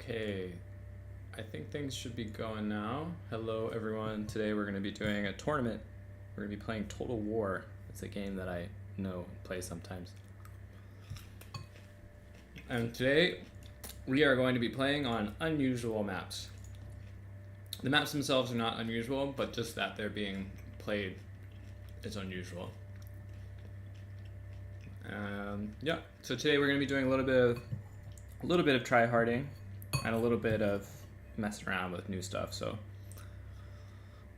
Okay, I think things should be going now. Hello everyone, today we're going to be doing a tournament. We're going to be playing Total War. It's a game that I know and play sometimes. And today we are going to be playing on unusual maps. The maps themselves are not unusual, but just that they're being played is unusual. Yeah, so today we're going to be doing a little bit of try-harding and a little bit of messing around with new stuff. So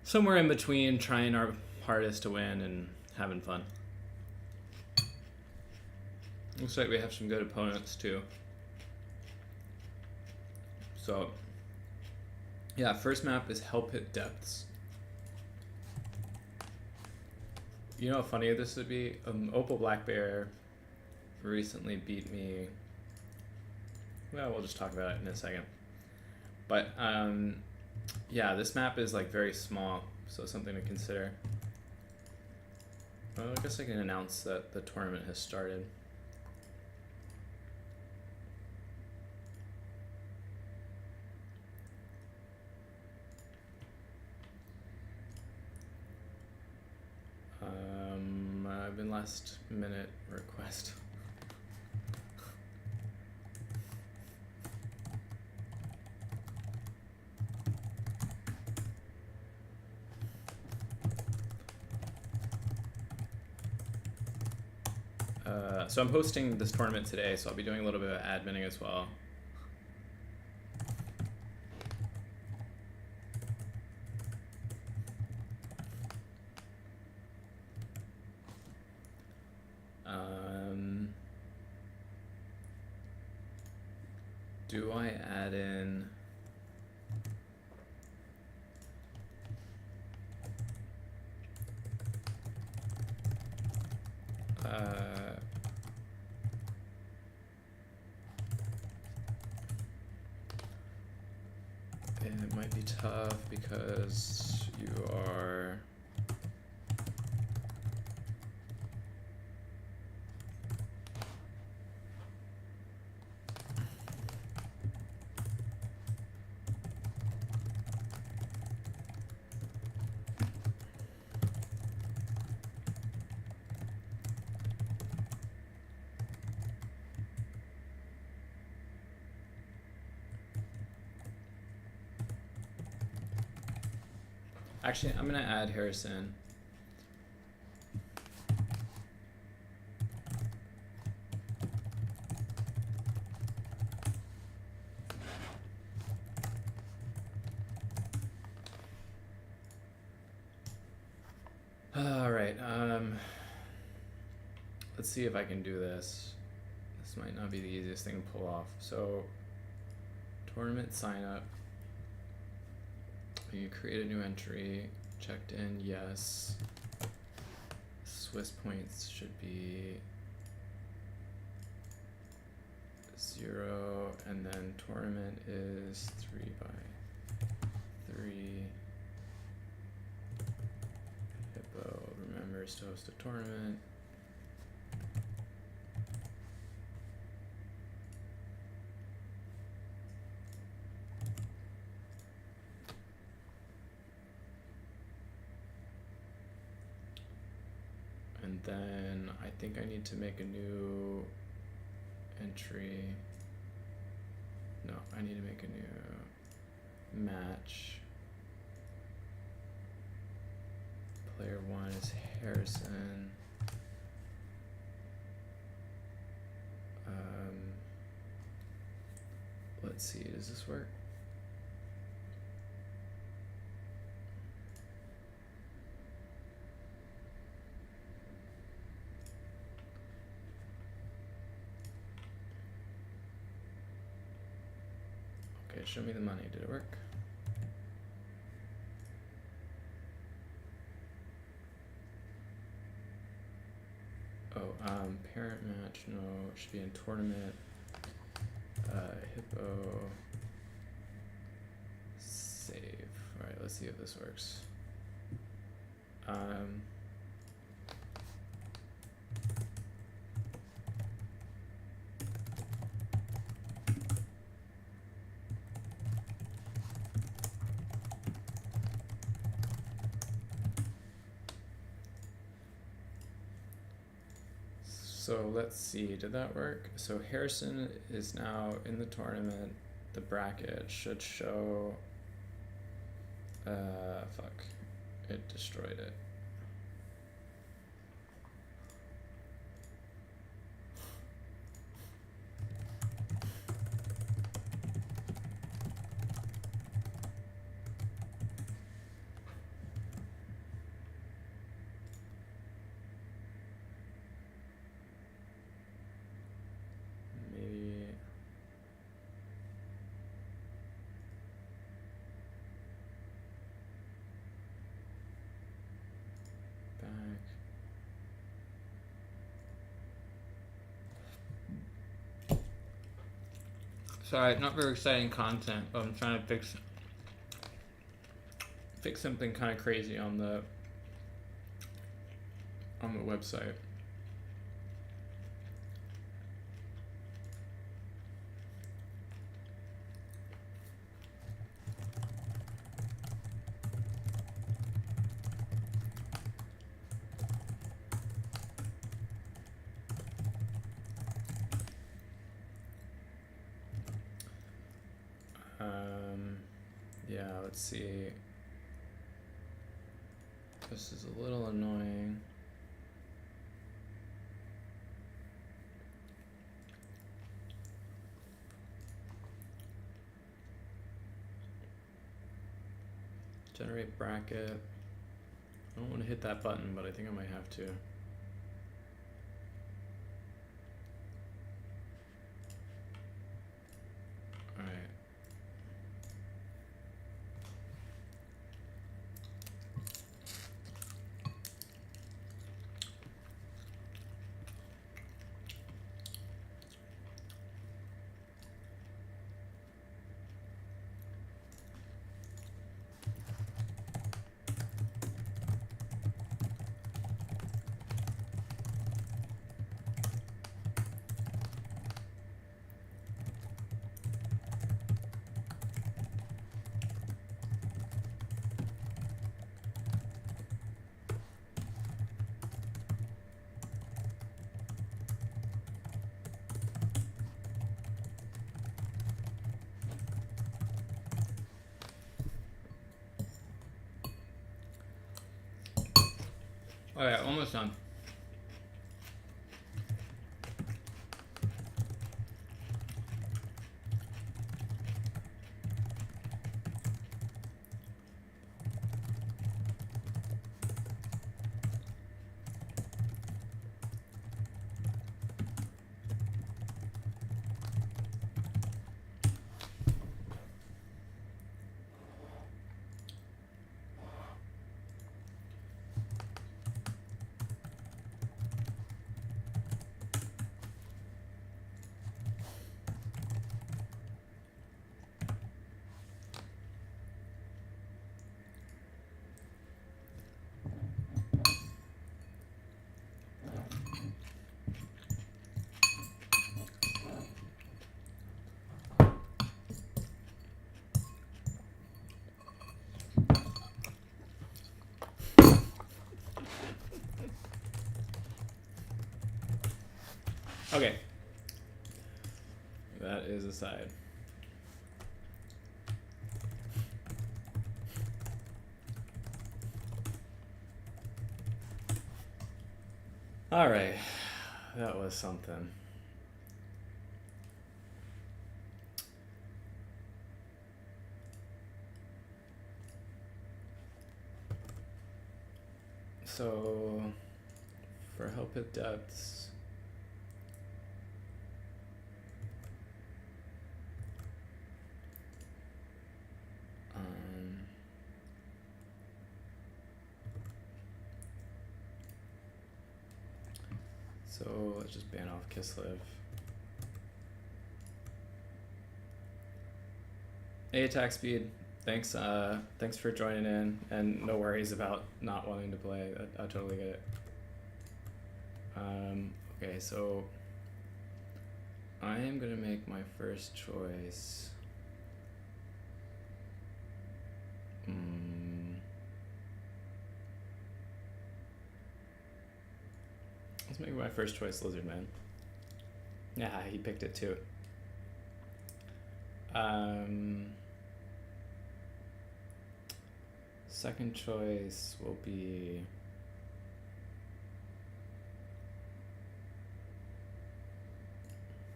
somewhere in between trying our hardest to win and having fun. Looks like we have some good opponents too. So yeah, first map is Hell Pit Depths. You know how funny this would be? Opal Black Bear recently beat me. Well, we'll just talk about it in a second. But yeah, this map is like very small, so something to consider. Well, I guess I can announce that the tournament has started. I've been last minute request. So I'm hosting this tournament today, so I'll be doing a little bit of adminning as well. Do I add in... it might be tough because you are... Actually, I'm gonna add Harrison. All right, let's see if I can do this. This might not be the easiest thing to pull off. So, tournament sign up. You create a new entry, checked in, yes. Swiss points should be 0, and then tournament is 3x3. Hippo remembers to host a tournament. And then I think I need to make a new entry. No, I need to make a new match. Player 1 is Harrison. Let's see, does this work? Okay, show me the money. Did it work? Oh, parent match, no, it should be in tournament. Hippo. Save. Alright, let's see if this works. So let's see, did that work? So Harrison is now in the tournament. The bracket should show, fuck, it destroyed it. Sorry, not very exciting content, but I'm trying to fix something kind of crazy on the website. Yeah, let's see. This is a little annoying. Generate bracket. I don't want to hit that button, but I think I might have to. Alright. Oh yeah, almost done. Okay. That is aside. All right. That was something. So, for help with depths, so let's just ban off Kislev. Hey, attack speed. Thanks. Thanks for joining in, and no worries about not wanting to play. I totally get it. Okay, so I am gonna make my first choice. Let's Let's make my first choice Lizardman. Yeah, he picked it too. Second choice will be...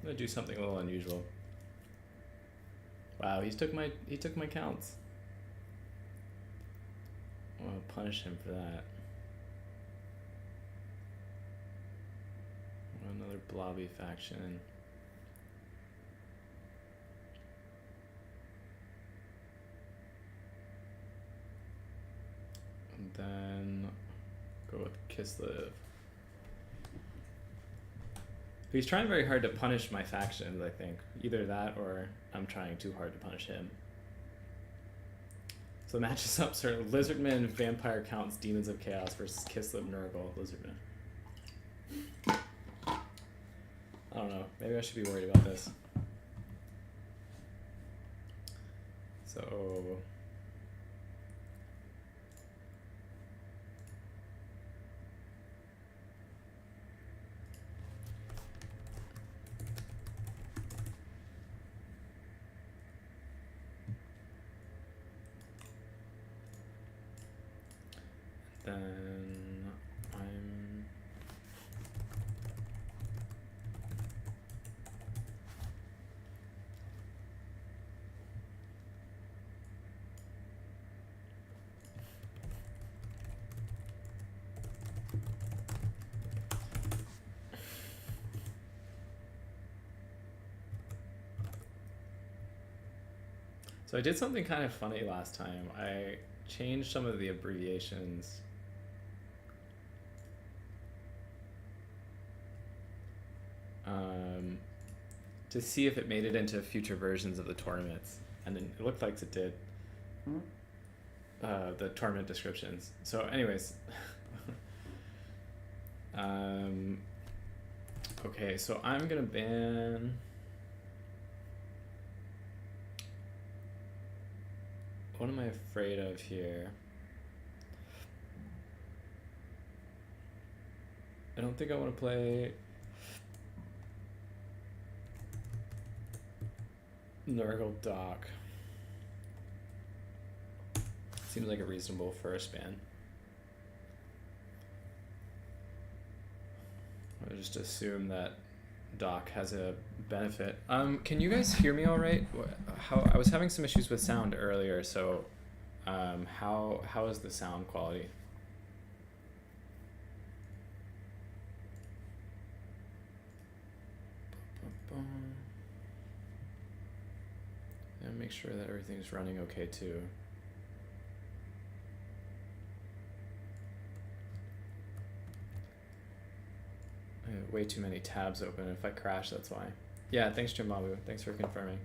I'm gonna do something a little unusual. Wow, he took my counts. I'm gonna punish him for that. Another blobby faction. And then go with Kislev. He's trying very hard to punish my factions, I think. Either that or I'm trying too hard to punish him. So the match is up, sir. Lizardman, Vampire Counts, Demons of Chaos versus Kislev, Nurgle, Lizardman. I don't know. Maybe I should be worried about this. So... then I'm... So I did something kind of funny last time. I changed some of the abbreviations. To see if it made it into future versions of the tournaments, and then it looked like it did. The tournament descriptions. So anyways, okay, so I'm gonna ban what am I afraid of here? I don't think I want to play Nurgle Dock. Seems like a reasonable first ban. I'll just assume that Dock has a benefit. Can you guys hear me all right? How I was having some issues with sound earlier, so how is the sound quality? And make sure that everything's running okay too. I have way too many tabs open. If I crash, that's why. Yeah, thanks Jimbabu. Thanks for confirming.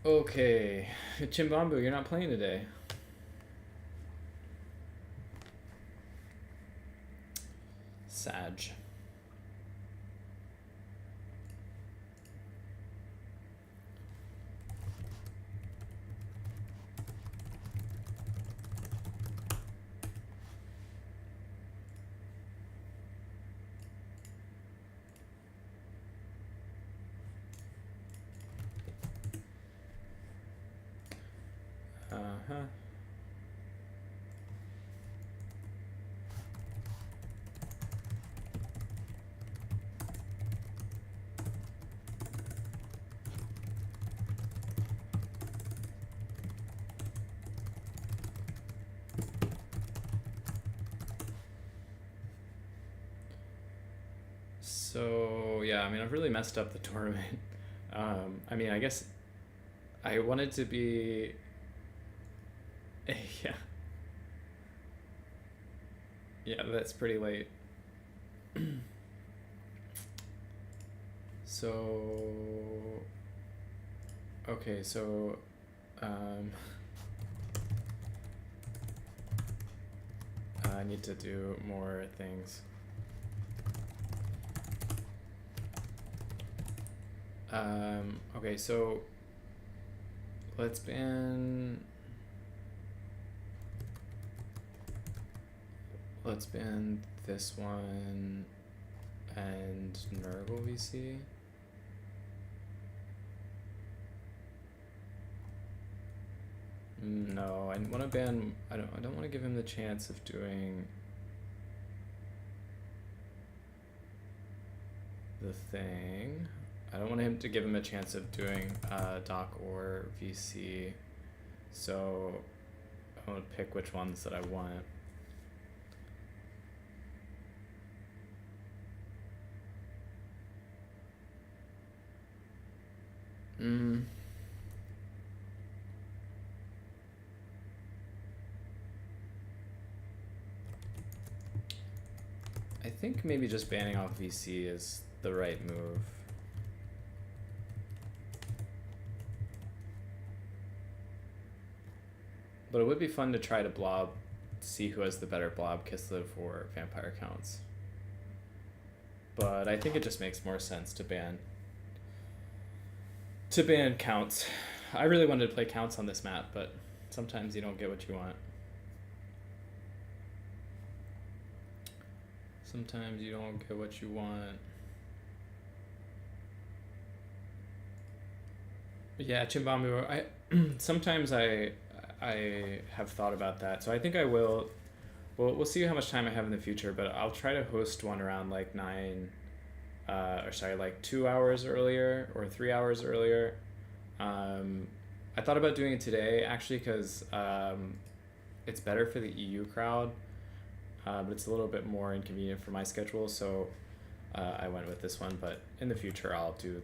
Okay, Chimbambu, you're not playing today. Sag. Uh-huh. So yeah, I mean, I've really messed up the tournament. I mean, I guess I wanted to be yeah. Yeah, that's pretty late. So okay, so I need to do more things. Okay, so let's ban let's ban this one and Nurgle VC. No, I want to ban. I don't want to give him the chance of doing the thing. I don't want him to give him a chance of doing Doc or VC. So I'm gonna pick which ones that I want. I think maybe just banning off VC is the right move. But it would be fun to try to blob, see who has the better blob, Kislev or vampire counts. But I think it just makes more sense to ban counts. I really wanted to play counts on this map, but sometimes you don't get what you want. Sometimes you don't get what you want. But yeah, Chimbamu, sometimes I have thought about that. So I think I will. Well, we'll see how much time I have in the future, but I'll try to host one around like 2 hours earlier or 3 hours earlier. I thought about doing it today actually because it's better for the EU crowd, but it's a little bit more inconvenient for my schedule. So I went with this one, but in the future I'll do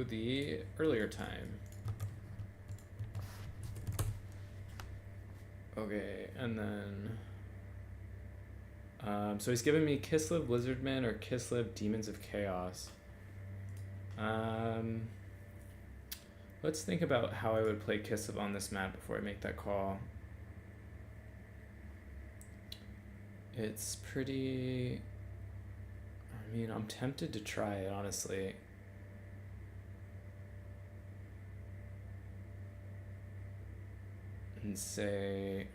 the earlier time. Okay, and then so he's giving me Kislev Lizardmen or Kislev Demons of Chaos. Let's think about how I would play Kislev on this map before I make that call. It's pretty, I mean, I'm tempted to try it, honestly. And say,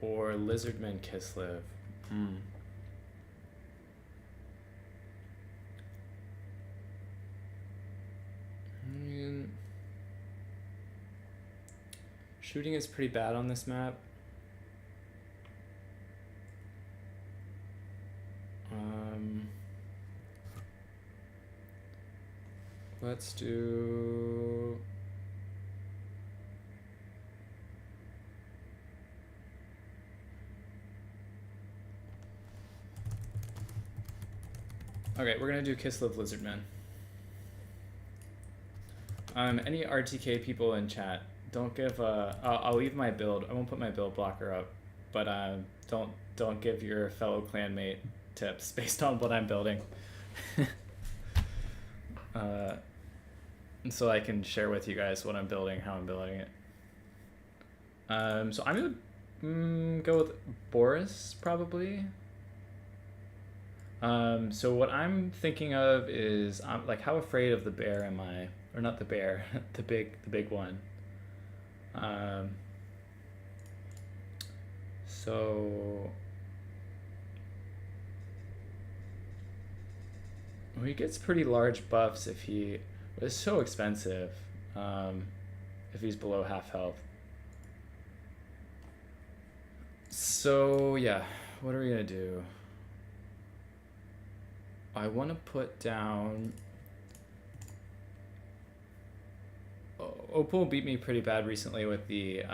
or Lizardman Kislev. I mean, shooting is pretty bad on this map. Let's do. Okay, we're gonna do Kislev Lizardman. Any RTK people in chat, don't give I'll leave my build. I won't put my build blocker up, but don't give your fellow clanmate tips based on what I'm building. And so I can share with you guys what I'm building, how I'm building it. So I'm gonna go with Boris probably. So what I'm thinking of is like, how afraid of the bear am I? Or not the bear, the big one. So he gets pretty large buffs if he, but it's so expensive if he's below half health. So yeah, what are we gonna do? I want to put down. Opal beat me pretty bad recently with the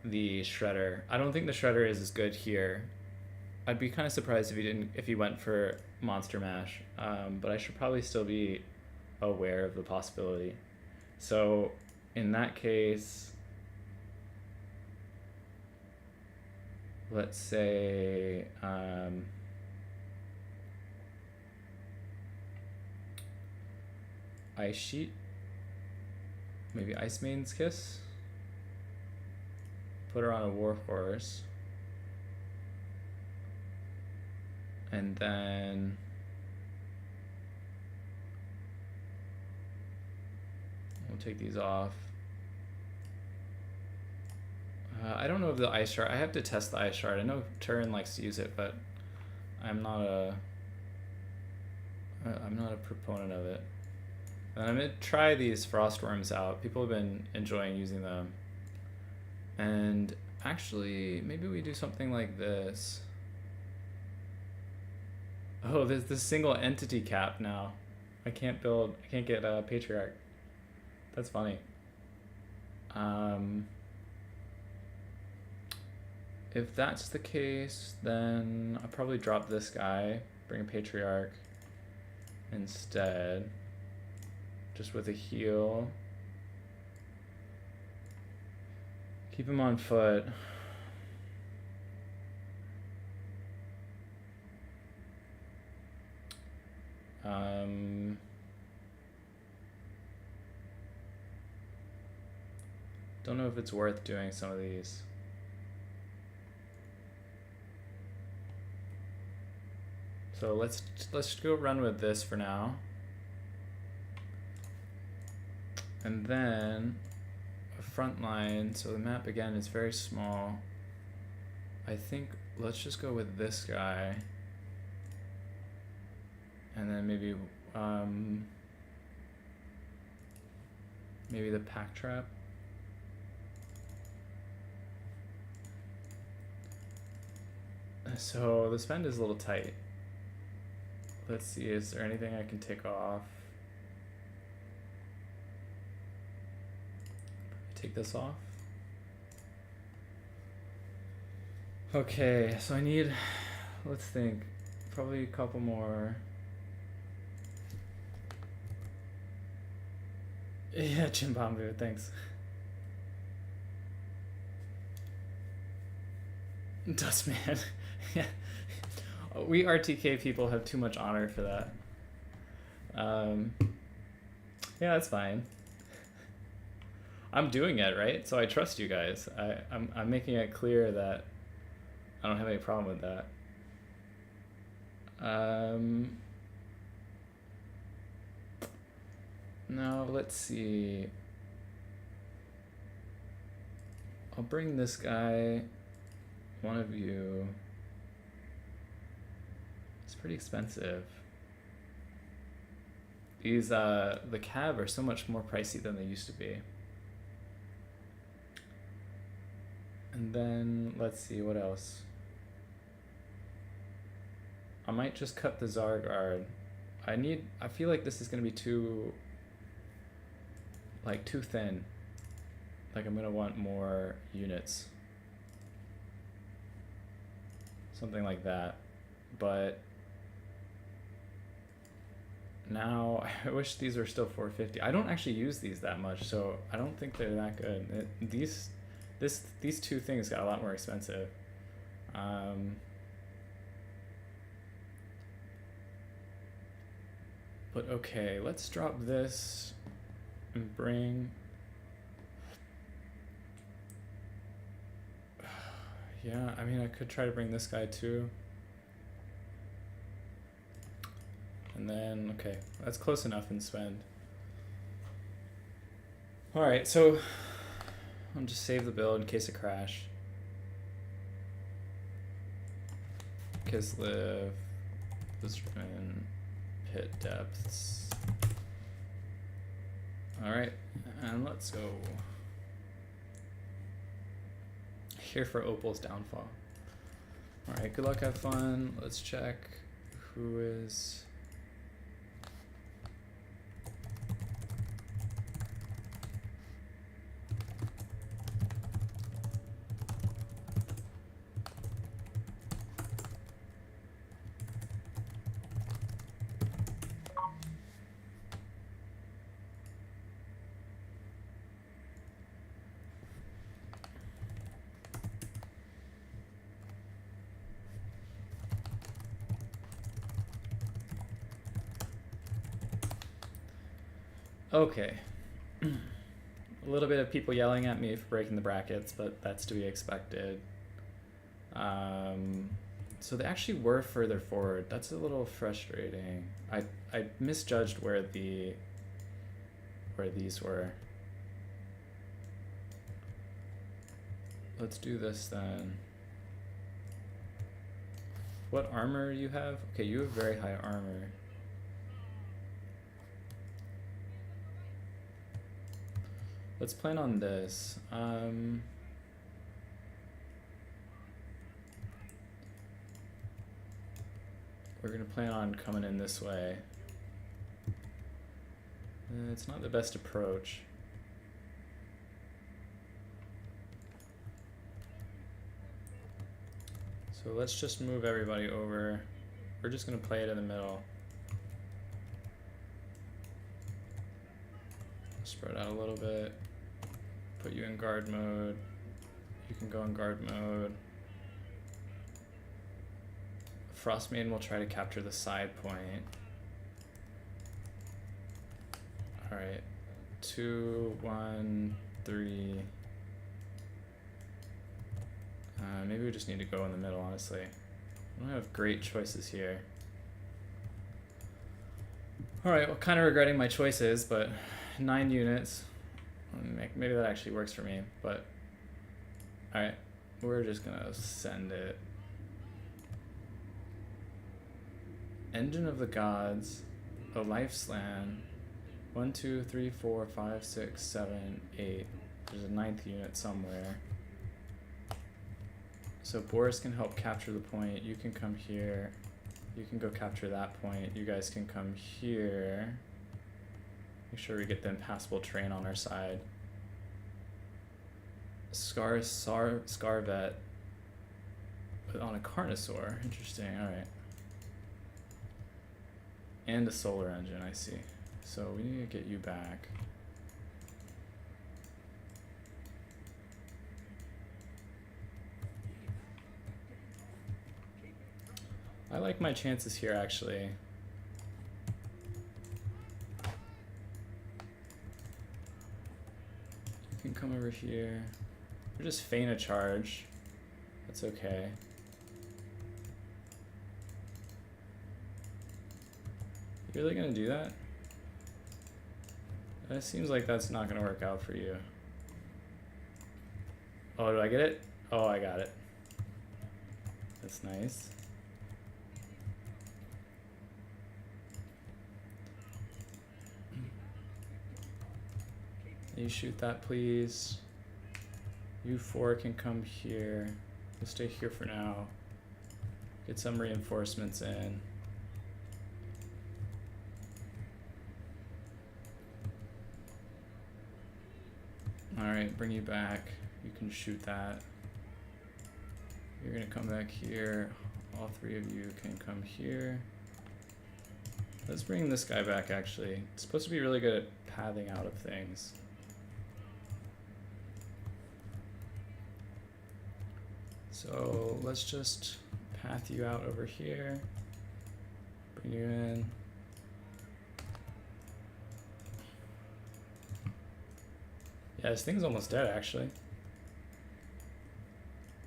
Shredder. I don't think the Shredder is as good here. I'd be kind of surprised if he went for Monster Mash, but I should probably still be aware of the possibility. So in that case, let's say Ice Sheet, maybe Ice Maiden's Kiss, put her on a Warhorse, and then we'll take these off. I don't know if the ice shard. I have to test the ice shard. I know Turin likes to use it, but I'm not a. I'm not a proponent of it. And I'm gonna try these frost worms out. People have been enjoying using them. And actually, maybe we do something like this. Oh, there's this single entity cap now. I can't get a patriarch. That's funny. If that's the case, then I'll probably drop this guy, bring a patriarch instead, just with a heal. Keep him on foot. Don't know if it's worth doing some of these. So let's go run with this for now. And then a front line, so the map again is very small. I think let's just go with this guy. And then maybe maybe the pack trap. So the spend is a little tight. Let's see, is there anything I can take off? Take this off. Okay, so I need, let's think, probably a couple more. Yeah, Chimbambu, thanks. Dustman. Yeah. We RTK people have too much honor for that. Yeah, that's fine. I'm doing it, right? So I trust you guys. I'm making it clear that I don't have any problem with that. Now, let's see. I'll bring this guy, one of you. It's pretty expensive. These, the cab are so much more pricey than they used to be. And then, let's see, what else? I might just cut the Zargard. I feel like this is gonna be too thin. Like I'm gonna want more units. Something like that. But now I wish these were still 450. I don't actually use these that much, so I don't think they're that good. These two things got a lot more expensive. But okay, let's drop this and bring. Yeah, I mean, I could try to bring this guy too. And then, okay, that's close enough in spend. All right, so I'll just save the build in case it crash. Kislev, Blizzardman, pit depths. All right, and let's go. Here for Opal's downfall. All right, good luck, have fun. Let's check who is. Okay. A little bit of people yelling at me for breaking the brackets, but that's to be expected. So they actually were further forward. That's a little frustrating. I misjudged where these were. let's do this then. What armor you have? Okay, you have very high armor. Let's plan on this. We're gonna plan on coming in this way. It's not the best approach. So let's just move everybody over. We're just gonna play it in the middle. Spread out a little bit. Put you in guard mode. You can go in guard mode. Frostmaiden will try to capture the side point. Alright. 2, 1, 3. Maybe we just need to go in the middle, honestly. I don't have great choices here. Alright, well, kind of regretting my choices, but 9 units. Maybe that actually works for me, but... Alright, we're just gonna send it. Engine of the Gods, a Life Slan, 1, 2, 3, 4, 5, 6, 7, 8. There's a 9th unit somewhere. So Boris can help capture the point. You can come here. You can go capture that point. You guys can come here. Make sure we get the impassable terrain on our side. Scarvet on a Carnosaur. Interesting, alright. And a solar engine, I see. So we need to get you back. I like my chances here, actually. You can come over here. Or just feign a charge. That's okay. You really gonna do that? It seems like that's not gonna work out for you. Oh, do I get it? Oh, I got it. That's nice. You shoot that, please. You 4 can come here. We'll stay here for now. Get some reinforcements in. Alright, bring you back. You can shoot that. You're gonna come back here. All 3 of you can come here. Let's bring this guy back, actually. It's supposed to be really good at pathing out of things. So let's just path you out over here. Bring you in. Yeah, this thing's almost dead, actually.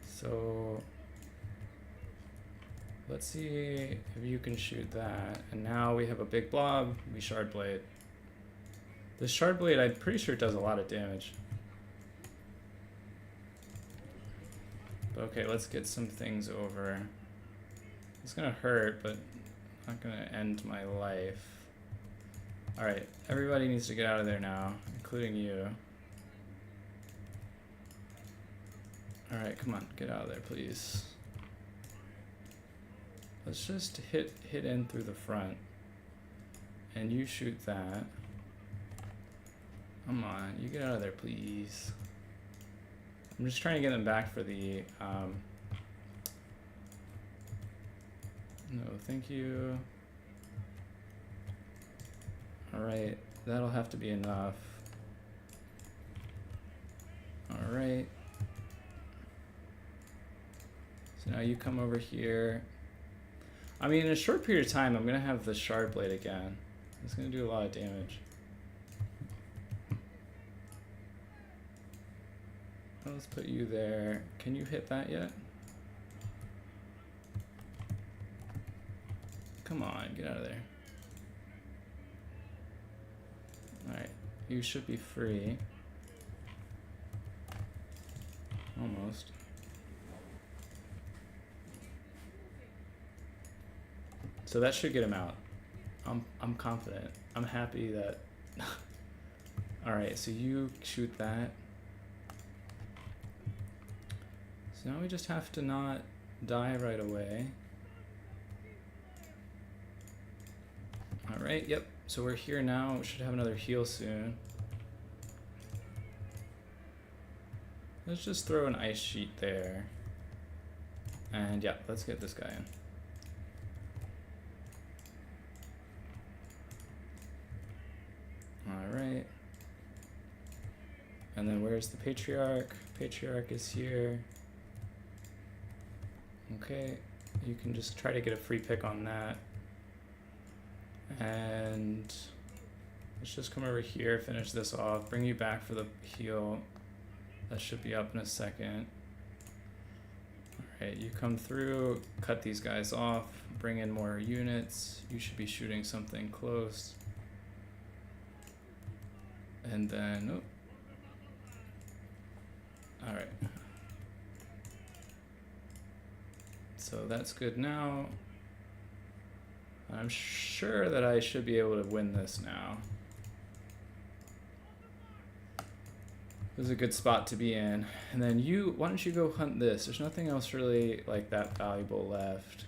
So let's see if you can shoot that. And now we have a big blob. We shard blade. This shard blade, I'm pretty sure it does a lot of damage. But okay, let's get some things over. It's gonna hurt, but not gonna end my life. Alright, everybody needs to get out of there now, including you. Alright, come on, get out of there, please. Let's just hit in through the front. And you shoot that. Come on, you get out of there, please. I'm just trying to get them back for the, no, thank you. Alright, that'll have to be enough. Alright. So now you come over here. I mean, in a short period of time, I'm gonna have the shard blade again. It's gonna do a lot of damage. Let's put you there. Can you hit that yet? Come on, get out of there. Alright, you should be free. Almost. So that should get him out. I'm confident. I'm happy that... Alright, so you shoot that. So now we just have to not die right away. Alright, yep. So we're here now. We should have another heal soon. Let's just throw an ice sheet there. And yeah, let's get this guy in. Alright. And then where's the Patriarch? Patriarch is here. Okay, you can just try to get a free pick on that. And let's just come over here, finish this off, bring you back for the heal. That should be up in a second. Alright, you come through, cut these guys off, bring in more units. You should be shooting something close. And then, oh. Alright. So that's good now. I'm sure that I should be able to win this now. This is a good spot to be in. And then you, why don't you go hunt this? There's nothing else really like that valuable left.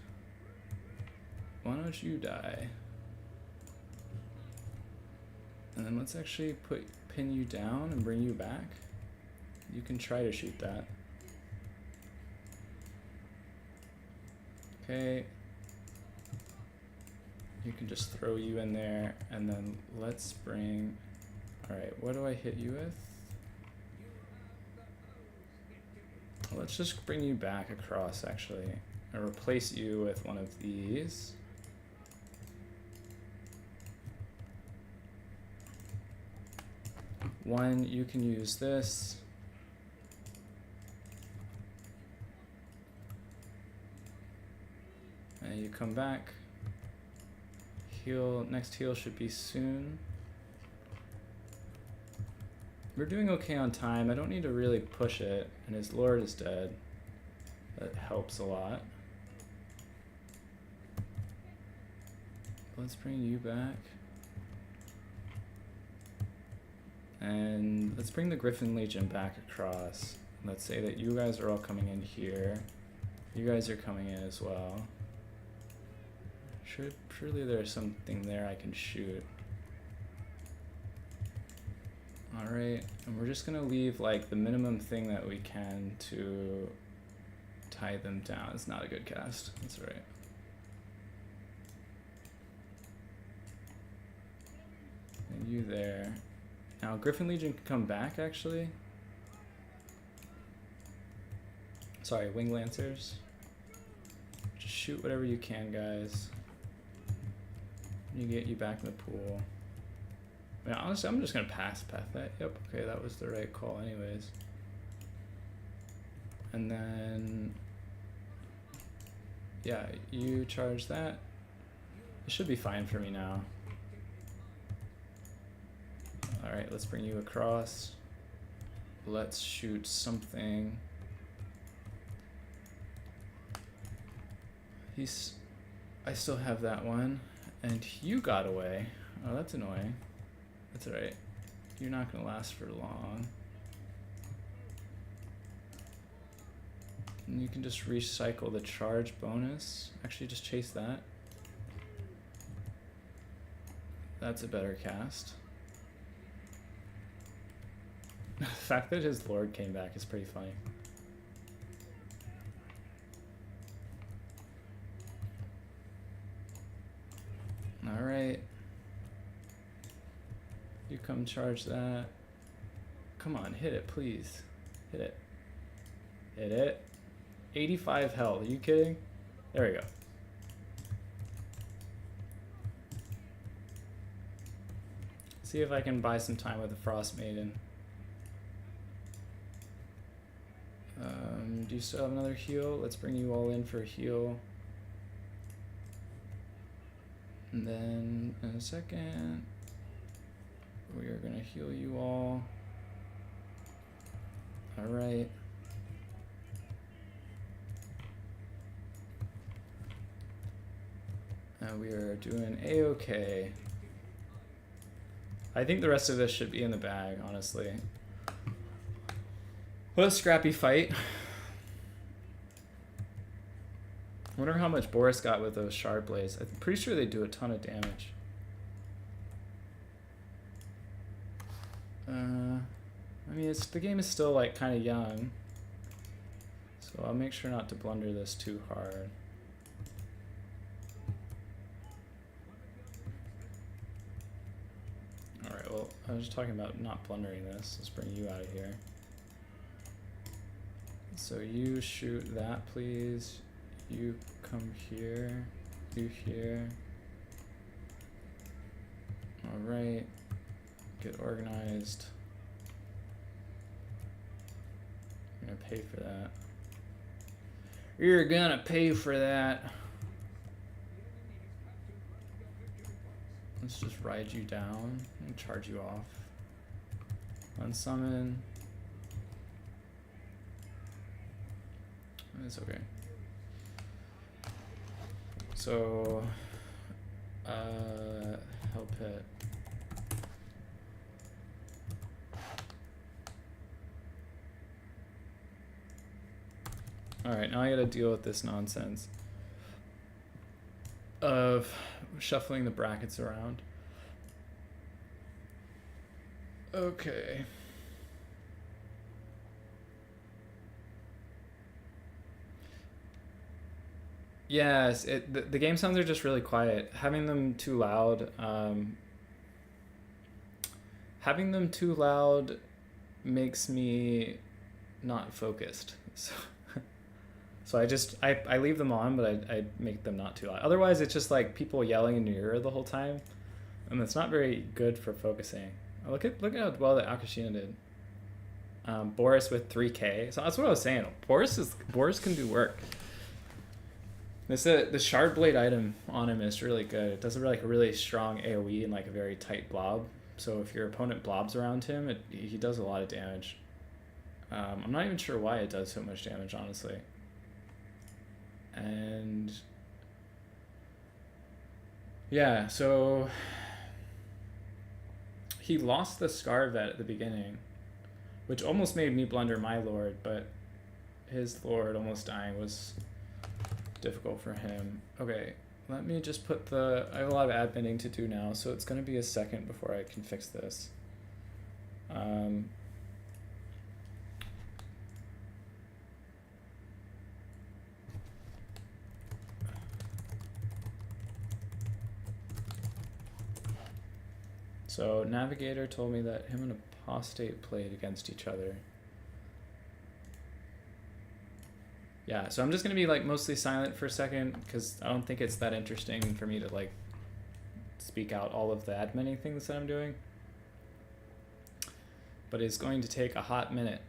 Why don't you die? And then let's actually pin you down and bring you back. You can try to shoot that. Okay. You can just throw you in there, and then let's bring... Alright, what do I hit you with? Let's just bring you back across, actually. And replace you with one of these. One, you can use this. And you come back. Heal, next heal should be soon. We're doing okay on time. I don't need to really push it. And his lord is dead. That helps a lot. Let's bring you back. And let's bring the Griffin Legion back across. Let's say that you guys are all coming in here. You guys are coming in as well. Surely there's something there I can shoot. Alright, and we're just gonna leave like the minimum thing that we can to tie them down. It's not a good cast, that's right. And you there. Now Griffin Legion can come back actually. Sorry, Wing Lancers. Just shoot whatever you can, guys. You get you back in the pool. I mean, honestly, I'm just gonna pass that. Yep, okay, that was the right call anyways. And then, yeah, you charge that. It should be fine for me now. All right, let's bring you across. Let's shoot something. I still have that one. And you got away. Oh, that's annoying. That's alright. You're not gonna last for long. And you can just recycle the charge bonus. Actually, just chase that. That's a better cast. The fact that his lord came back is pretty funny. Alright. You come charge that. Come on, hit it, please. Hit it. Hit it. 85 health, are you kidding? There we go. See if I can buy some time with the Frost Maiden. Do you still have another heal? Let's bring you all in for a heal. And then in a second, we are gonna heal you all. All right. We are doing a-okay. I think the rest of this should be in the bag, honestly. What a scrappy fight. I wonder how much Boris got with those shard blades. I'm pretty sure they do a ton of damage. I mean, the game is still like kind of young, so I'll make sure not to blunder this too hard. All right, well, I was just talking about not blundering this. Let's bring you out of here. So you shoot that, please. You come here. You here. All right. Get organized. I'm gonna pay for that. You're gonna pay for that. Let's just ride you down and charge you off. Unsummon. It's okay. So, help hit. All right, now I gotta deal with this nonsense of shuffling the brackets around. Okay. Yes, the game sounds are just really quiet. Having them too loud, makes me not focused. So I leave them on, but I make them not too loud. Otherwise, it's just like people yelling in your ear the whole time, and it's not very good for focusing. Look at how well that Akashina did. Boris with 3K. So that's what I was saying. Boris can do work. The shard blade item on him is really good. It does like a really strong AoE in like a very tight blob. So if your opponent blobs around him, he does a lot of damage. I'm not even sure why it does so much damage, honestly. And yeah, so he lost the Scarvet at the beginning, which almost made me blunder my Lord, but his Lord almost dying was difficult for him. Okay, let me just put I have a lot of adminning to do now, so it's going to be a second before I can fix this. So Navigator told me that him and Apostate played against each other. Yeah, so I'm just gonna be like mostly silent for a second because I don't think it's that interesting for me to like speak out all of the adminning things that I'm doing. But it's going to take a hot minute.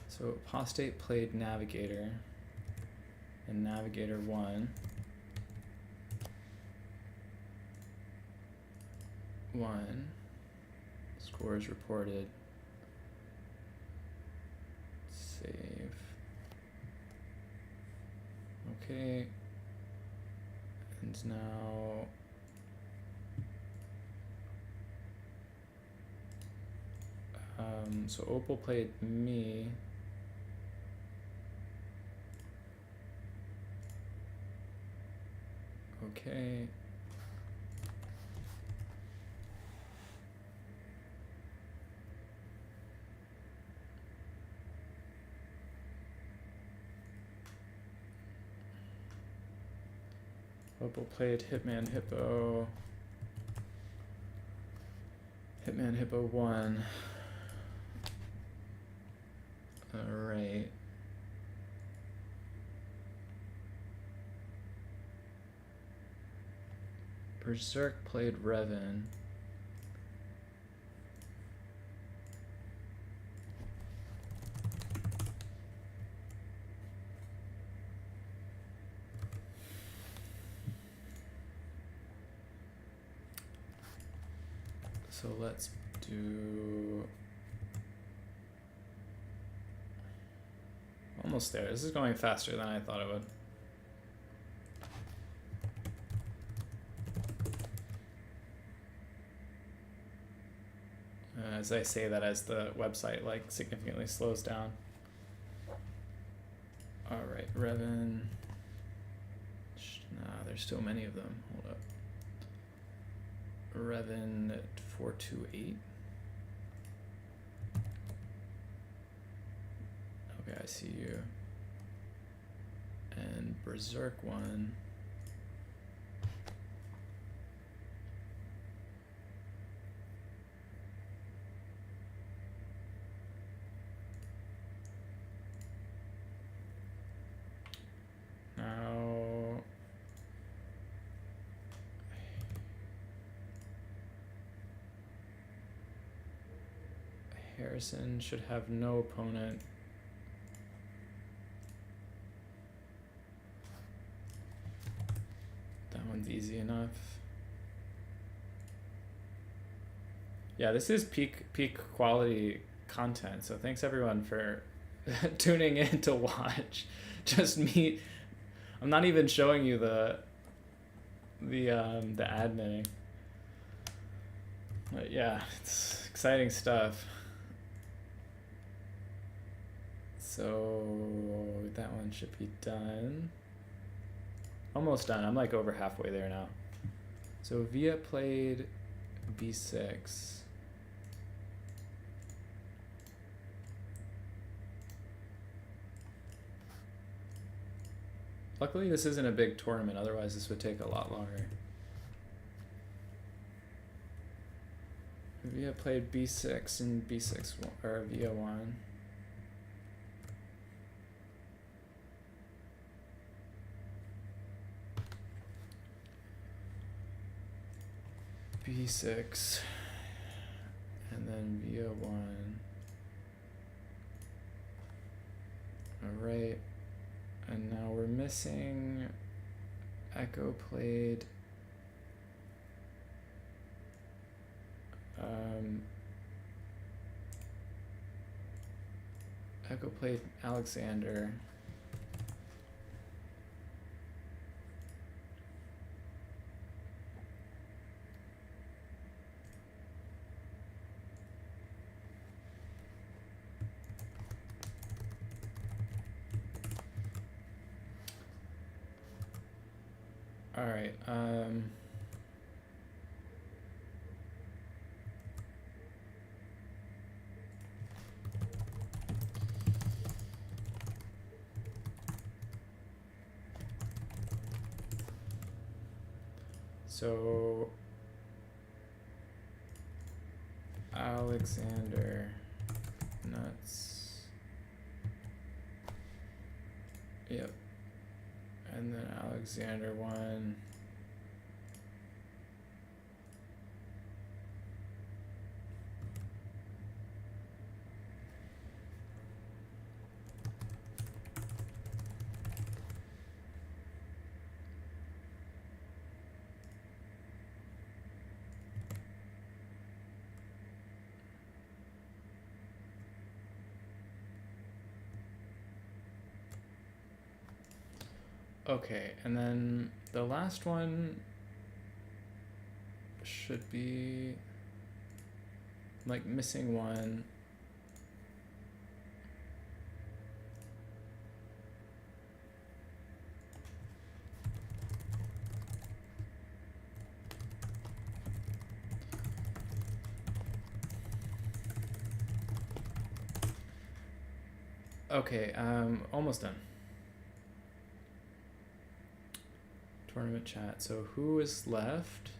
So Apostate played Navigator, and Navigator won. Scores reported. Save. Okay. And now so Opal played me. Okay. Opal played Hitman Hippo. Hitman Hippo won. Alright. Berserk played Revan. So let's do almost there. This is going faster than I thought it would. As I say that, as the website like significantly slows down. All right, Revan. Nah, there's so many of them. Hold up. Revan at 428. Okay, I see you. And Berserk one. Now Harrison should have no opponent. That one's easy enough. Yeah, this is peak quality content. So thanks everyone for tuning in to watch. Just me. I'm not even showing you the admin. But yeah, it's exciting stuff. So that one should be done. Almost done. I'm like over halfway there now. So Via played b6. Luckily this isn't a big tournament, otherwise this would take a lot longer. Via played b6 and b6 or Via won. b6 and then Via won. All right. And now we're missing. Echo played Alexander. All right. So Alexander nuts. Yep. And then Alexander won. Okay, and then the last one should be like missing one. Okay, almost done. Tournament chat. So who is left?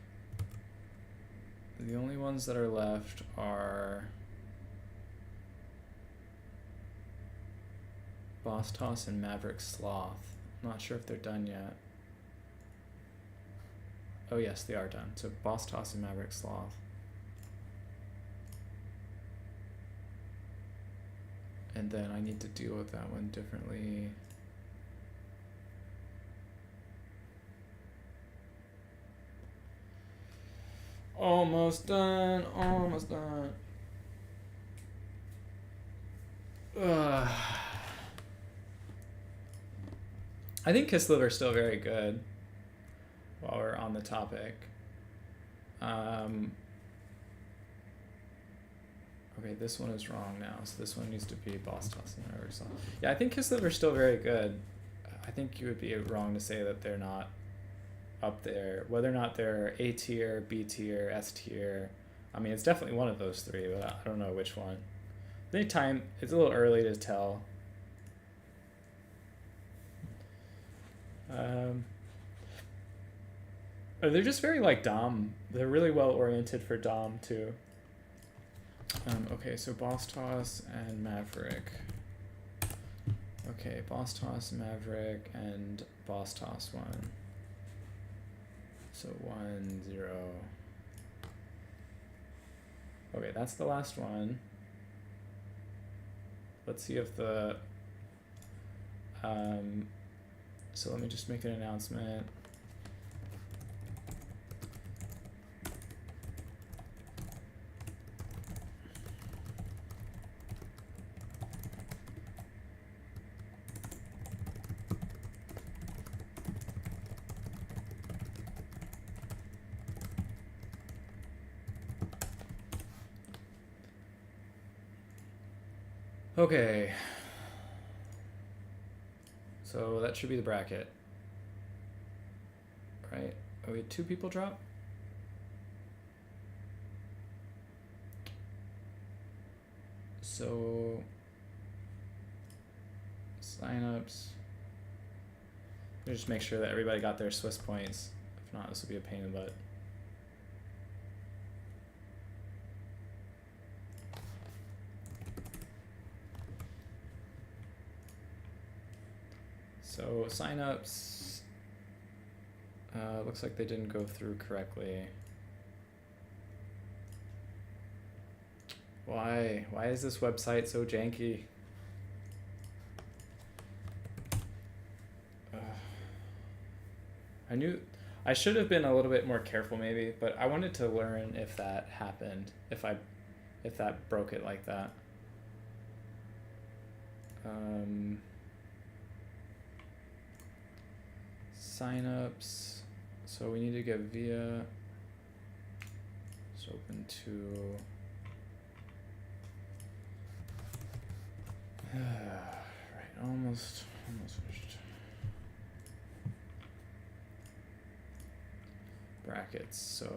The only ones that are left are Boss Toss and Maverick Sloth. Not sure if they're done yet. Oh yes, they are done. So Boss Toss and Maverick Sloth. And then I need to deal with that one differently. Almost done. Almost done. Ugh. I think Kislever's still very good. While we're on the topic. Okay, this one is wrong now, so this one needs to be Boss Toss and Reversal. Yeah, I think Kislever's still very good. I think you would be wrong to say that they're not up there. Whether or not they're A tier, B tier, S tier. I mean, it's definitely one of those three, but I don't know which one. Anytime, it's a little early to tell. They're just very like Dom. They're really well oriented for Dom too. Okay, so Boss Toss and Maverick. Okay, Boss Toss, Maverick, and Boss Toss 1. So 1, 0. Okay, that's the last one. Let's see if the... so let me just make an announcement. Okay, so that should be the bracket, right? Oh, we had 2 people drop? So, signups. Just make sure that everybody got their Swiss points. If not, this will be a pain in the butt. So signups, looks like they didn't go through correctly. Why? Why is this website so janky? I should have been a little bit more careful maybe, but I wanted to learn if that happened, if that broke it like that. Signups. So we need to get via. It's open to. Right, almost finished. Brackets. So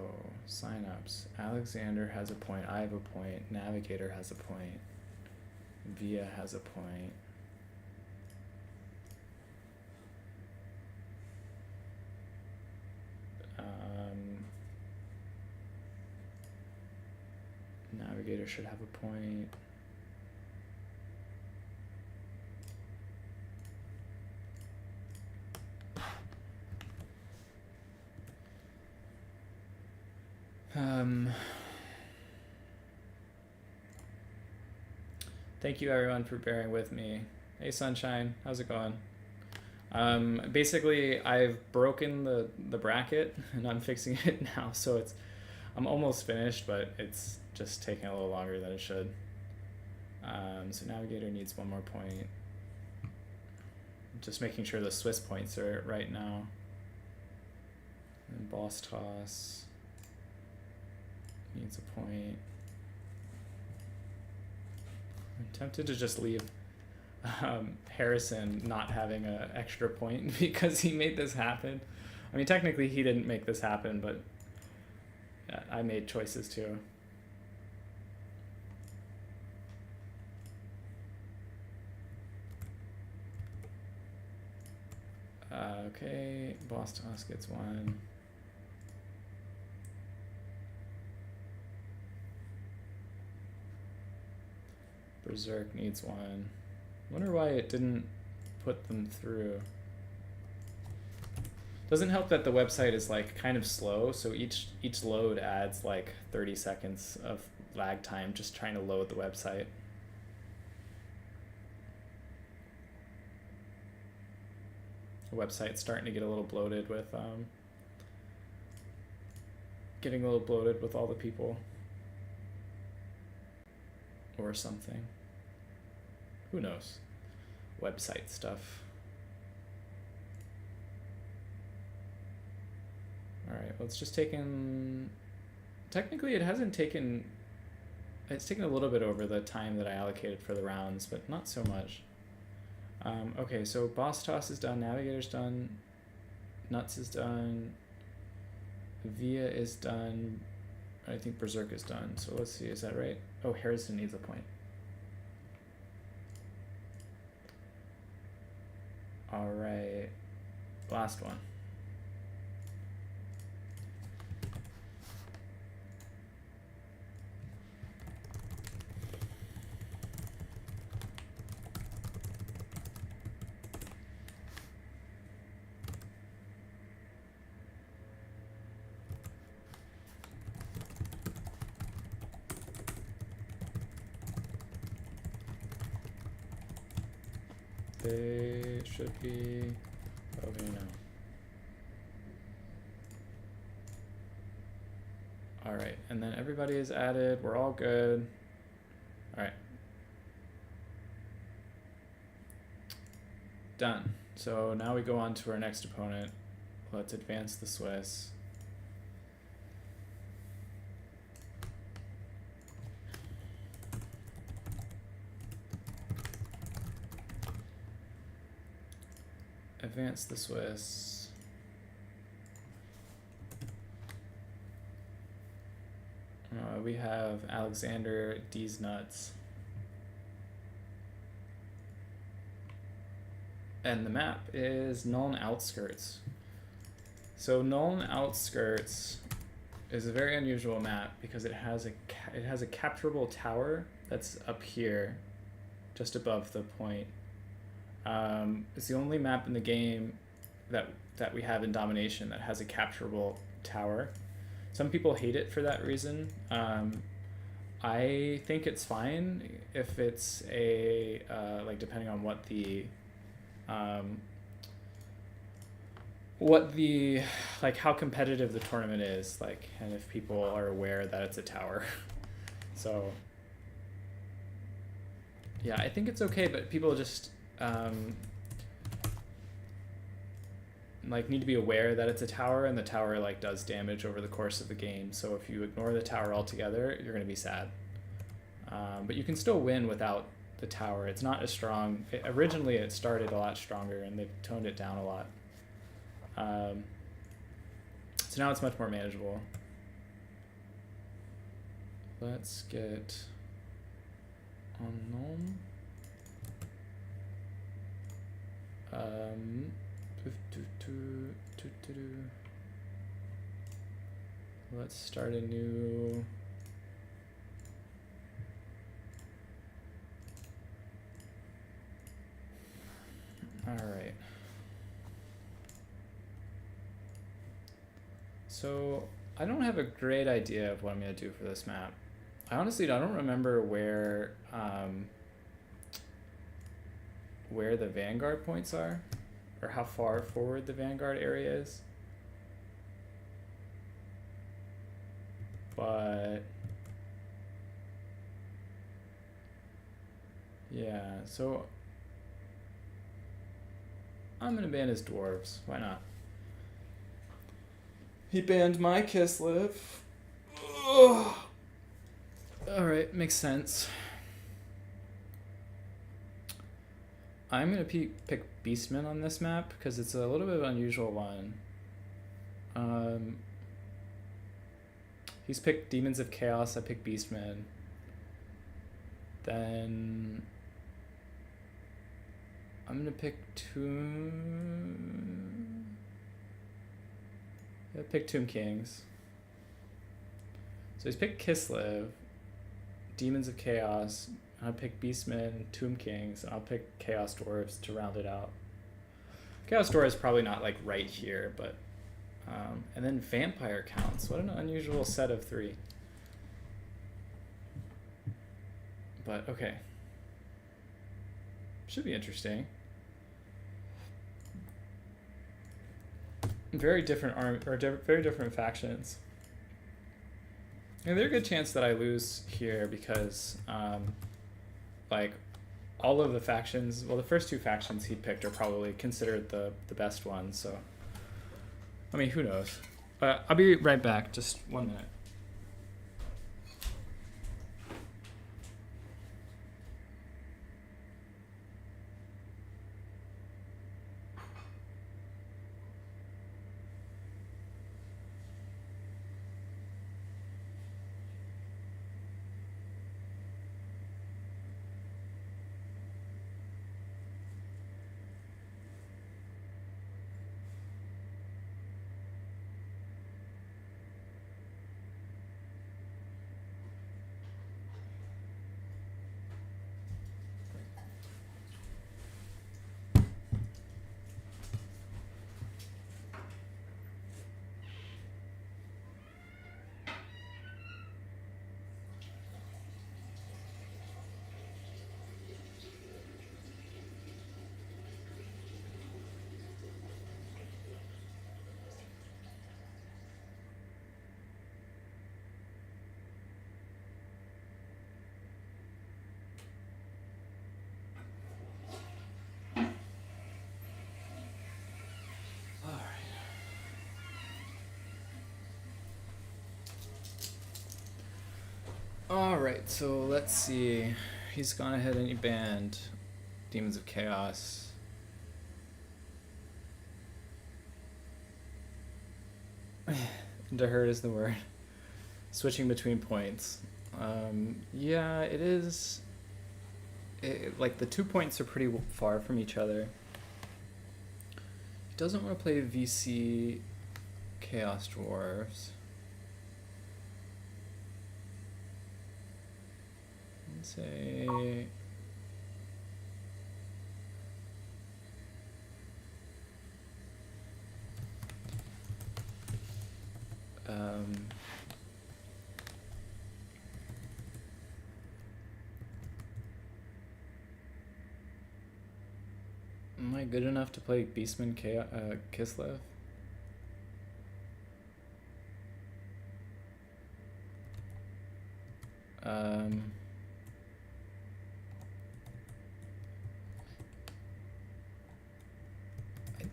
signups. Alexander has a point. I have a point. Navigator has a point. Via has a point. Navigator should have a point. Thank you everyone for bearing with me. Hey Sunshine, how's it going? Basically I've broken the bracket and I'm fixing it now, so I'm almost finished, but it's just taking a little longer than it should. So Navigator needs 1 more point. Just making sure the Swiss points are right now. And Boss Toss needs a point. I'm tempted to just leave Harrison not having an extra point because he made this happen. I mean, technically he didn't make this happen, but I made choices too. Okay, Boss Toss gets 1. Berserk needs 1. Wonder why it didn't put them through. Doesn't help that the website is like kind of slow, so each load adds like 30 seconds of lag time just trying to load the website. The website's starting to get a little bloated with getting a little bloated with all the people. Or something. Who knows? Website stuff. Alright, well, it's just taken... Technically, it hasn't taken... It's taken a little bit over the time that I allocated for the rounds, but not so much. Okay, so Boss Toss is done, Navigator's done, Nuts is done, Via is done, I think Berserk is done. So let's see, is that right? Oh, Harrison needs a point. Alright, last one. They should be okay now. All right, and then everybody is added. We're all good. All right. Done. So now we go on to our next opponent. Let's advance the Swiss. Advance the Swiss. We have Alexander D's Nuts. And the map is Nuln Outskirts. So Nuln Outskirts is a very unusual map because it has a capturable tower that's up here, just above the point. It's the only map in the game that we have in Domination that has a capturable tower. Some people hate it for that reason. I think it's fine if it's a like depending on what the like how competitive the tournament is, like, and if people are aware that it's a tower. So yeah, I think it's okay, but people just like need to be aware that it's a tower, and the tower like does damage over the course of the game. So if you ignore the tower altogether, you're gonna be sad. But you can still win without the tower. It's not as strong. Originally it started a lot stronger, and they've toned it down a lot. So now it's much more manageable. Let's get on Nuln. Let's start a new. All right. So I don't have a great idea of what I'm going to do for this map. I honestly don't remember where the Vanguard points are, or how far forward the Vanguard area is. But yeah, so I'm gonna ban his dwarves. Why not? He banned my Kislev. Alright, makes sense. I'm going to pick Beastman on this map because it's a little bit of an unusual one. He's picked Demons of Chaos, I picked Beastman. Then I'm going to pick Tomb... I'll pick Tomb Kings. So he's picked Kislev, Demons of Chaos, I'll pick Beastmen, Tomb Kings, and I'll pick Chaos Dwarves to round it out. Chaos Dwarves is probably not like right here, but and then Vampire Counts. What an unusual set of 3. But okay, should be interesting. Very different very different factions. And there's a good chance that I lose here because, like, all of the factions, well, the first two factions he picked are probably considered the best ones, so, I mean, who knows. But I'll be right back, just 1 minute. Alright, so let's see. He's gone ahead and he banned Demons of Chaos. To hurt is the word. Switching between points. Yeah, it is. Like, the 2 points are pretty far from each other. He doesn't want to play VC Chaos Dwarves. Say am I good enough to play Beastman Kislev? I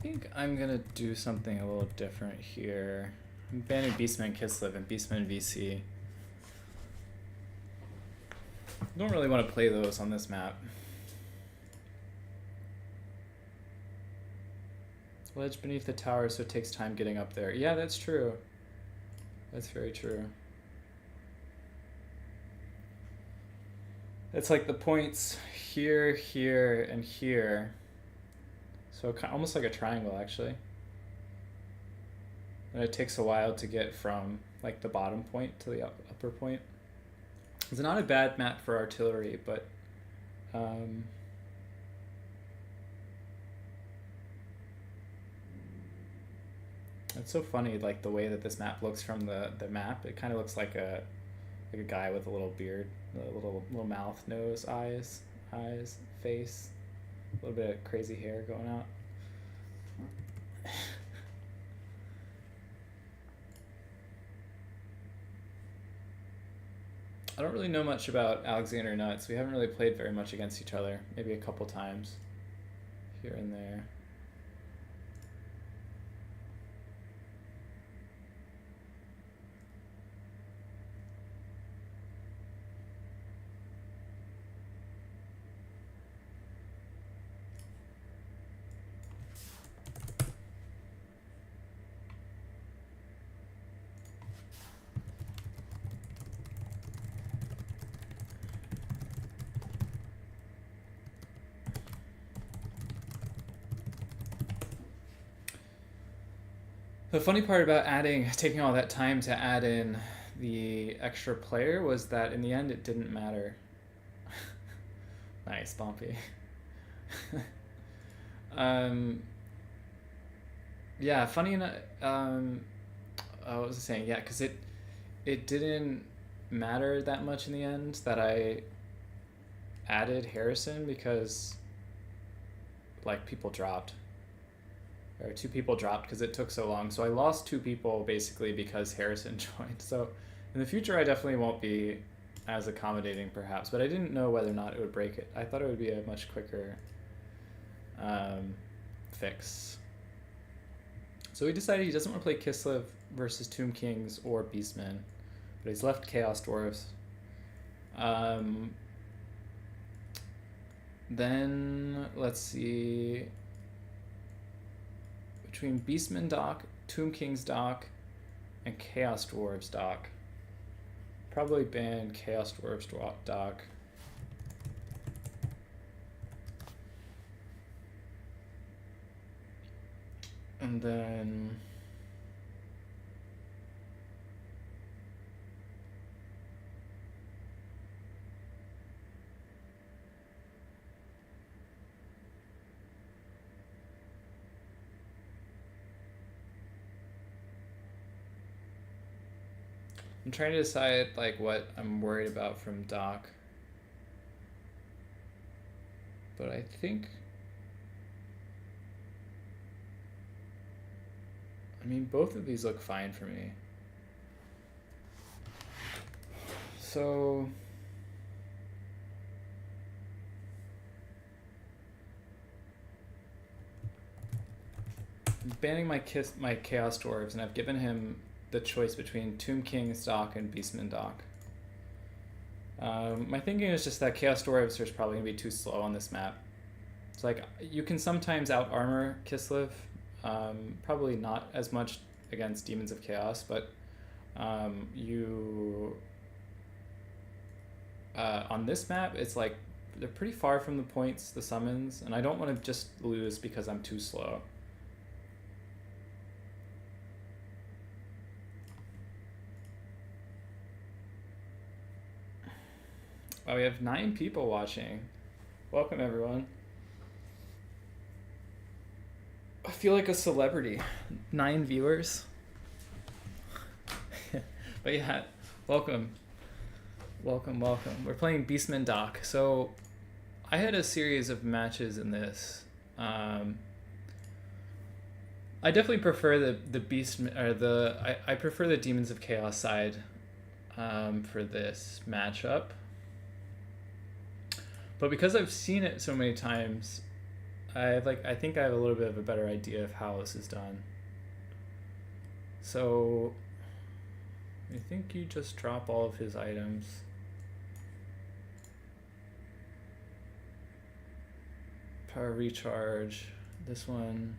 think I'm gonna do something a little different here. I'm banning Beastman Kislev and Beastman VC. Don't really want to play those on this map. Ledge beneath the tower, so it takes time getting up there. Yeah, that's true. That's very true. It's like the points here, here, and here. So almost like a triangle, actually. And it takes a while to get from like the bottom point to the upper point. It's not a bad map for artillery, but it's so funny, like the way that this map looks from the map. It kind of looks like a guy with a little beard, a little mouth, nose, eyes, face, a little bit of crazy hair going out. I don't really know much about Alexander Nuts. We haven't really played very much against each other. Maybe a couple times here and there. The funny part about taking all that time to add in the extra player was that in the end it didn't matter. Nice, Bumpy. Yeah, funny enough, what was I saying? Yeah, because it didn't matter that much in the end that I added Harrison because, like, people dropped. Or 2 people dropped because it took so long. So I lost 2 people basically because Harrison joined. So In the future, I definitely won't be as accommodating, perhaps, but I didn't know whether or not it would break it. I thought it would be a much quicker fix. So he decided he doesn't want to play Kislev versus Tomb Kings or Beastmen, but he's left Chaos Dwarves. Then let's see. Between Beastmen dock, Tomb Kings dock, and Chaos Dwarves dock. Probably ban Chaos Dwarves dock. And then I'm trying to decide like what I'm worried about from dock. But I think, I mean, both of these look fine for me. So I'm banning my Chaos Dwarves, and I've given him the choice between Tomb King's dock and Beastman dock. My thinking is just that Chaos Dwarves are probably going to be too slow on this map. It's like, you can sometimes out-armor Kislev, probably not as much against Demons of Chaos, but on this map, it's like, they're pretty far from the points, the summons, and I don't want to just lose because I'm too slow. Oh, we have 9 people watching. Welcome, everyone. I feel like a celebrity. 9 viewers. But yeah, welcome. Welcome. We're playing Beastman dock. So I had a series of matches in this. I definitely prefer the Beast, or I prefer the Demons of Chaos side for this matchup. But because I've seen it so many times, I think I have a little bit of a better idea of how this is done. So I think you just drop all of his items. Power recharge, this one.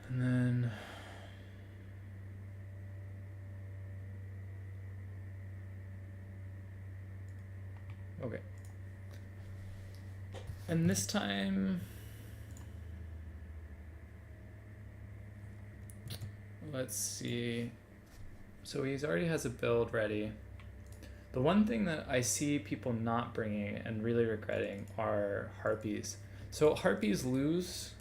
And then okay. And this time, let's see. So he already has a build ready. The one thing that I see people not bringing and really regretting are Harpies. So Harpies lose.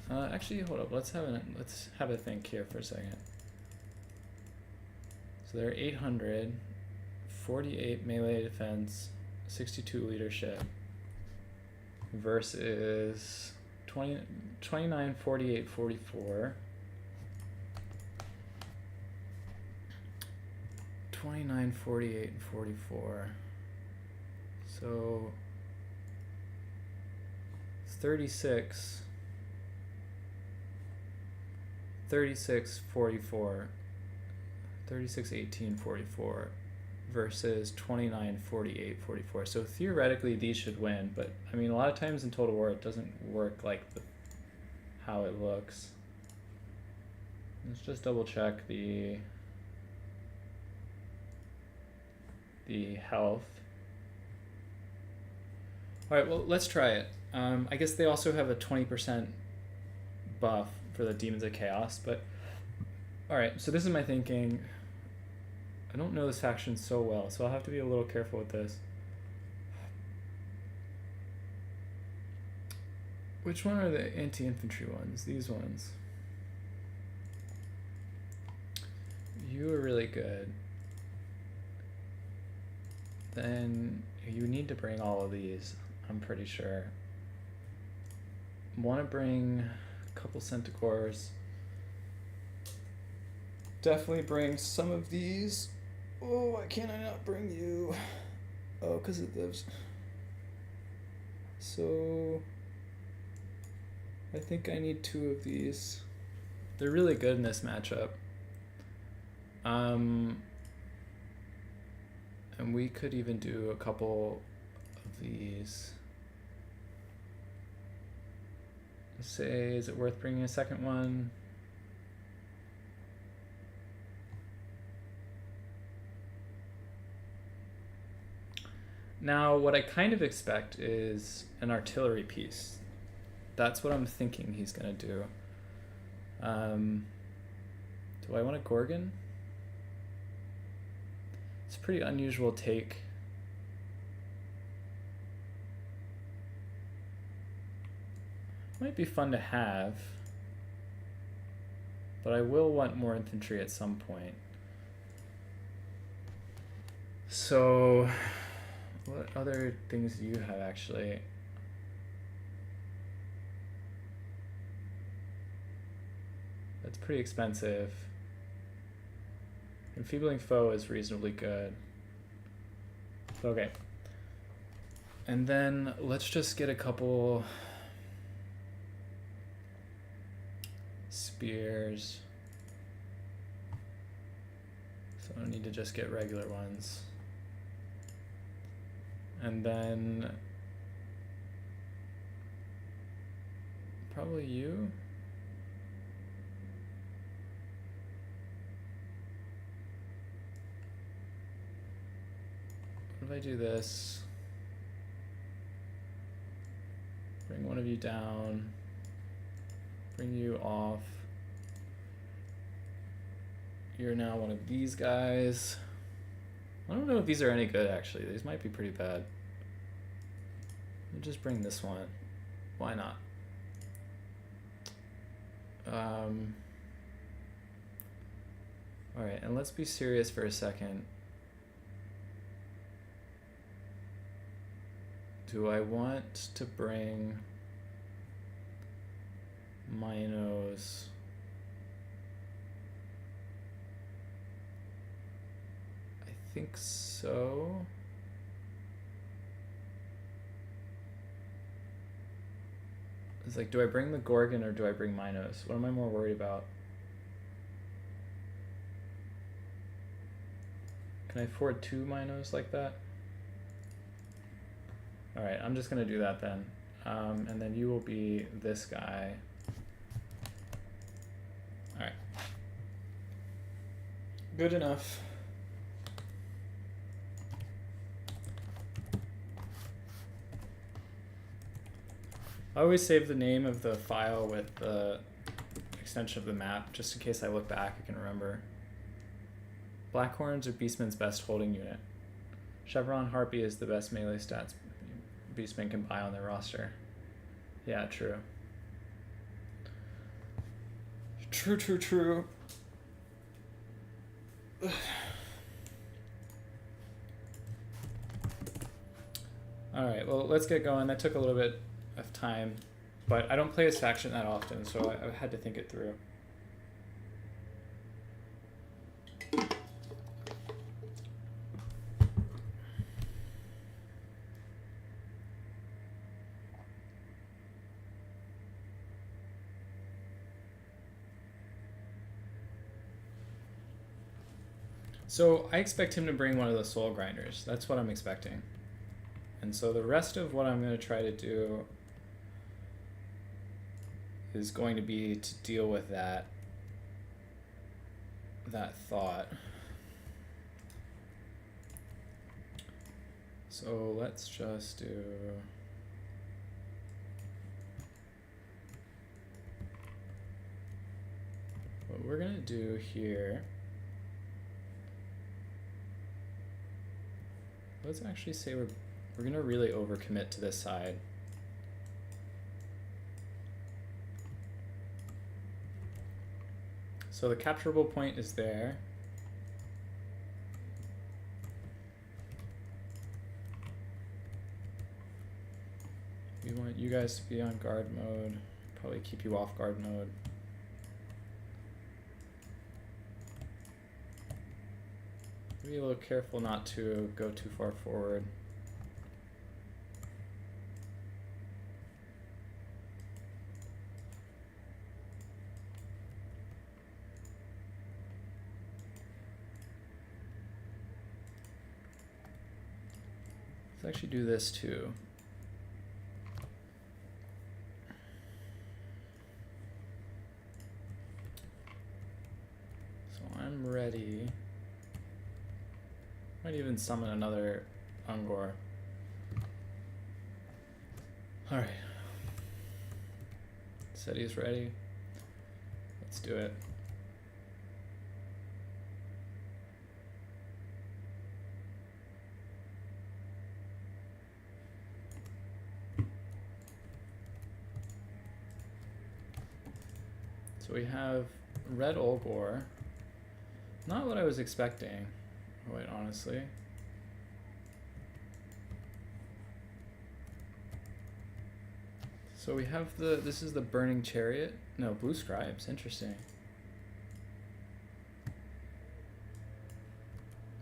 Actually, hold up. Let's have a think here for a second. So they're 800, 48 melee defense, 62 leadership versus 29, 48, 44. 29, 48, and 44. So it's 36, 44, 36, 18, 44 versus 29, 48, 44. So theoretically these should win, but I mean a lot of times in Total War it doesn't work like how it looks. Let's just double check the health. Alright, well let's try it. I guess they also have a 20% buff for the Demons of Chaos, but alright, so this is my thinking. I don't know this faction so well, so I'll have to be a little careful with this. Which one are the anti-infantry ones? These ones. You are really good. Then you need to bring all of these, I'm pretty sure. Want to bring a couple Centicores. definitely bring some of these. Oh, why can't I not bring you? Oh, because it lives. So I think I need 2 of these. They're really good in this matchup. And we could even do a couple of these. Say, is it worth bringing a second one? Now, what I kind of expect is an artillery piece. That's what I'm thinking he's gonna do. Do I want a Gorgon? It's a pretty unusual take. Might be fun to have, but I will want more infantry at some point. So, what other things do you have actually? That's pretty expensive. Enfeebling foe is reasonably good. Okay. And then let's just get a couple spears. So I don't need to just get regular ones. And then probably you. What if I do this? Bring one of you down. Bring you off. You're now one of these guys. I don't know if these are any good, actually. These might be pretty bad. Let me just bring this one. Why not? Alright, and let's be serious for a second. Do I want to bring Minos? I think so. It's like, do I bring the Gorgon or do I bring Minos? What am I more worried about? Can I afford 2 Minos like that? Alright, I'm just gonna do that then. And then you will be this guy. Alright. Good enough. I always save the name of the file with the extension of the map, just in case I look back, I can remember. Blackhorns are Beastman's best holding unit. Chevron Harpy is the best melee stats Beastmen can buy on their roster. Yeah, true. True. Alright, well, let's get going. That took a little bit of time, but I don't play this faction that often, so I had to think it through. So I expect him to bring one of the soul grinders. That's what I'm expecting. And so the rest of what I'm going to try to do is going to be to deal with that thought. So let's just do... What we're going to do here... Let's actually say we're going to really overcommit to this side. So the capturable point is there. We want you guys to be on guard mode. Probably keep you off guard mode. Be a little careful not to go too far forward. Let's actually do this too. So I'm ready. Might even summon another Ungor. Alright. Said he's ready. Let's do it. So we have red Olgor. Not what I was expecting, quite honestly. So we have this is the Burning Chariot. No, Blue Scribes, interesting.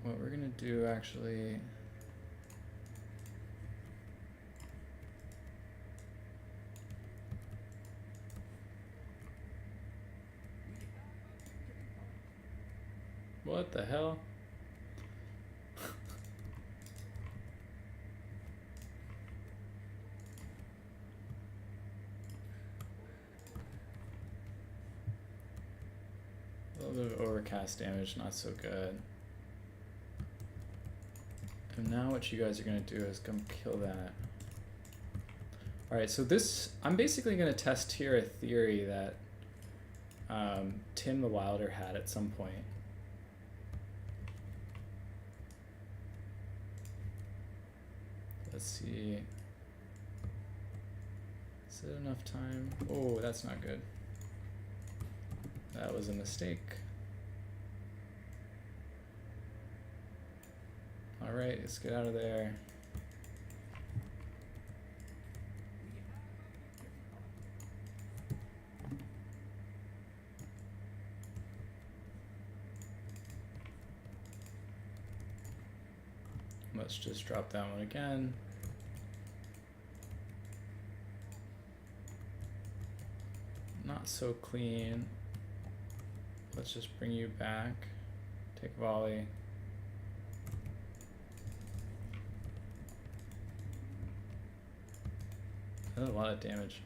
What we're gonna do actually, what the hell? A little bit of overcast damage, not so good. And now what you guys are gonna do is come kill that. Alright, so this, I'm basically gonna test here a theory that Tim the Wilder had at some point. Let's see. Is it enough time? Oh, that's not good. That was a mistake. Alright, let's get out of there. Let's just drop that one again. Not so clean. Let's just bring you back. Take volley. That's a lot of damage.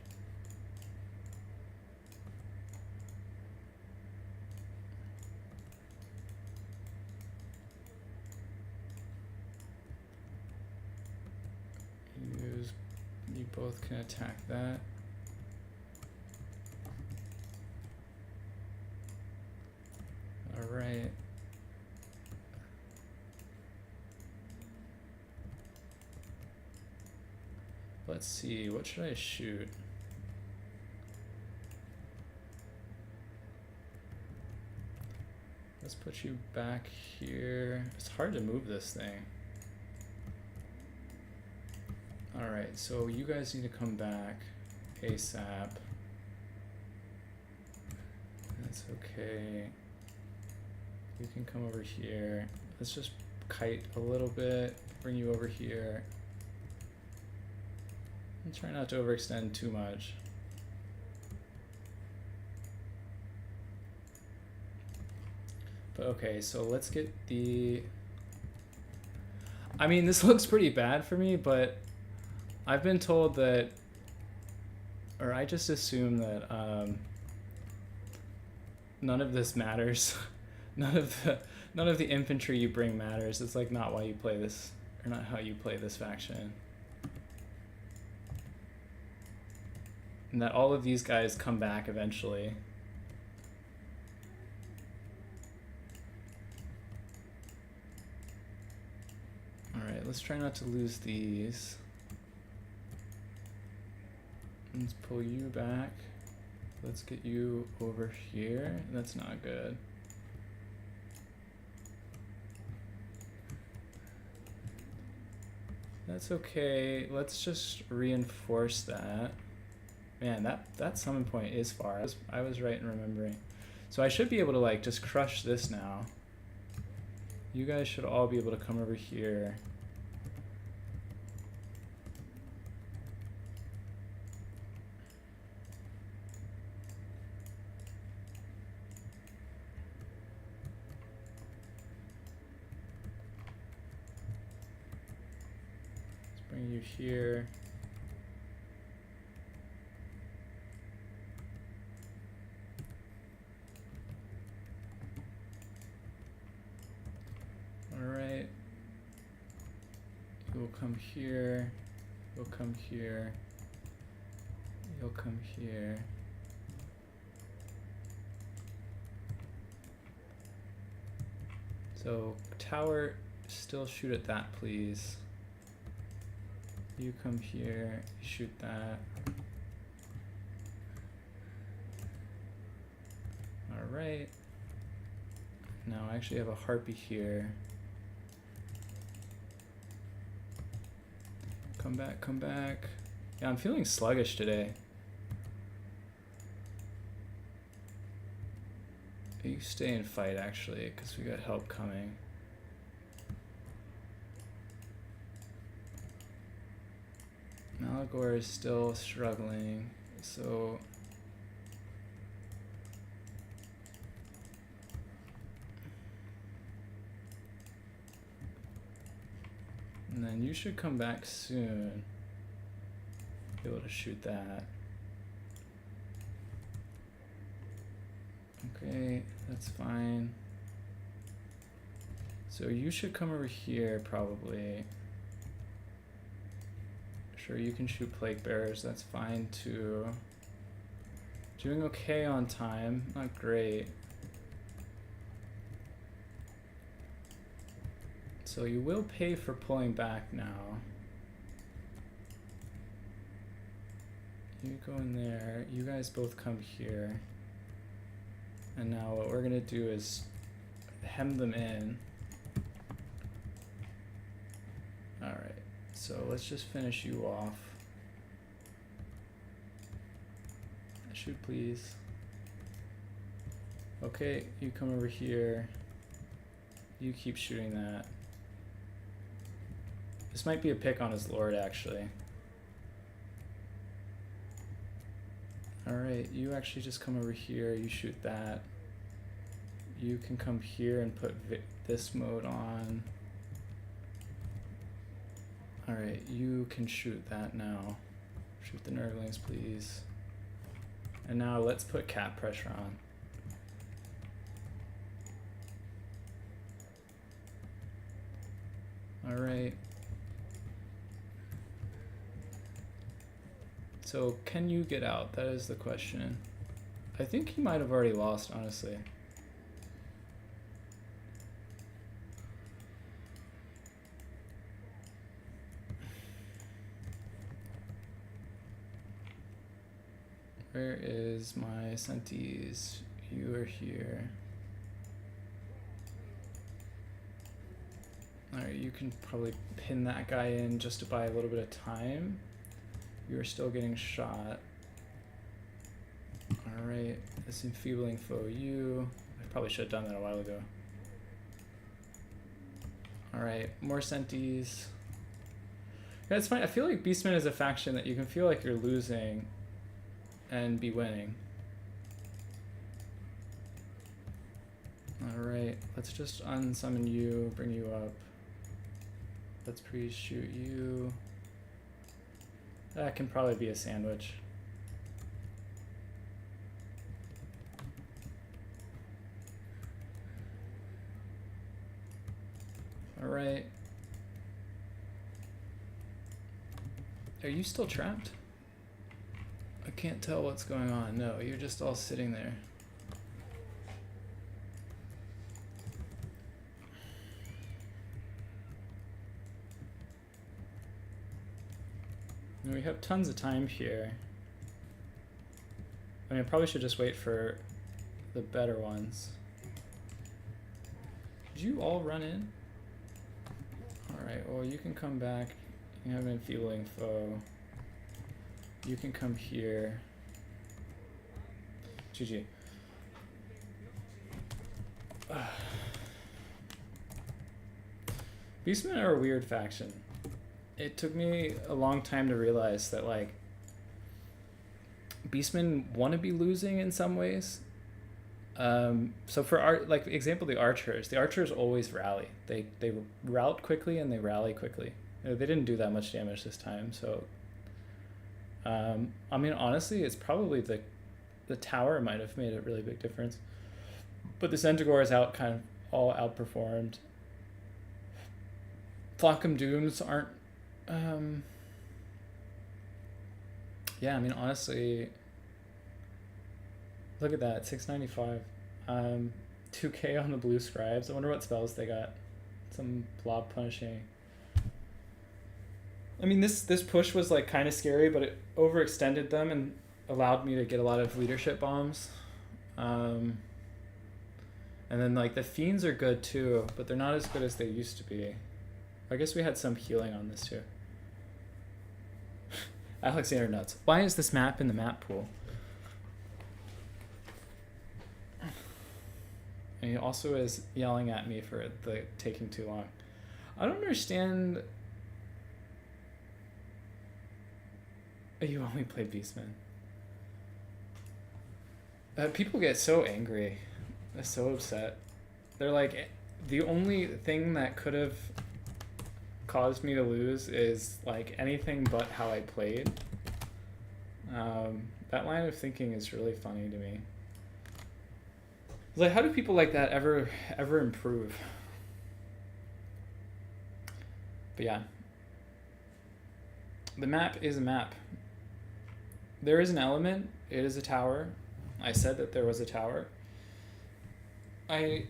You both can attack that. All right. Let's see, what should I shoot? Let's put you back here. It's hard to move this thing. Alright, so you guys need to come back ASAP. That's okay. You can come over here. Let's just kite a little bit, bring you over here. And try not to overextend too much. But okay, so let's get the... I mean, this looks pretty bad for me, but I've been told that, or I just assume that none of this matters. none of the infantry you bring matters. It's like not why you play this, or not how you play this faction. And that all of these guys come back eventually. Alright, let's try not to lose these. Let's pull you back. Let's get you over here. That's not good. That's okay. Let's just reinforce that. Man, that summon point is far. I was right in remembering. So I should be able to like just crush this now. You guys should all be able to come over here. Let's bring you here. Alright. You'll come here. You'll come here. You'll come here. So, tower, still shoot at that, please. You come here, shoot that. Alright. Now I actually have a harpy here. Come back, come back. Yeah, I'm feeling sluggish today. You stay and fight, actually, because we got help coming. Malagor is still struggling, so... And then you should come back soon. Be able to shoot that. Okay, that's fine. So you should come over here, probably. Sure, you can shoot plague bearers, that's fine too. Doing okay on time, not great. So you will pay for pulling back now. You go in there, you guys both come here. And now what we're gonna do is hem them in. Alright, so let's just finish you off. Shoot, please. Okay, you come over here. You keep shooting that. This might be a pick on his lord, actually. Alright, you actually just come over here, you shoot that. You can come here and put this mode on. Alright, you can shoot that now. Shoot the Nurglings, please. And now let's put cap pressure on. Alright. So, can you get out? That is the question. I think he might have already lost, honestly. Where is my Senties? You are here. Alright, you can probably pin that guy in just to buy a little bit of time. You are still getting shot. Alright, this enfeebling foe you. I probably should have done that a while ago. Alright, more Senties. Yeah, it's fine. I feel like Beastmen is a faction that you can feel like you're losing and be winning. Alright, let's just unsummon you, bring you up. Let's pre-shoot you. That can probably be a sandwich. Alright. Are you still trapped? I can't tell what's going on. No, you're just all sitting there. And we have tons of time here. I mean, I probably should just wait for the better ones. Did you all run in? Alright, well, you can come back. You have an enfeebling foe. You can come here. GG. Beastmen are a weird faction. It took me a long time to realize that, like, Beastmen want to be losing in some ways. So for like example, the archers always rally. They rout quickly and they rally quickly. They didn't do that much damage this time, so I mean, honestly, it's probably the tower might have made a really big difference, but the Centaur is kind of all outperformed. Flockham Dooms aren't. Yeah, I mean, honestly, look at that, 695. 2k on the blue scribes. I wonder what spells they got. Some blob punishing. I mean, this push was like kind of scary, but it overextended them and allowed me to get a lot of leadership bombs. And then like the fiends are good too, but they're not as good as they used to be. I guess we had some healing on this too. Alexander Nuts. Why is this map in the map pool? And he also is yelling at me for the taking too long. I don't understand. You only play Beastmen. People get so angry. They're so upset. They're like, the only thing that could have caused me to lose is like anything but how I played. That line of thinking is really funny to me. It's like, how do people like that ever improve? But yeah, the map is a map. There is an element. It is a tower. I said that there was a tower. There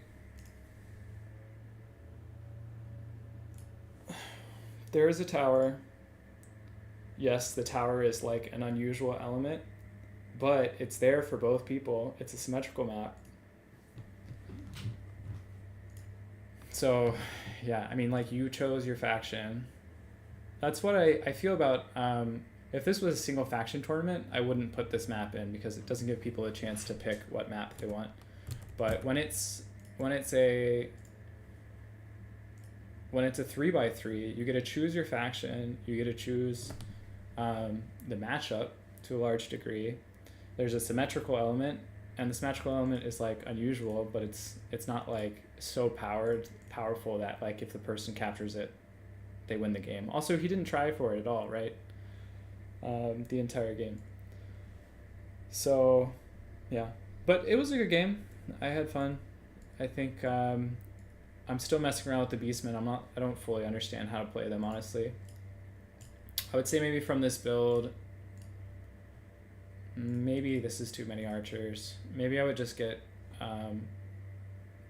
is a tower. Yes, the tower is like an unusual element, but it's there for both people. It's a symmetrical map. So, yeah, I mean, like, you chose your faction. That's what I feel about, if this was a single faction tournament, I wouldn't put this map in because it doesn't give people a chance to pick what map they want. But when it's a 3x3, you get to choose your faction, you get to choose the matchup to a large degree. There's a symmetrical element, and the symmetrical element is like unusual, but it's not like so powerful that like if the person captures it, they win the game. Also, he didn't try for it at all, right? The entire game. So, yeah, but it was a good game. I had fun. I think I'm still messing around with the Beastmen. I don't fully understand how to play them, honestly. I would say maybe from this build, maybe this is too many archers. Maybe I would just get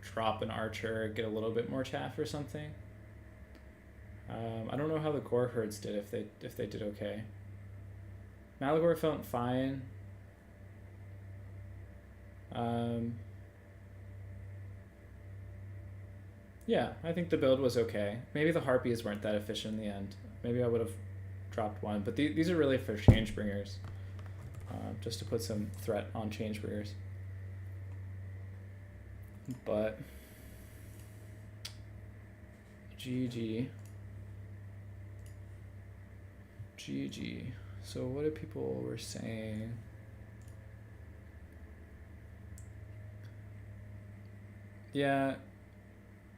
drop an archer, get a little bit more chaff or something. I don't know how the Gore Herds did, if they did okay. Malagor felt fine. Yeah, I think the build was okay. Maybe the Harpies weren't that efficient in the end. Maybe I would have dropped one, but these are really for Changebringers. Just to put some threat on Changebringers. But GG. So what do people were saying? Yeah.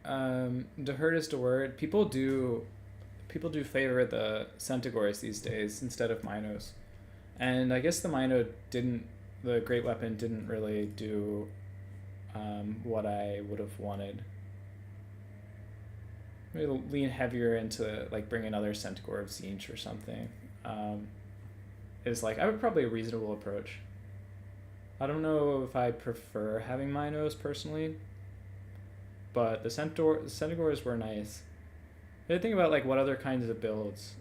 To hurt is to word. People do favor the Centaurs these days instead of Minos. And I guess the Great Weapon didn't really do what I would have wanted. Maybe lean heavier into like bring another Centaur of Tzeentch or something. Is like I would probably a reasonable approach. I don't know if I prefer having Minos personally, but the Centaurs were nice. I did think about like what other kinds of builds.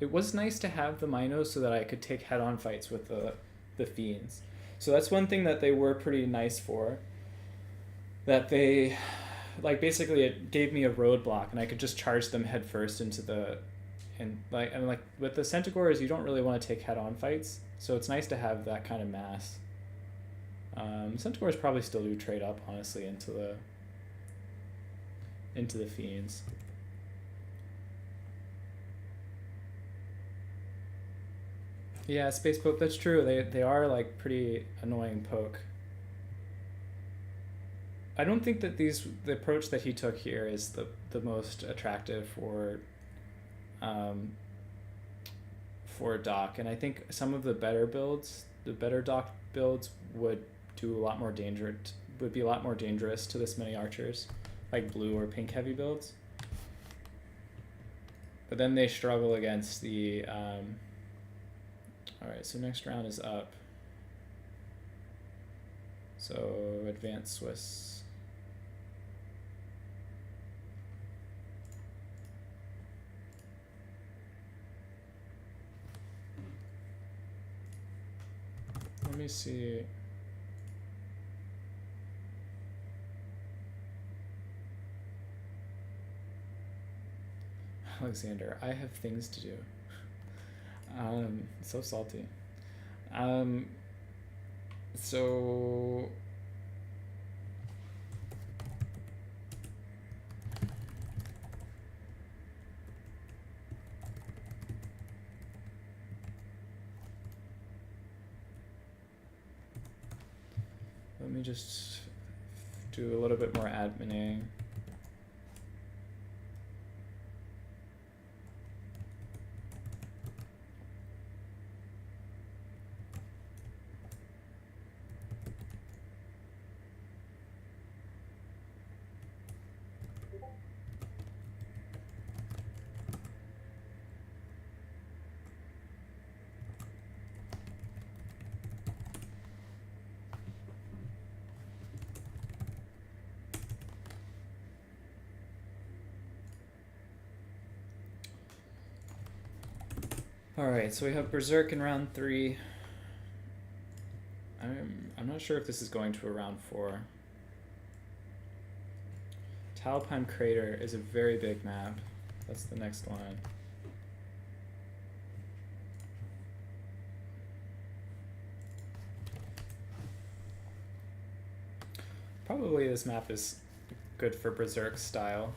It was nice to have the Minos so that I could take head-on fights with the Fiends. So that's one thing that they were pretty nice for. That they, like, basically it gave me a roadblock and I could just charge them head first into the, and like with the Centaurs you don't really want to take head-on fights, so it's nice to have that kind of mass. Centaurs probably still do trade up honestly into the Fiends. Yeah, space poke. That's true. They are like pretty annoying poke. I don't think that the approach that he took here is the most attractive um, for Doc, and I think some of the better builds, the better Doc builds, would do a lot more danger. Would be a lot more dangerous to this many archers, like blue or pink heavy builds. But then they struggle against the. All right, so next round is up. So advanced Swiss. Let me see. Alexander, I have things to do. So salty. So let me just do a little bit more admining. Alright, so we have Berserk in round 3. I'm not sure if this is going to a round 4. Talpine Crater is a very big map. That's the next one. Probably this map is good for Berserk style.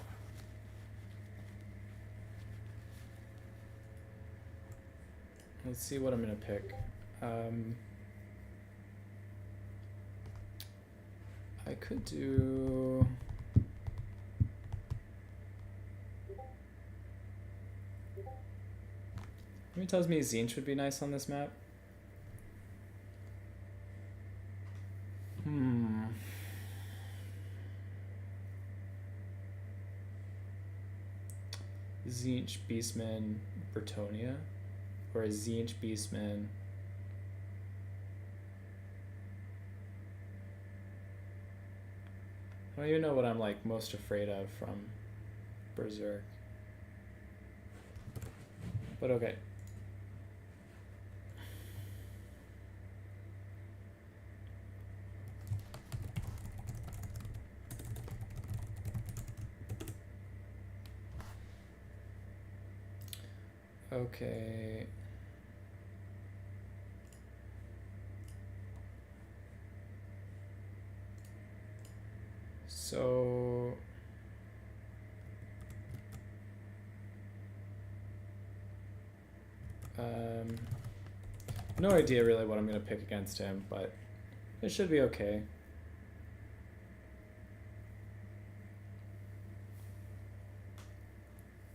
Let's see what I'm gonna pick. I could do. He tells me Zinch would be nice on this map. Zinch, Beastman, Bretonnia, or a Zinch, Beastman. I don't even know what I'm like most afraid of from Berserk. But okay. Okay. So no idea really what I'm gonna pick against him, but it should be okay.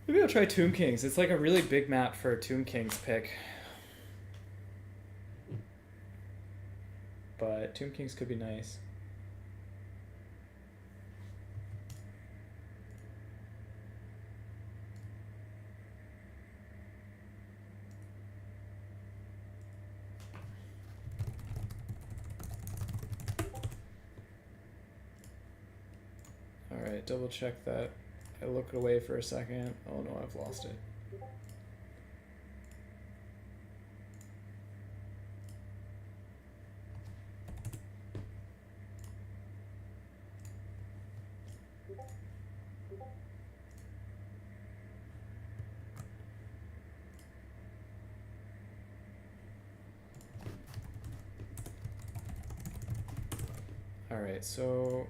Maybe I'll try Tomb Kings. It's like a really big map for a Tomb Kings pick. But Tomb Kings could be nice. Alright, double check that. I looked away for a second. Oh no, I've lost it. Alright, so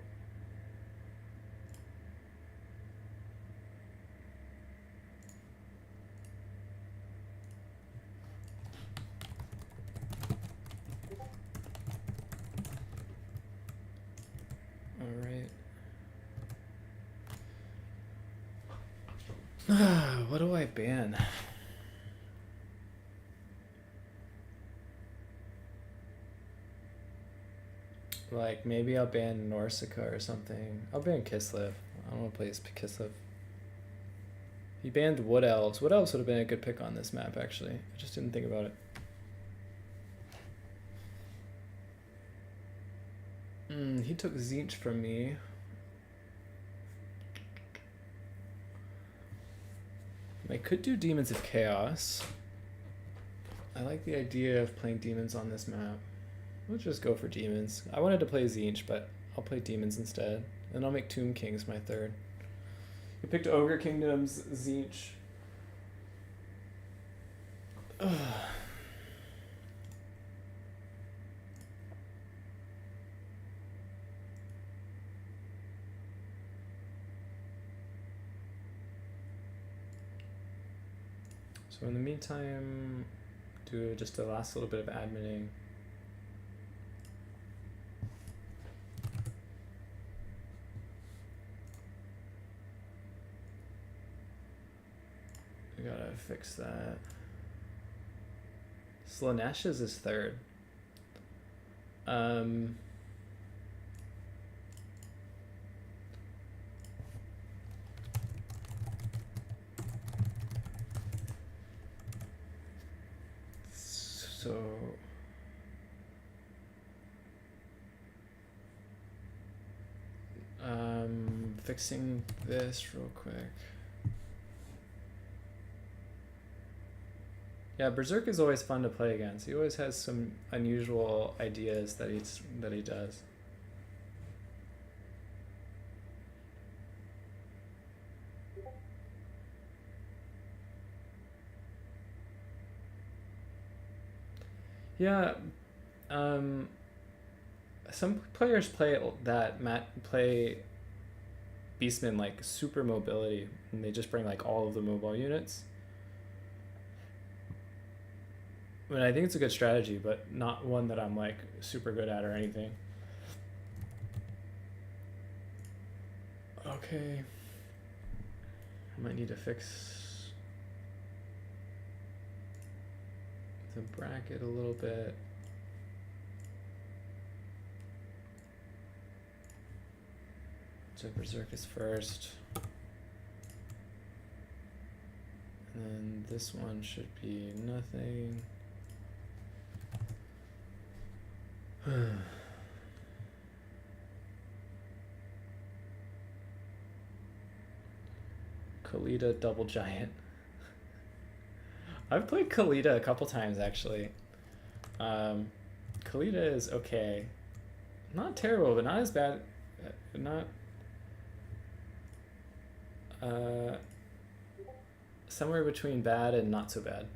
What do I ban? Like, maybe I'll ban Norsica or something. I'll ban Kislev. I don't want to play as Kislev. He banned Wood Elves. Wood Elves would have been a good pick on this map, actually. I just didn't think about it. He took Tzeentch from me. I could do Demons of Chaos. I like the idea of playing Demons on this map. Let's just go for Demons. I wanted to play Tzeentch, but I'll play Demons instead. And I'll make Tomb Kings my third. You picked Ogre Kingdoms, Tzeentch. Ugh. So in the meantime, do just the last little bit of adminning. We gotta fix that. Slanesh is his third. So fixing this real quick. Yeah, Berserk is always fun to play against. He always has some unusual ideas that he does. Yeah, some players play Beastmen like super mobility, and they just bring like all of the mobile units. I mean, I think it's a good strategy, but not one that I'm like super good at or anything. Okay, I might need to fix the bracket a little bit. So Berserk is first. And then this one should be nothing. Khalida Double Giant. I've played Khalida a couple times actually. Khalida is okay. Not terrible, but not as bad. Not somewhere between bad and not so bad.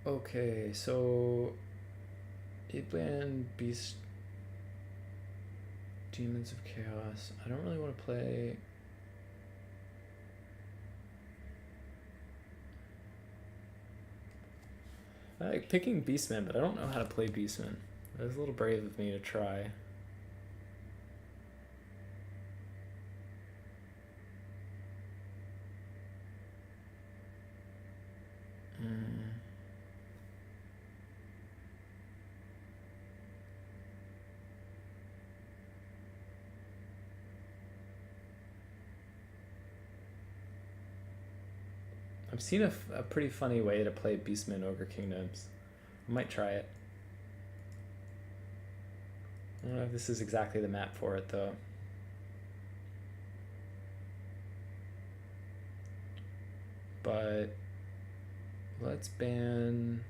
Okay, so Iblan Beast Demons of Chaos. I don't really want to play. I like picking Beastmen, but I don't know how to play Beastmen. It was a little brave of me to try. I've seen a pretty funny way to play Beastmen Ogre Kingdoms. I might try it. I don't know if this is exactly the map for it though. But let's ban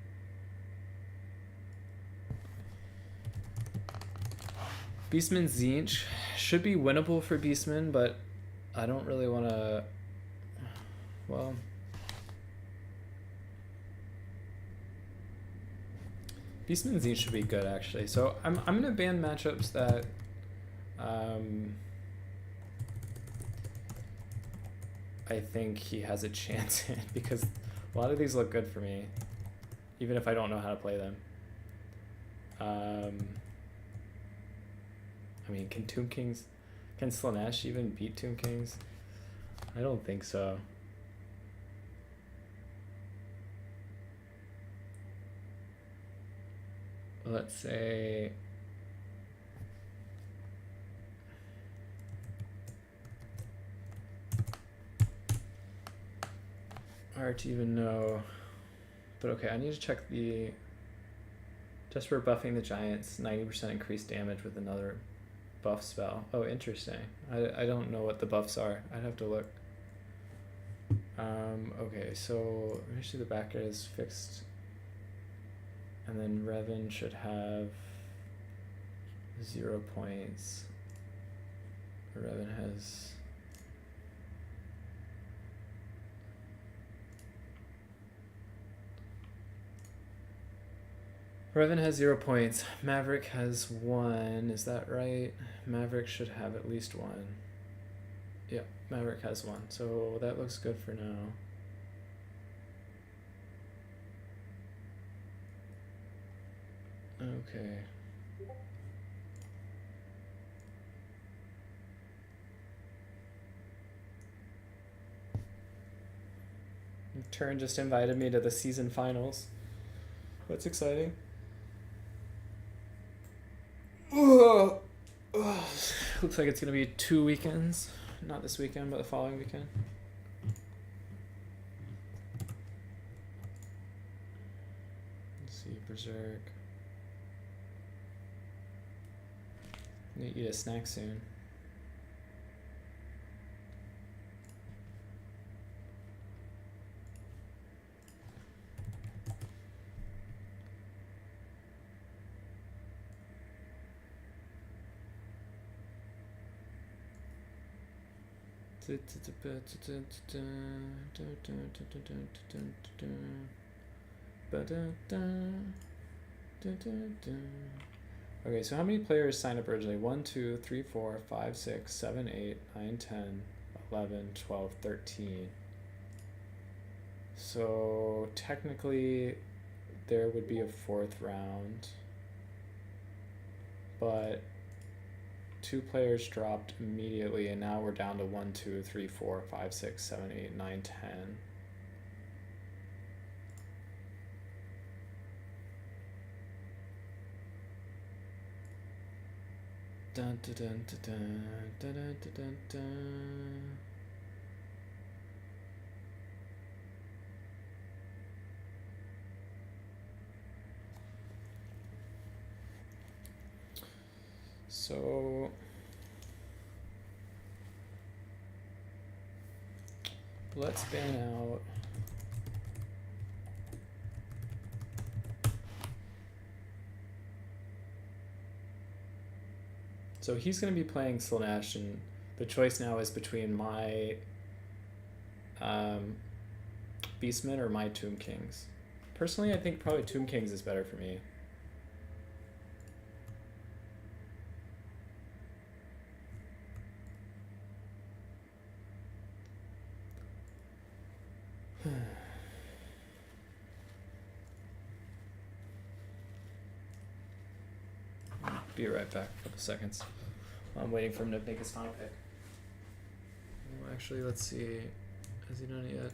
Beastman Tzeentch. Should be winnable for Beastman, but I don't really want to. Well, Beastman Tzeentch should be good actually. So I'm gonna ban matchups that I think he has a chance in, because a lot of these look good for me, even if I don't know how to play them. I mean, can Slaanesh even beat Tomb Kings? I don't think so. Let's say hard to even know. But okay, I need to check the just for buffing the giants, 90% increased damage with another buff spell. Oh, interesting. I don't know what the buffs are. I'd have to look. Okay, so actually the backer is fixed. And then Revan should have 0 points. Revan has... Revan has 0 points. Maverick has 1. Is that right? Maverick should have at least 1. Yeah, Maverick has 1. So that looks good for now. Okay. Turin just invited me to the season finals. That's exciting. Looks like it's gonna be 2 weekends. Not this weekend, but the following weekend. Let's see, Berserk. I'm gonna eat a snack soon. Okay, so how many players signed up originally? 1, 2, 3, 4, 5, 6, 7, 8, 9, 10, 11, 12, 13. So technically there would be a 4th round, but 2 players dropped immediately, and now we're down to 1, 2, 3, 4, 5, 6, 7, 8, 9, 10. Dun, dun, dun, dun, dun, dun, dun, dun, dun. So let's ban out so he's going to be playing Slaanesh, and the choice now is between my Beastmen or my Tomb Kings. Personally, I think probably Tomb Kings is better for me. Be right back, a couple seconds. I'm waiting for him to make his final pick. Well, actually, let's see. Has he done it yet?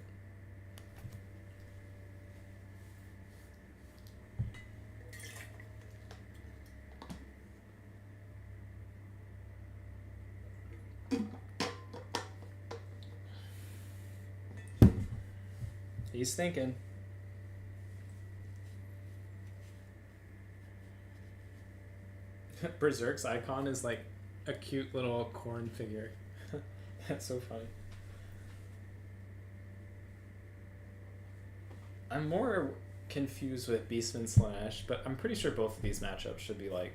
He's thinking. Berserk's icon is like a cute little corn figure. That's so funny. I'm more confused with Beastman Slaanesh, but I'm pretty sure both of these matchups should be like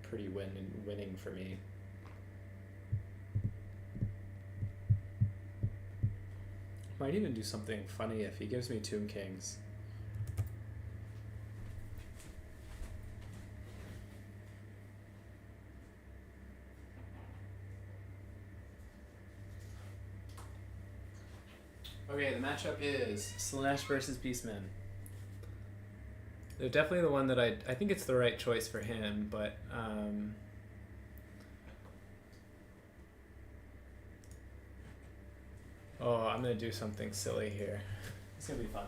pretty winning for me. Might even do something funny if he gives me Tomb Kings. Okay, the matchup is Slaanesh versus Beastman. They're definitely the one that I think it's the right choice for him, but oh, I'm gonna do something silly here. It's gonna be fun.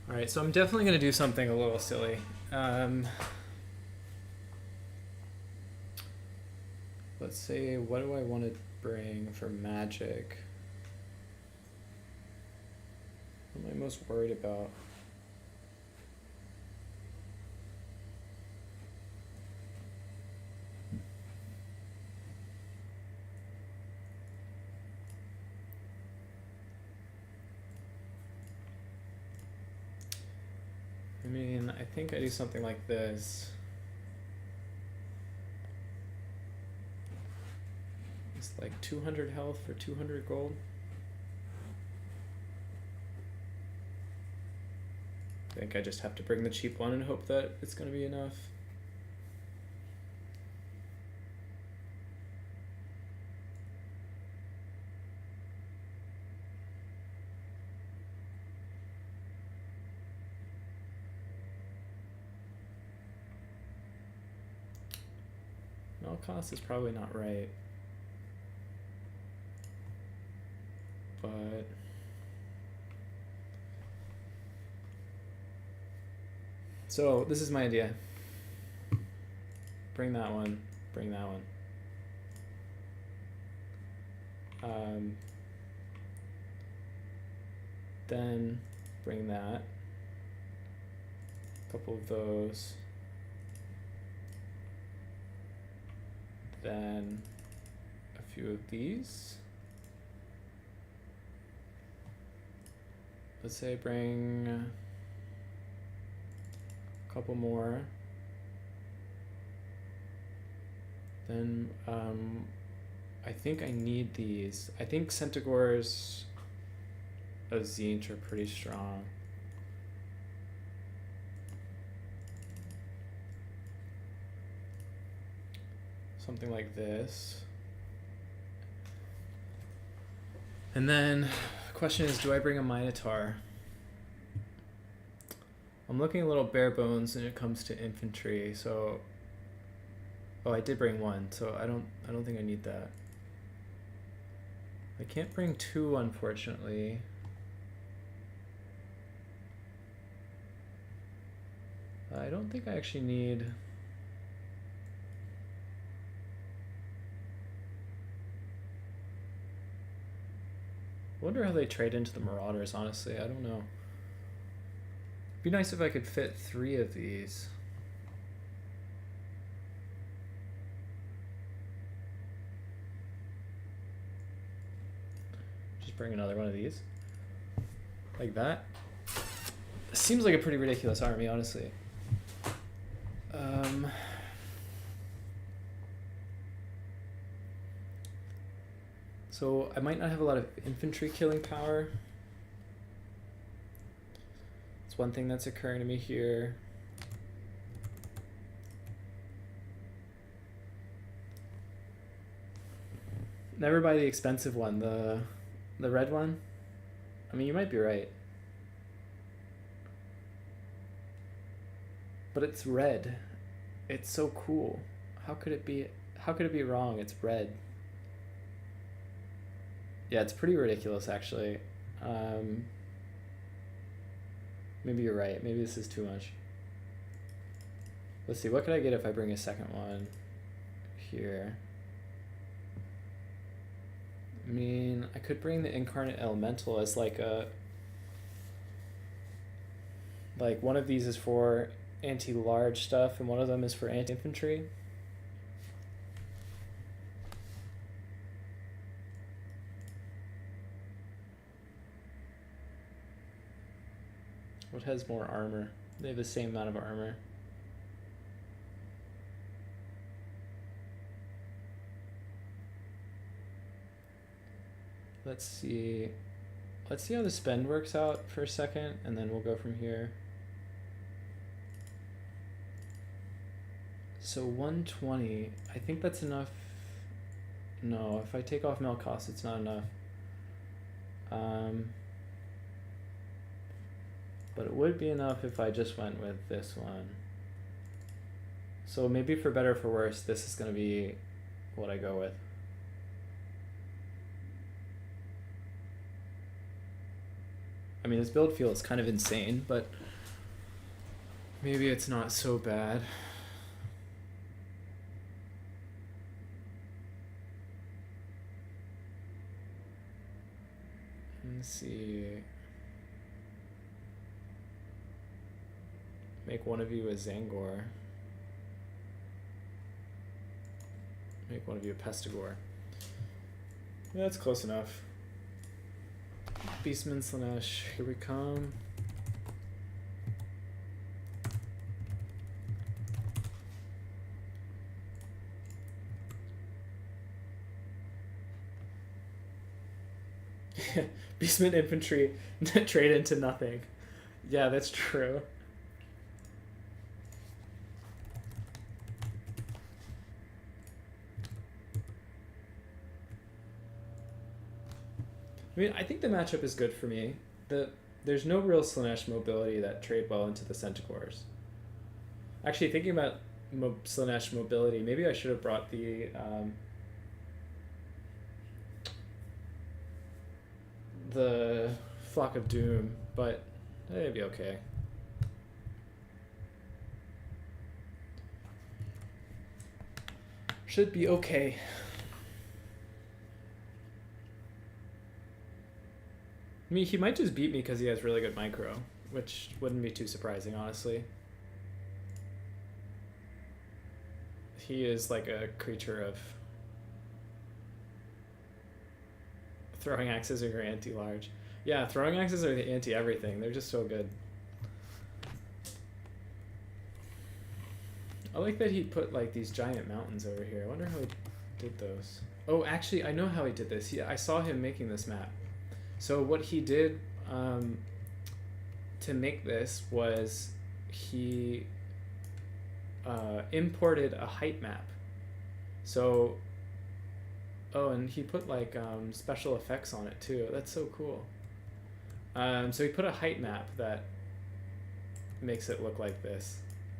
All right, so I'm definitely going to do something a little silly. Let's say, what do I want to bring for magic? What am I most worried about? I mean, I think I do something like this. It's like 200 health for 200 gold. I think I just have to bring the cheap one and hope that it's going to be enough. Null cost is probably not right. But so this is my idea. Bring that one, bring that one. Then bring that. A couple of those. Then a few of these. Let's say bring a couple more. Then I think I need these. I think Centaurs of Zinch are pretty strong. Something like this. And then the question is, do I bring a Minotaur? I'm looking a little bare bones when it comes to infantry, so oh, I did bring one, so I don't think I need that. I can't bring two, unfortunately. I don't think I actually need. I wonder how they trade into the Marauders, honestly. I don't know. It'd be nice if I could fit 3 of these. Just bring another one of these. Like that. Seems like a pretty ridiculous army, honestly. So I might not have a lot of infantry killing power. It's one thing that's occurring to me here. Never buy the expensive one, the red one. I mean, you might be right. But it's red. It's so cool. How could it be wrong? It's red. Yeah, it's pretty ridiculous, actually. Maybe you're right. Maybe this is too much. Let's see. What could I get if I bring a second one here? I mean, I could bring the Incarnate Elemental as like a... Like, one of these is for anti-large stuff, and one of them is for anti-infantry. What has more armor? They have the same amount of armor. Let's see. Let's see how the spend works out for a second, and then we'll go from here. So 120, I think that's enough. No, if I take off mill cost, it's not enough. But it would be enough if I just went with this one. So maybe for better or for worse, this is going to be what I go with. I mean, this build feels kind of insane, but maybe it's not so bad. Let's see. Make one of you a Zangor. Make one of you a Pestigor. Yeah, that's close enough. Beastman Slanesh, here we come. Beastman Infantry trade into nothing. Yeah, that's true. I mean, I think the matchup is good for me. There's no real Slanesh mobility that trade well into the Centaurs. Actually, thinking about Slanesh mobility, maybe I should have brought the Flock of Doom, but it'd be okay. Should be okay. I mean, he might just beat me because he has really good micro, which wouldn't be too surprising, honestly. He is like a creature of throwing axes are your anti-large. Yeah, throwing axes are the anti-everything. They're just so good. I like that he put like these giant mountains over here. I wonder how he did those. Oh, actually, I know how he did this. I saw him making this map. So what he did to make this was he imported a height map. So, oh, and he put like special effects on it too. That's so cool. So he put a height map that makes it look like this.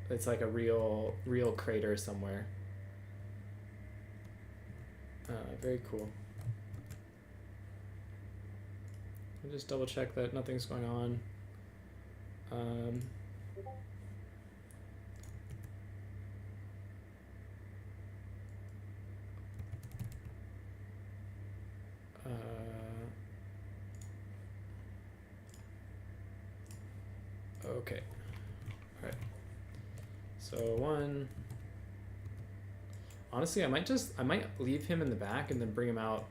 It's like a real crater somewhere. Very cool. I'll just double check that nothing's going on. Okay. All right. So one. Honestly, I might leave him in the back and then bring him out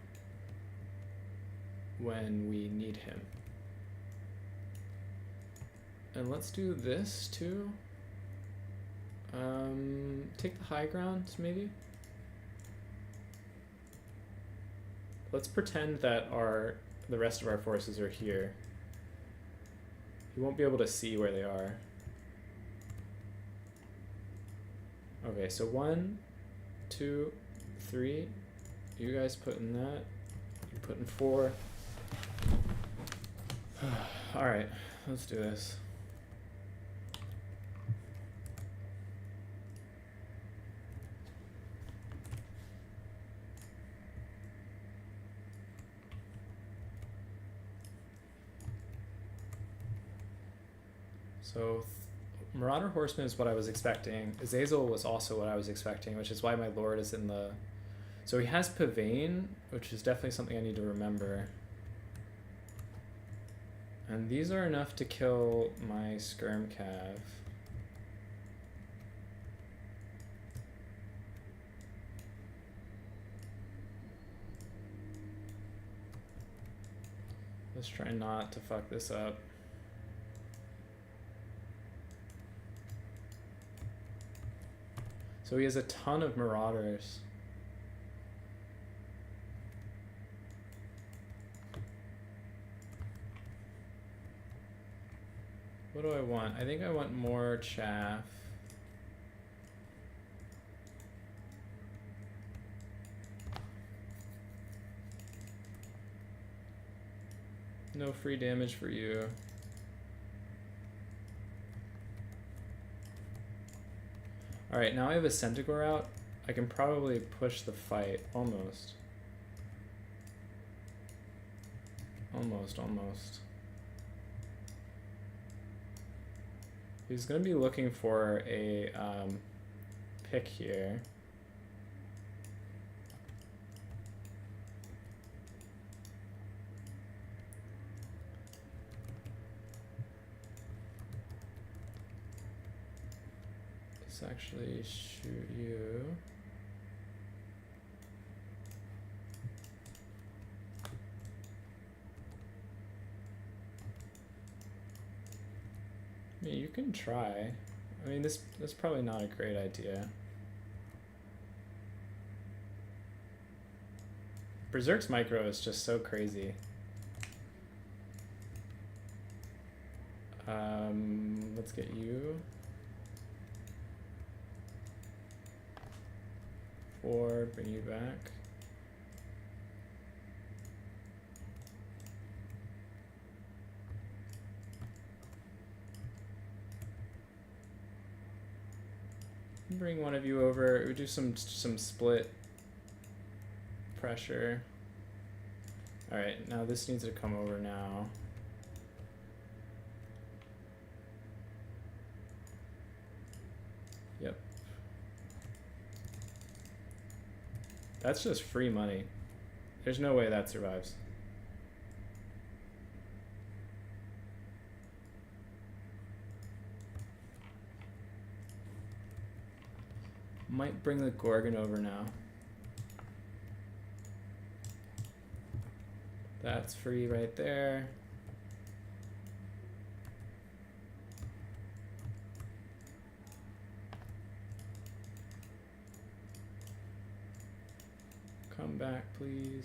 when we need him. And let's do this too. Take the high ground, maybe. Let's pretend that the rest of our forces are here. You won't be able to see where they are. Okay, so 1, 2, 3. You guys put in that. You put in 4. All right, let's do this. So Marauder Horseman is what I was expecting. Azazel was also what I was expecting, which is why my Lord is in the... So he has Pavane, which is definitely something I need to remember. And these are enough to kill my Skirm Cav. Let's try not to fuck this up. So he has a ton of marauders. What do I want? I think I want more chaff. No free damage for you. Alright, now I have a Centaur out. I can probably push the fight. Almost. Almost. He's going to be looking for a pick here. Let's actually shoot you. I mean, you can try. I mean, that's probably not a great idea. Berserk's micro is just so crazy. Let's get you. 4, bring you back. Bring one of you over. We do some split pressure. All right, now this needs to come over now. Yep. That's just free money. There's no way that survives. Might bring the Gorgon over now. That's free right there. Come back, please.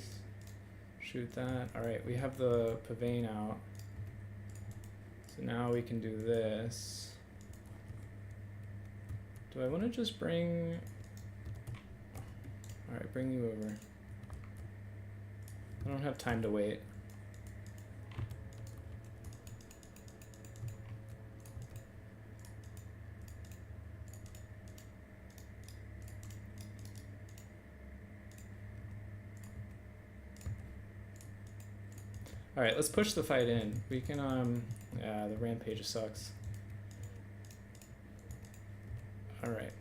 Shoot that. All right, we have the Pavane out. So now we can do this. Do I want to just bring... All right, bring you over. I don't have time to wait. All right, let's push the fight in. We can, yeah, the rampage sucks. All right.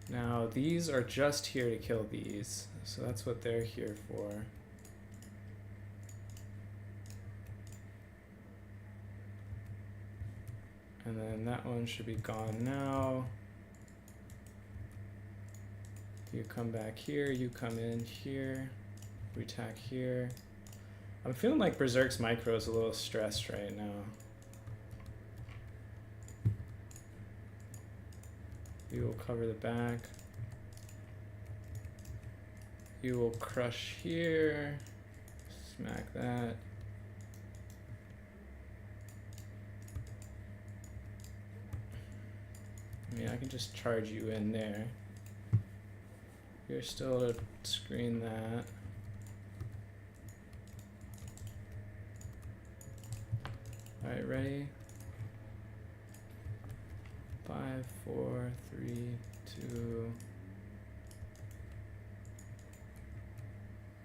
Now, these are just here to kill these, so that's what they're here for. And then that one should be gone now. You come back here, you come in here, we attack here. I'm feeling like Berserk's micro is a little stressed right now. You will cover the back. You will crush here, smack that. I mean, I can just charge you in there. You're still to screen that. All right, ready? 5, 4, 3, 2,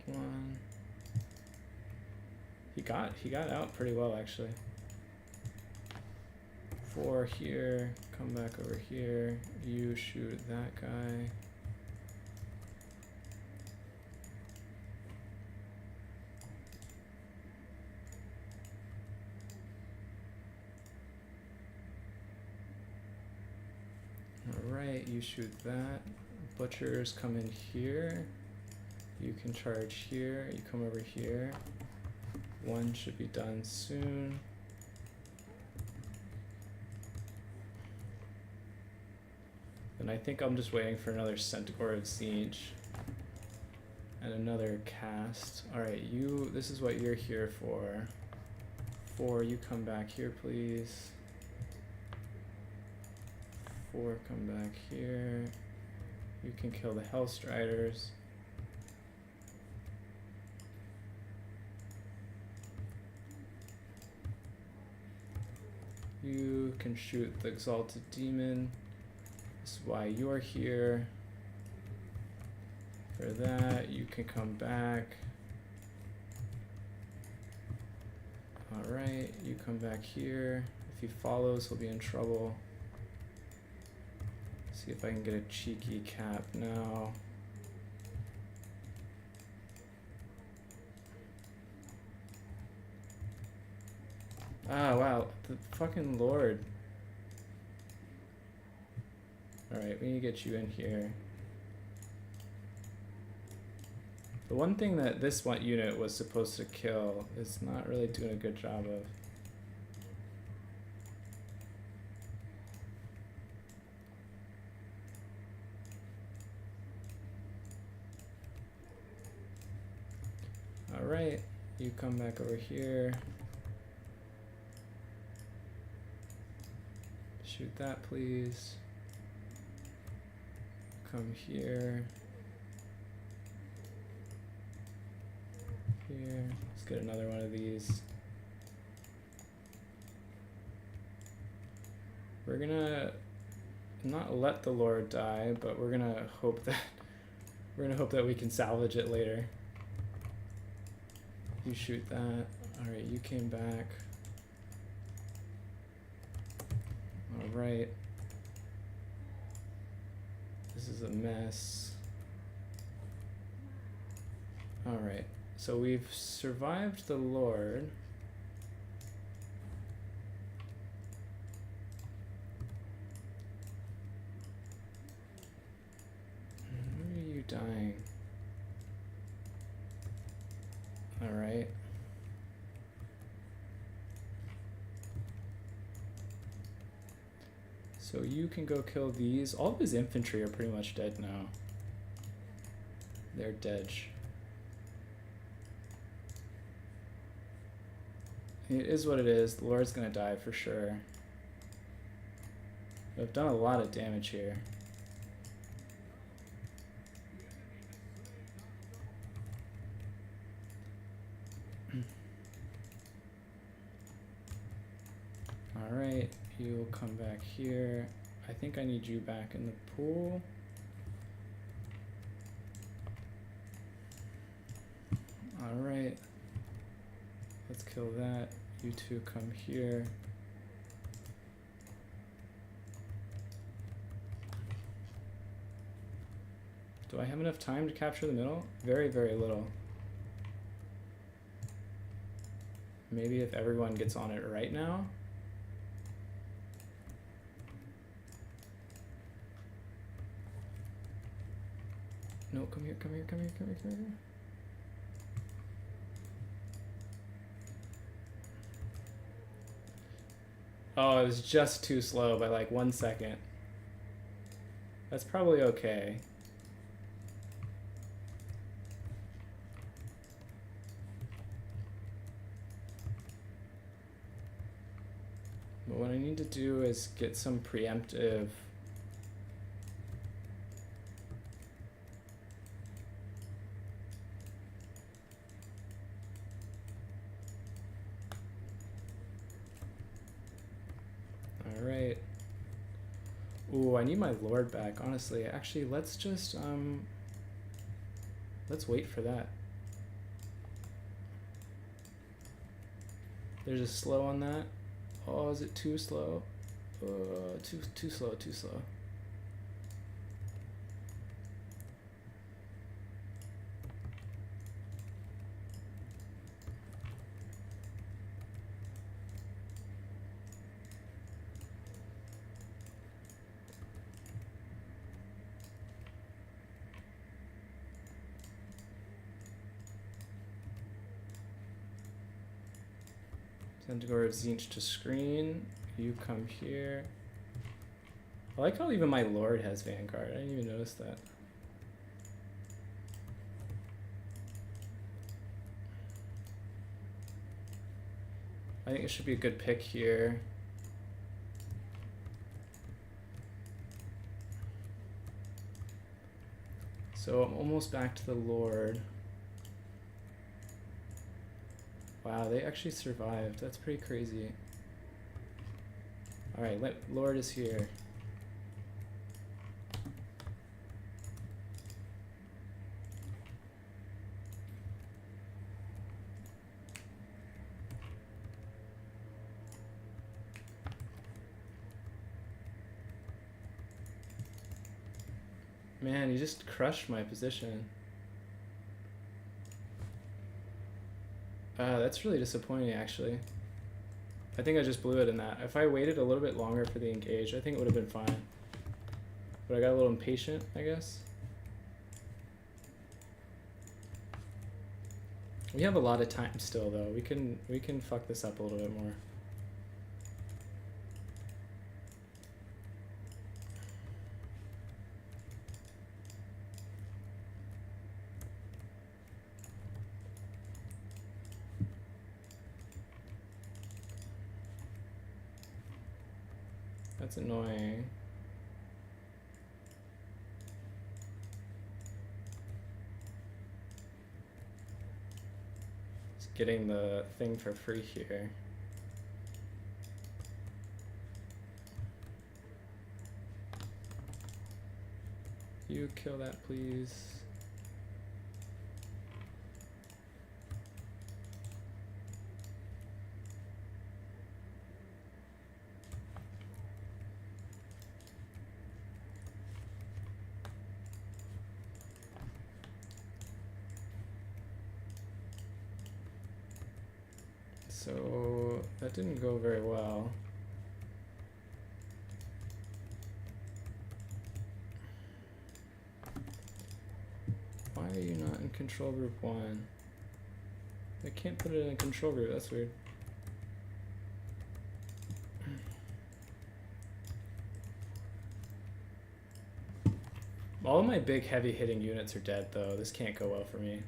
1. He got out pretty well, actually. 4 here, come back over here, you shoot that guy. Alright, you shoot that. Butchers come in here. You can charge here. You come over here. One should be done soon. And I think I'm just waiting for another Centaur of Siege. And another cast. Alright, you, this is what you're here for. 4, you come back here, please. 4, come back here. You can kill the Hellstriders. You can shoot the Exalted Demon. This is why you're here. For that, you can come back. Alright, you come back here. If he follows, he'll be in trouble. See if I can get a cheeky cap now. Ah, wow, the fucking Lord. Alright, we need to get you in here. The one thing that this one unit was supposed to kill is not really doing a good job of. Alright, you come back over here. Shoot that, please. Come here. Here. Let's get another one of these. We're gonna not let the Lord die, but we're gonna hope that we can salvage it later. You shoot that. Alright, you came back. Alright. This is a mess. Alright. So we've survived the Lord. Where are you dying? Alright. So you can go kill these. All of his infantry are pretty much dead now. They're dead. It is what it is. The Lord's gonna die for sure. I've done a lot of damage here. Alright, you'll come back here. I think I need you back in the pool. Alright. Let's kill that. You two come here. Do I have enough time to capture the middle? Very, very little. Maybe if everyone gets on it right now. No, come here, come here, come here, come here, come here. Oh, it was just too slow by like 1 second. That's probably okay. But what I need to do is get some preemptive. Alright. Ooh, I need my Lord back, honestly. Actually, let's just, let's wait for that. There's a slow on that. Oh, is it too slow? Too slow, too slow. Zendegor of Zinch to screen. You come here. I like how even my Lord has Vanguard. I didn't even notice that. I think it should be a good pick here. So I'm almost back to the Lord. Wow, they actually survived. That's pretty crazy. Alright, Lord is here. Man, he just crushed my position. That's really disappointing, actually. I think I just blew it in that. If I waited a little bit longer for the engage, I think it would have been fine. But I got a little impatient, I guess. We have a lot of time still, though. We can fuck this up a little bit more. That's annoying. Just getting the thing for free here. You kill that, please. So that didn't go very well. Why are you not in control group 1? I can't put it in a control group, that's weird. All of my big heavy hitting units are dead though. This can't go well for me.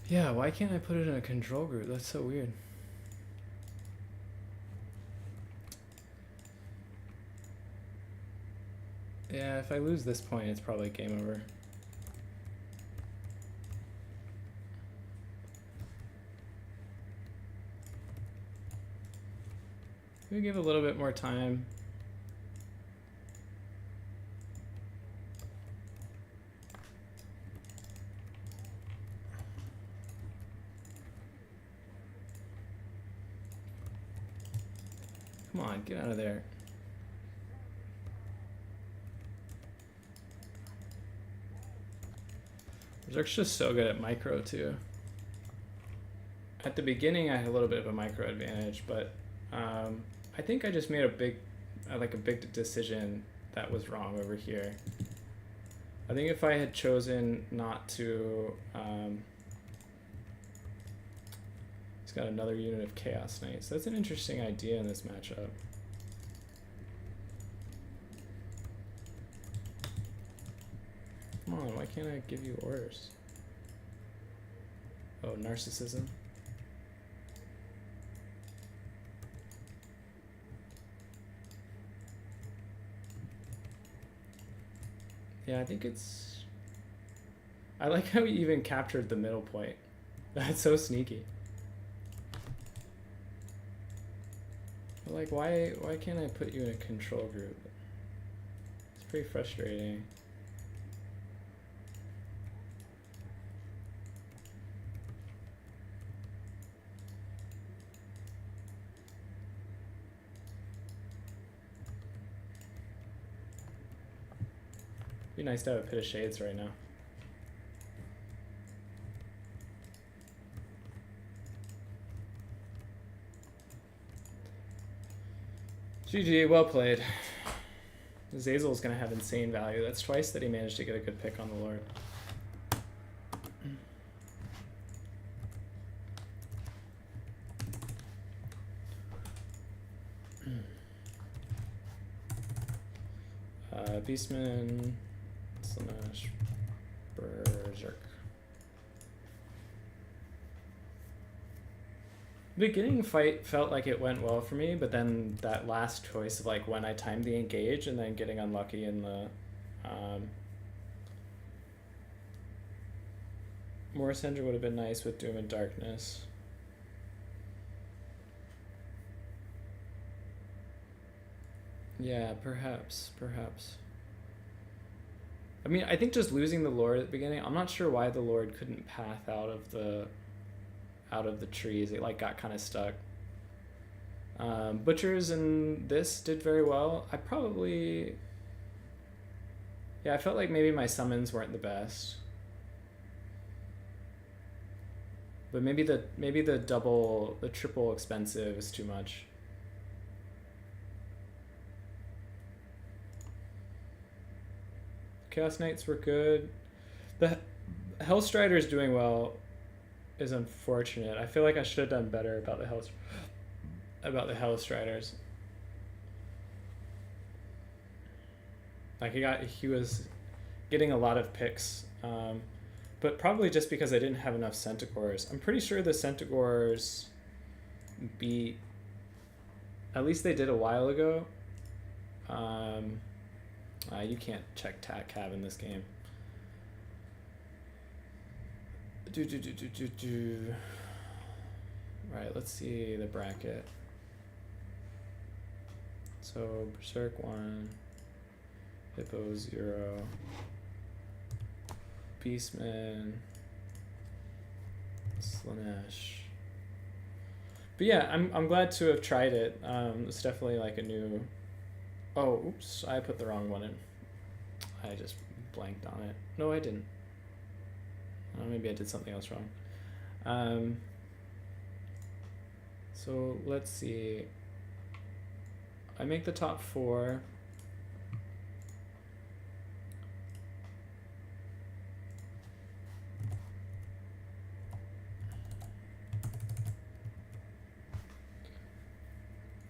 Yeah, why can't I put it in a control group? That's so weird. Yeah, if I lose this point, it's probably game over. We give a little bit more time. Come on, get out of there. Berserk's just so good at micro too. At the beginning I had a little bit of a micro advantage, but I think I just made a big decision that was wrong over here. I think if I had chosen not to he's got another unit of Chaos Knights. That's an interesting idea in this matchup. Come on, why can't I give you orders? Oh, narcissism. Yeah, I think it's... I like how he even captured the middle point. That's so sneaky. But like, why can't I put you in a control group? It's pretty frustrating. Be nice to have a pit of shades right now. GG, well played. Zazel's going to have insane value. That's twice that he managed to get a good pick on the Lord. Beastman, Slanesh, Berserk. The beginning fight felt like it went well for me, but then that last choice of like when I timed the engage and then getting unlucky in the Morris Hendra would have been nice with Doom and Darkness. Yeah, perhaps. I mean, I think just losing the Lord at the beginning, I'm not sure why the Lord couldn't path out of the trees. It like got kind of stuck. Butchers and this did very well. I felt like maybe my summons weren't the best. But maybe the triple expensive is too much. Chaos Knights were good. The Hellstriders doing well is unfortunate. I feel like I should have done better about the Hellstriders. Like he was getting a lot of picks, but probably just because I didn't have enough Centaurs. I'm pretty sure the Centaurs beat. At least they did a while ago. You can't check TAC-CAV in this game. Right, let's see the bracket. So Berserk 1, Hippo 0, Beastman, Slanesh. But yeah, I'm glad to have tried it. It's definitely like a new. Oh, oops! I put the wrong one in. I just blanked on it. No, I didn't. Maybe I did something else wrong. So let's see. I make the top 4.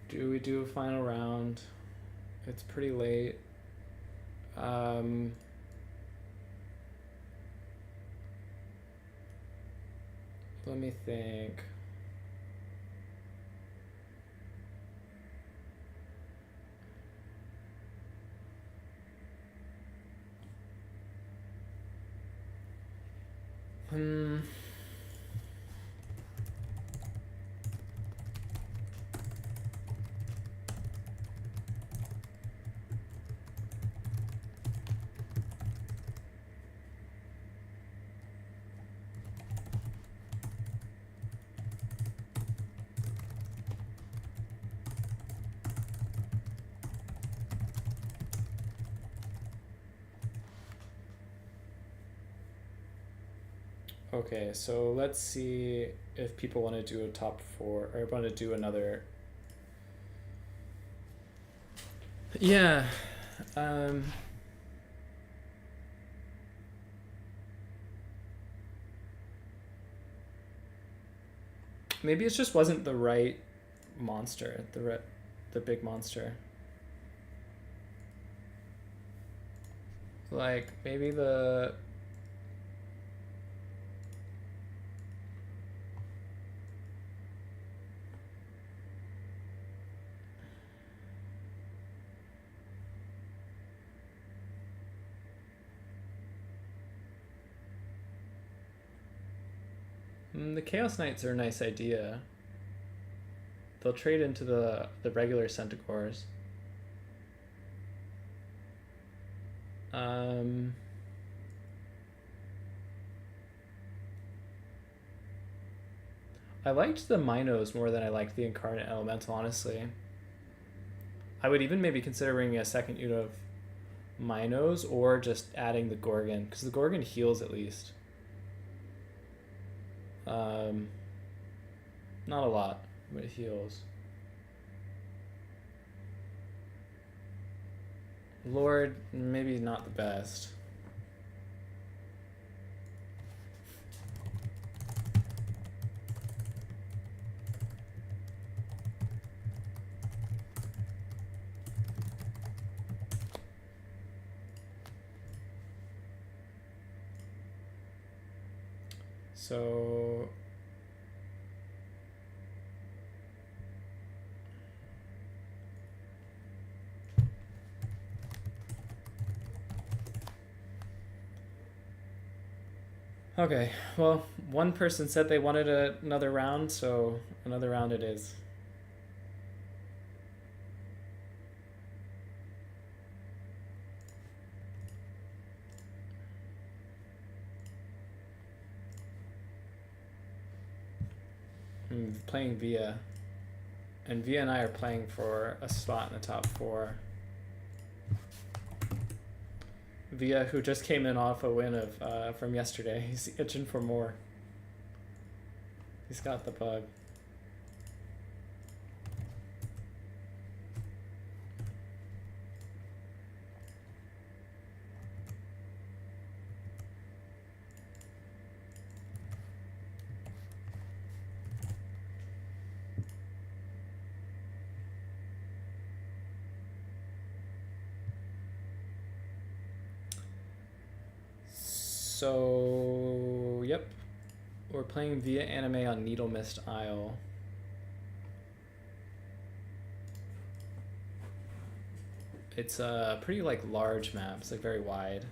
Do we do a final round? It's pretty late. Let me think. Okay, so let's see if people want to do a top 4 or want to do another. Yeah. Maybe it just wasn't the right monster, the big monster. Like maybe the Chaos Knights are a nice idea. They'll trade into the regular Centaurs. I liked the Minos more than I liked the Incarnate Elemental, honestly. I would even maybe consider bringing a second unit of Minos or just adding the Gorgon, because the Gorgon heals at least. Not a lot, but it heals. Lord, maybe not the best. So okay, well, one person said they wanted another round, so another round it is. I'm playing Via, and Via and I are playing for a spot in the top 4. Via, who just came in off a win of from yesterday, he's itching for more. He's got the bug. So, yep. We're playing Via Anime on Needle Mist Isle. It's a pretty like large map. It's like very wide.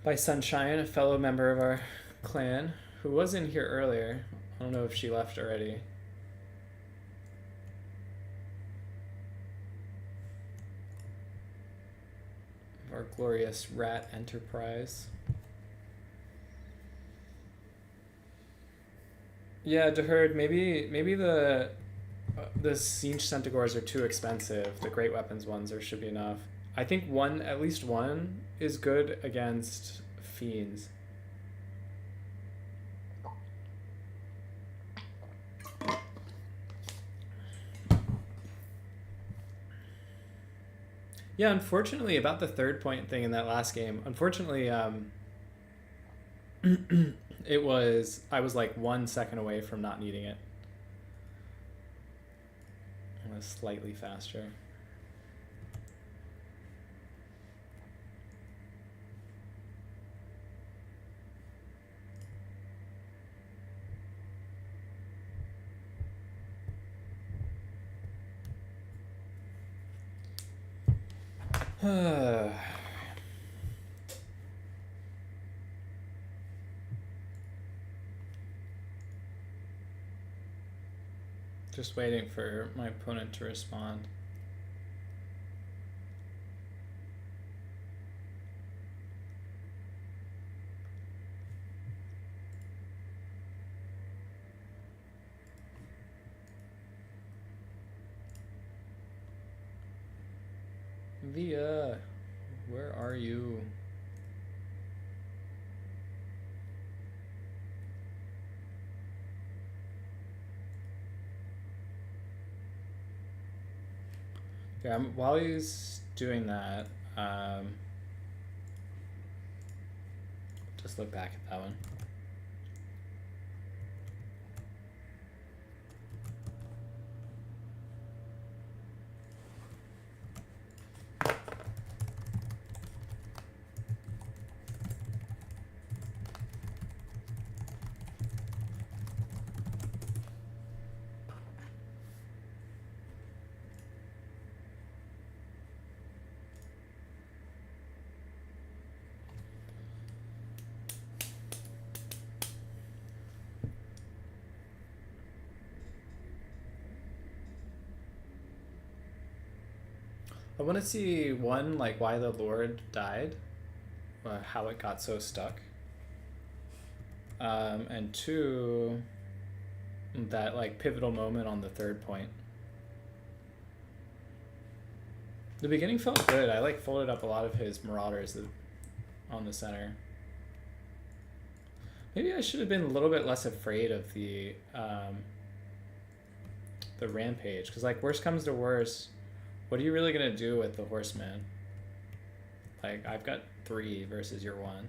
By Sunshine, a fellow member of our clan, who was in here earlier. I don't know if she left already. Our glorious rat enterprise. Yeah, Deherd, maybe the siege centaurs are too expensive. The great weapons ones should be enough. I think at least one is good against fiends. Yeah, unfortunately, about the third point thing in that last game, unfortunately, I was like 1 second away from not needing it. I was slightly faster. Just waiting for my opponent to respond. Via, where are you? Yeah, while he's doing that, just look back at that one. I want to see one, like why the Lord died, or how it got so stuck. And two, that like pivotal moment on the third point. The beginning felt good. I like folded up a lot of his marauders on the center. Maybe I should have been a little bit less afraid of the rampage, because like worst comes to worst, what are you really gonna do with the horseman? Like I've got 3 versus your 1.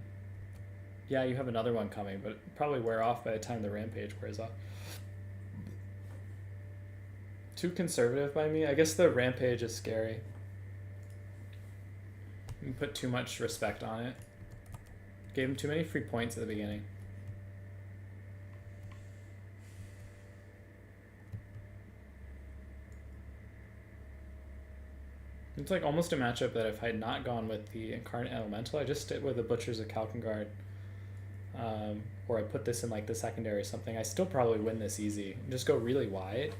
Yeah, you have another one coming, but it'll probably wear off by the time the rampage wears off. Too conservative by me. I guess the rampage is scary. You put too much respect on it. Gave him too many free points at the beginning. It's like almost a matchup that if I had not gone with the Incarnate Elemental, I just stayed with the Butchers of Kalkengard, or I put this in like the secondary or something, I still probably win this easy. Just go really wide.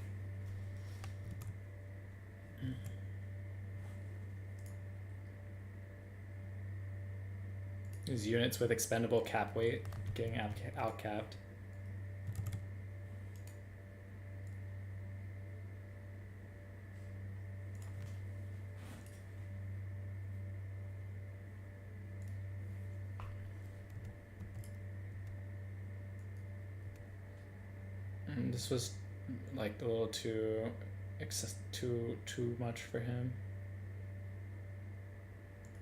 These units with expendable cap weight getting outcapped. And this was like a little too much for him.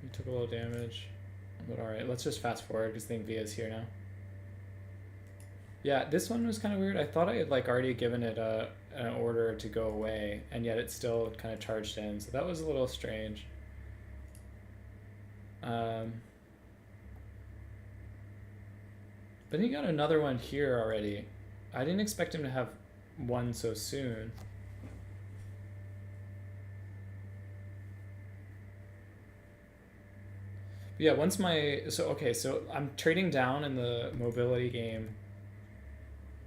He took a little damage. But alright, let's just fast forward because I think Via's here now. Yeah, this one was kind of weird. I thought I had like already given it an order to go away, and yet it still kind of charged in. So that was a little strange. But he got another one here already. I didn't expect him to have one so soon. Yeah, once so I'm trading down in the mobility game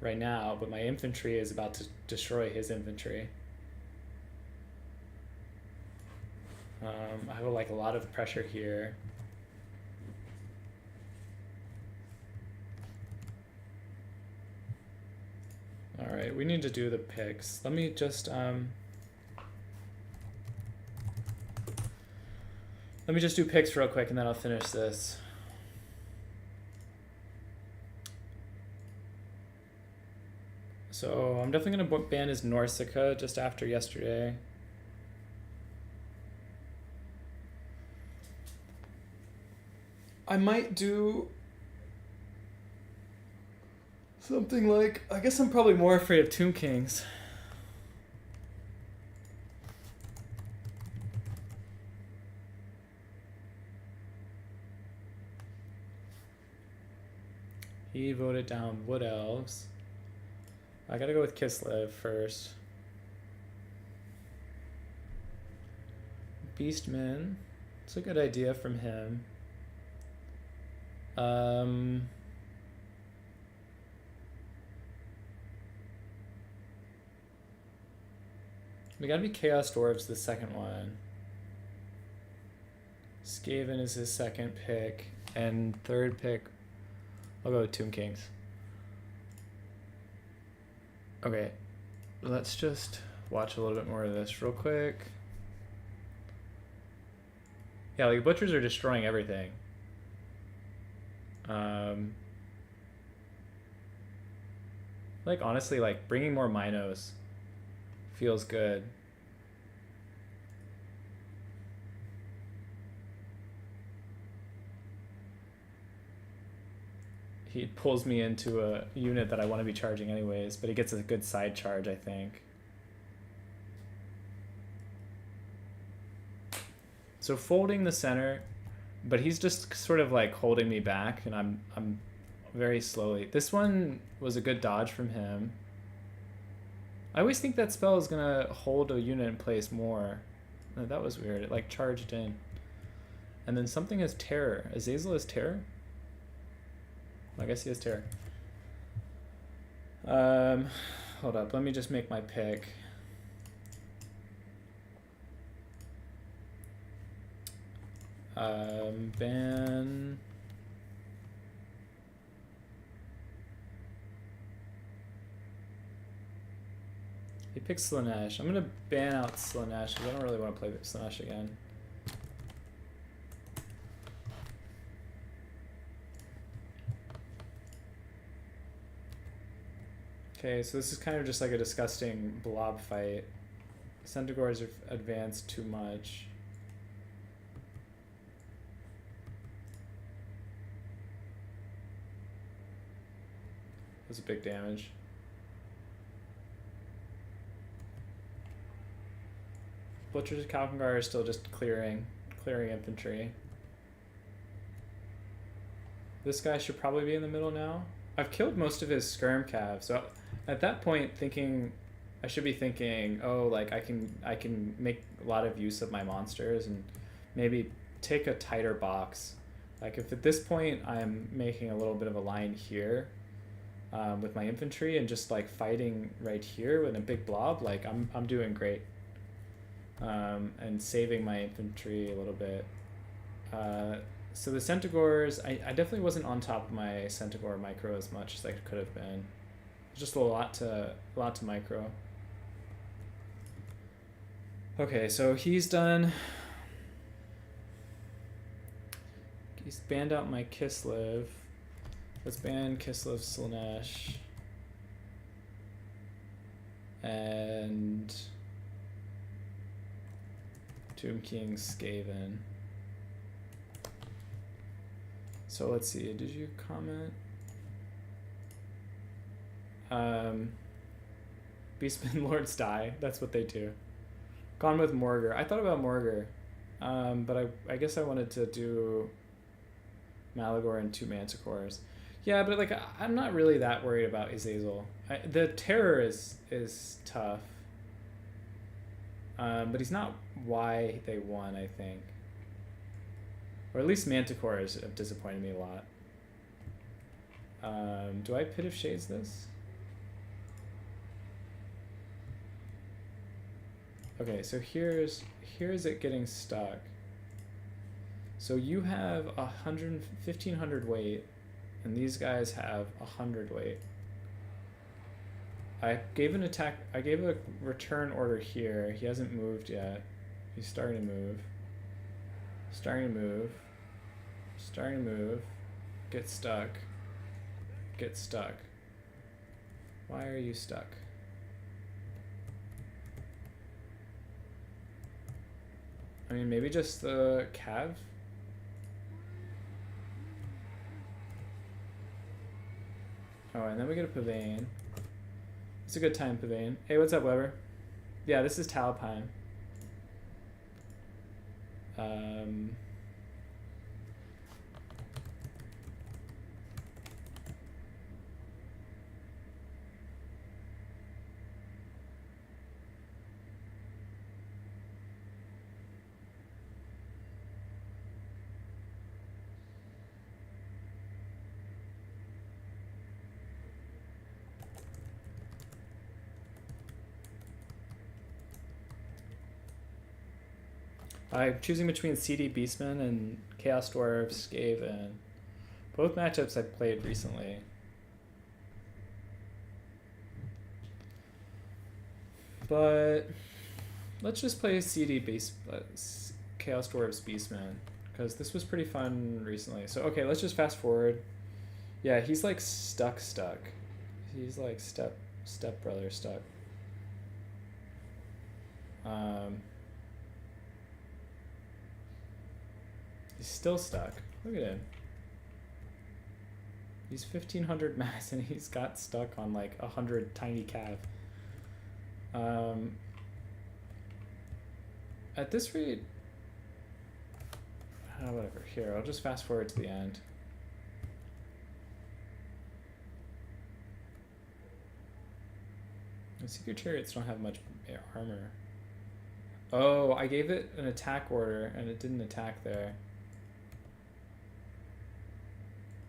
right now, but my infantry is about to destroy his infantry. I have like a lot of pressure here. All right, we need to do the picks. Let me just let me just do picks real quick and then I'll finish this. So I'm definitely going to ban his Norsica just after yesterday. I might do something like, I guess I'm probably more afraid of Tomb Kings. He voted down Wood Elves. I gotta go with Kislev first. Beastmen. It's a good idea from him. We gotta be Chaos Dwarves the second one. Skaven is his second pick. And third pick, I'll go with Tomb Kings. Okay, let's just watch a little bit more of this real quick. Yeah, like Butchers are destroying everything. Like honestly, like bringing more Minos feels good. He pulls me into a unit that I want to be charging anyways, but he gets a good side charge, I think. So folding the center, but he's just sort of like holding me back, and I'm very slowly. This one was a good dodge from him. I always think that spell is gonna hold a unit in place more. That was weird. It like charged in. And then something has terror. Azazel has terror? I guess he has terror. Hold up. Let me just make my pick. Ban. He picks Slanesh. I'm gonna ban out Slanesh because I don't really want to play Slanesh again. Okay, so this is kind of just like a disgusting blob fight. Centaurs have advanced too much. That's a big damage. Butchers of Kalkangar are still just clearing infantry. This guy should probably be in the middle now. I've killed most of his skirm cav, so at that point I should be thinking, oh, like I can make a lot of use of my monsters and maybe take a tighter box. Like if at this point I'm making a little bit of a line here with my infantry and just like fighting right here with a big blob, like I'm doing great. And saving my infantry a little bit. So the Centaurs, I definitely wasn't on top of my Centaur micro as much as I could have been. Just a lot to micro. Okay, so he's done. He's banned out my Kislev. Let's ban Kislev Slanesh. And Tomb King Skaven. So let's see, did you comment? Beastmen Lords die, that's what they do. Gone with Morgar. I thought about Morgar, but I guess I wanted to do Malagor and 2 Manticores. Yeah, but like I'm not really that worried about Azazel. The terror is tough. But he's not why they won, I think. Or at least Manticores have disappointed me a lot. Do I Pit of Shades this? Okay, so here's it getting stuck. So you have 1,500 weight, and these guys have 100 weight. I gave an attack. I gave a return order here. He hasn't moved yet. He's starting to move. Starting to move. Starting to move. Get stuck. Get stuck. Why are you stuck? I mean, maybe just the cav? Oh, and then we get a Pavane. It's a good time, Pavane. Hey, what's up, Weber? Yeah, this is Talpine. I'm choosing between CD Beastman and Chaos Dwarves, Skaven. Both matchups I've played recently. But let's just play CD Chaos Dwarves Beastman, because this was pretty fun recently. So okay, let's just fast forward. Yeah, he's like stuck. He's like stepbrother stuck. He's still stuck. Look at him. He's 1,500 mass and he's got stuck on like 100 tiny cav. At this rate, whatever. Here, I'll just fast forward to the end. The Secret Chariots don't have much armor. Oh, I gave it an attack order and it didn't attack there.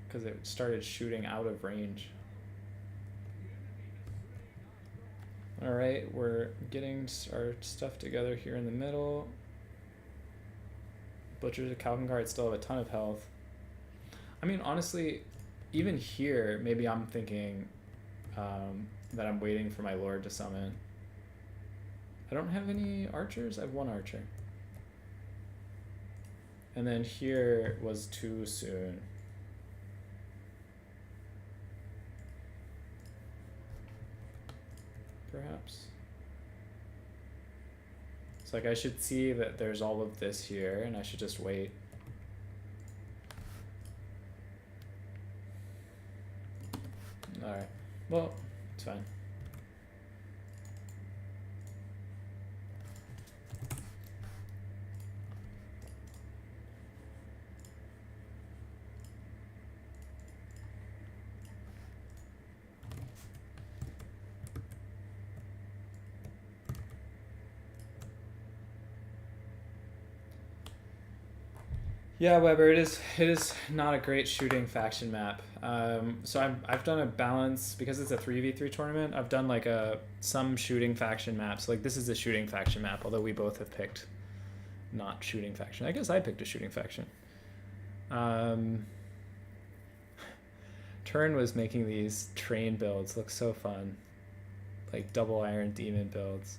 Because it started shooting out of range. Alright, we're getting our stuff together here in the middle. Butchers of Kalkangar still have a ton of health. I mean, honestly, even here, maybe I'm thinking that I'm waiting for my Lord to summon. I don't have any archers. I have one archer. And then here was too soon. Perhaps. It's like I should see that there's all of this here and I should just wait. Alright. Well, it's fine. Yeah, Weber, it is not a great shooting faction map. So I've done a balance because it's a 3v3 tournament. I've done like some shooting faction maps. Like this is a shooting faction map, although we both have picked not shooting faction. I guess I picked a shooting faction. Turn was making these train builds look so fun, like double iron demon builds.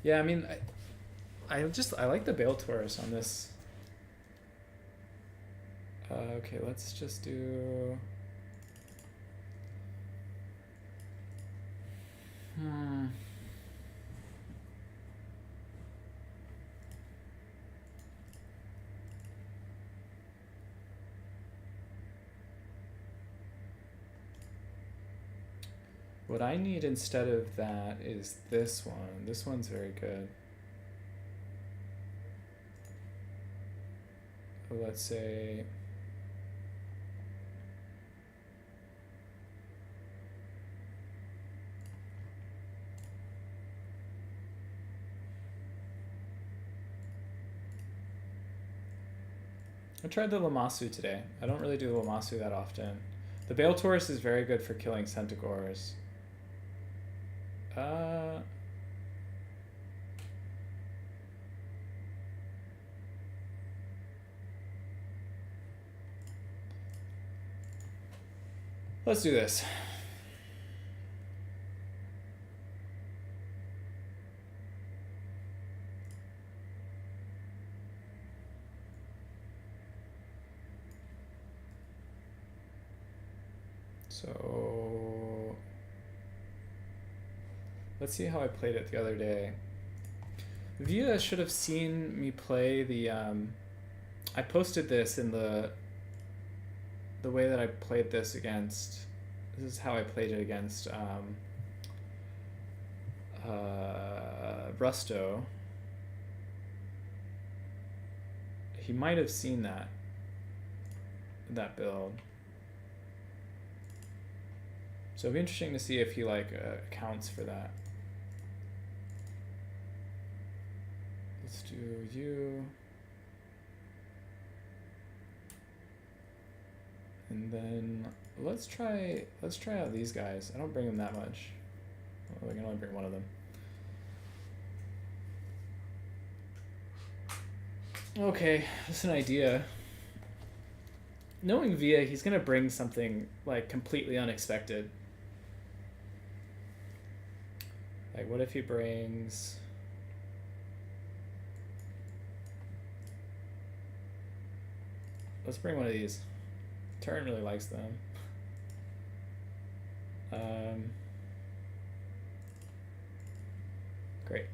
Yeah, I mean, I like the Bale Taurus on this. Okay, let's just do. What I need instead of that is this one. This one's very good. Let's say I tried the Lamasu today. I don't really do the Lamasu that often. The Bale Taurus is very good for killing Centaurs. Let's do this. So let's see how I played it the other day. Via should have seen me play the I posted this in the way that I played this against. This is how I played it against Rusto. He might have seen that build. So it'll be interesting to see if he like accounts for that. Let's do you. And then let's try out these guys. I don't bring them that much. Well, I can only bring one of them. Okay, that's an idea. Knowing Via, he's gonna bring something like completely unexpected. Like, what if he brings... Let's bring one of these. Turn really likes them. Great.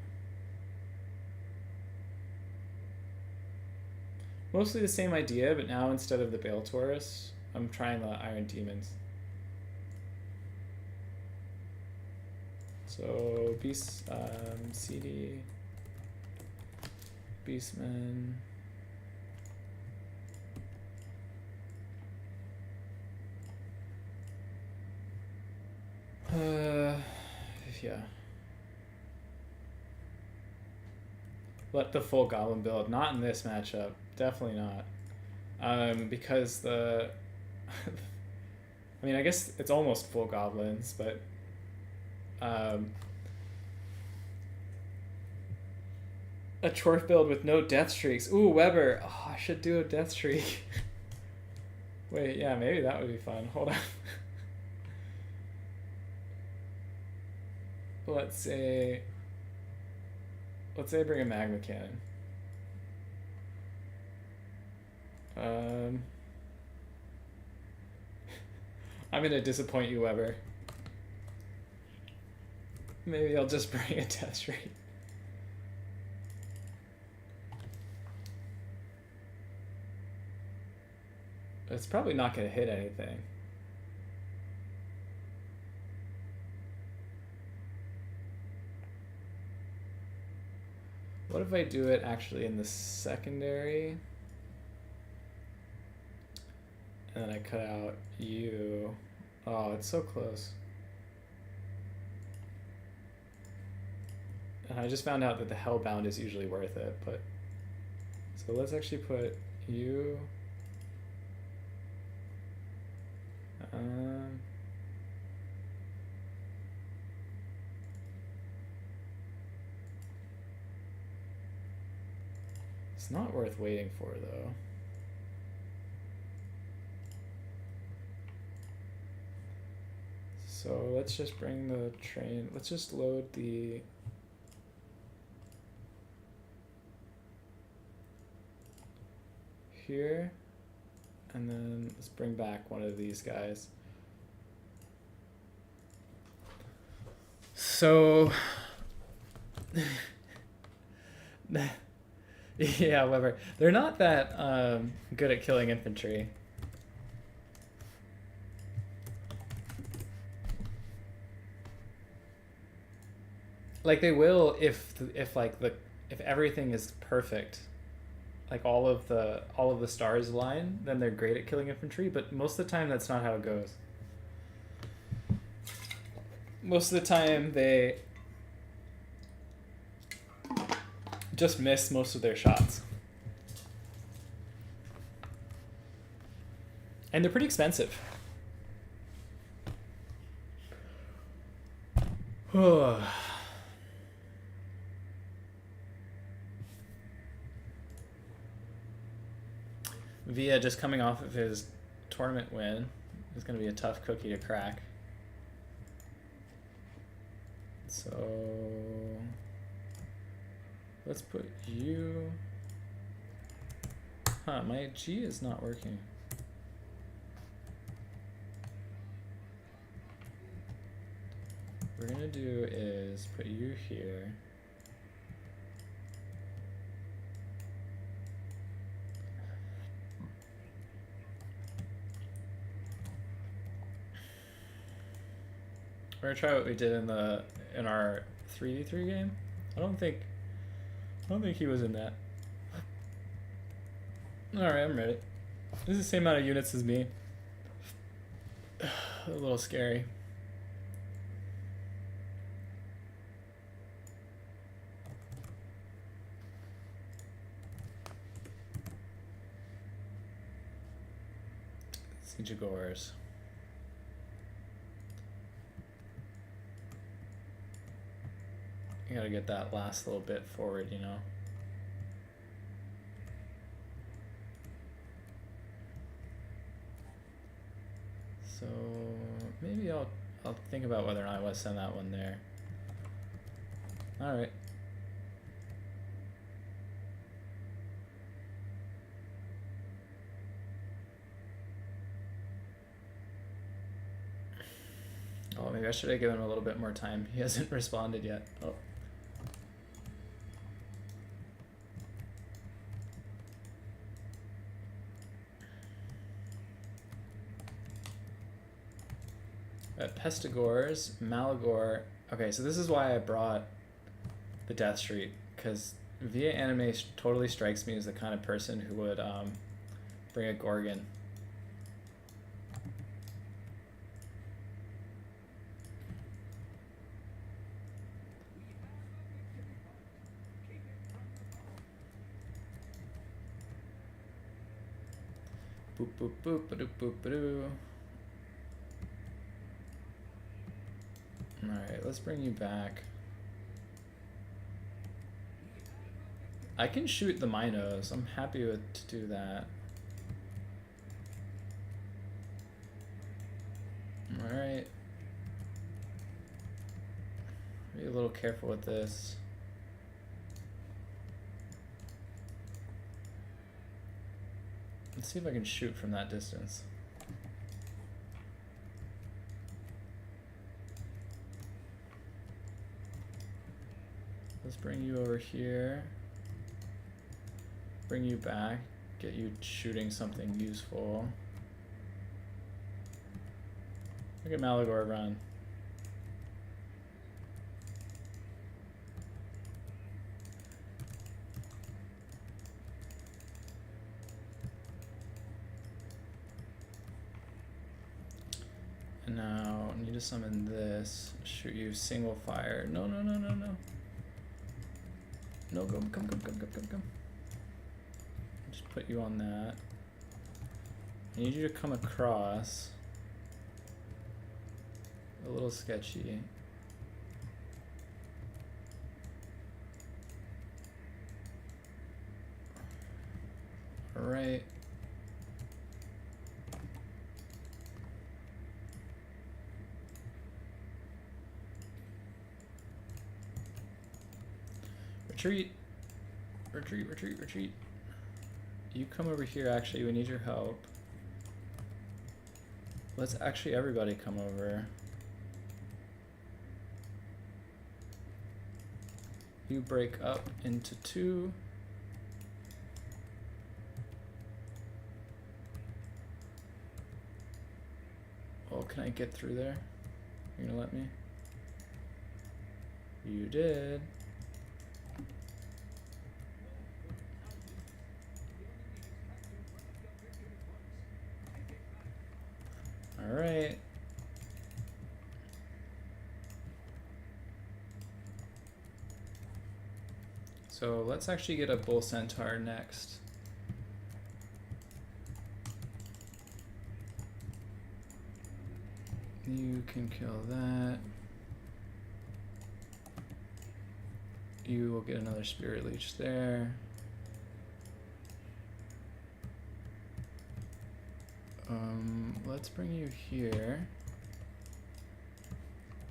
Mostly the same idea, but now instead of the Bale Taurus, I'm trying the Iron Demons. So Beast, CD, Beastman. Yeah. Let the full Goblin build. Not in this matchup. Definitely not. Because the... I mean, I guess it's almost full Goblins, but... A Chorf build with no death streaks. Ooh, Weber. Oh, I should do a death streak. Wait, yeah, maybe that would be fun. Hold on. Let's say I bring a magma cannon. I'm gonna disappoint you, Weber. Maybe I'll just bring a death streak. It's probably not going to hit anything. What if I do it actually in the secondary? And then I cut out you. Oh, it's so close. And I just found out that the Hellbound is usually worth it, but... So let's actually put you... It's not worth waiting for, though. So let's just bring the train. Let's just load the... here. And then let's bring back one of these guys. So... yeah, Weber. They're not that good at killing infantry. Like they will if everything is perfect. Like all of the stars align, then they're great at killing infantry, but most of the time that's not how it goes. Most of the time they just miss most of their shots. And they're pretty expensive. Via just coming off of his tournament win is going to be a tough cookie to crack. So let's put you... Huh, my G is not working. What we're going to do is put you here. We're gonna try what we did in our 3v3 game. I don't think he was in that. Alright, I'm ready. This is the same amount of units as me. A little scary. Siege of Gores. You gotta get that last little bit forward, you know. So maybe I'll think about whether or not I want to send that one there. All right. Oh, maybe I should have given him a little bit more time. He hasn't responded yet. Oh. Pestigores, Malagor. Okay, so this is why I brought the Death Street, because Via Anime totally strikes me as the kind of person who would bring a Gorgon. Boop boop boop ba doop boop ba doo. Alright, let's bring you back. I can shoot the Minos. I'm happy to do that. Alright. Be a little careful with this. Let's see if I can shoot from that distance. Let's bring you over here. Bring you back. Get you shooting something useful. Look at Malagor run. And now I need to summon this. Shoot you single fire. No, no, no, no, no. No, come. Just put you on that. I need you to come across. A little sketchy. All right. Retreat. Retreat. You come over here, actually, we need your help. Let's actually everybody come over. You break up into two. Oh, can I get through there? You gonna let me? You did. All right. So let's actually get a bull centaur next. You can kill that. You will get another spirit leech there. Let's bring you here.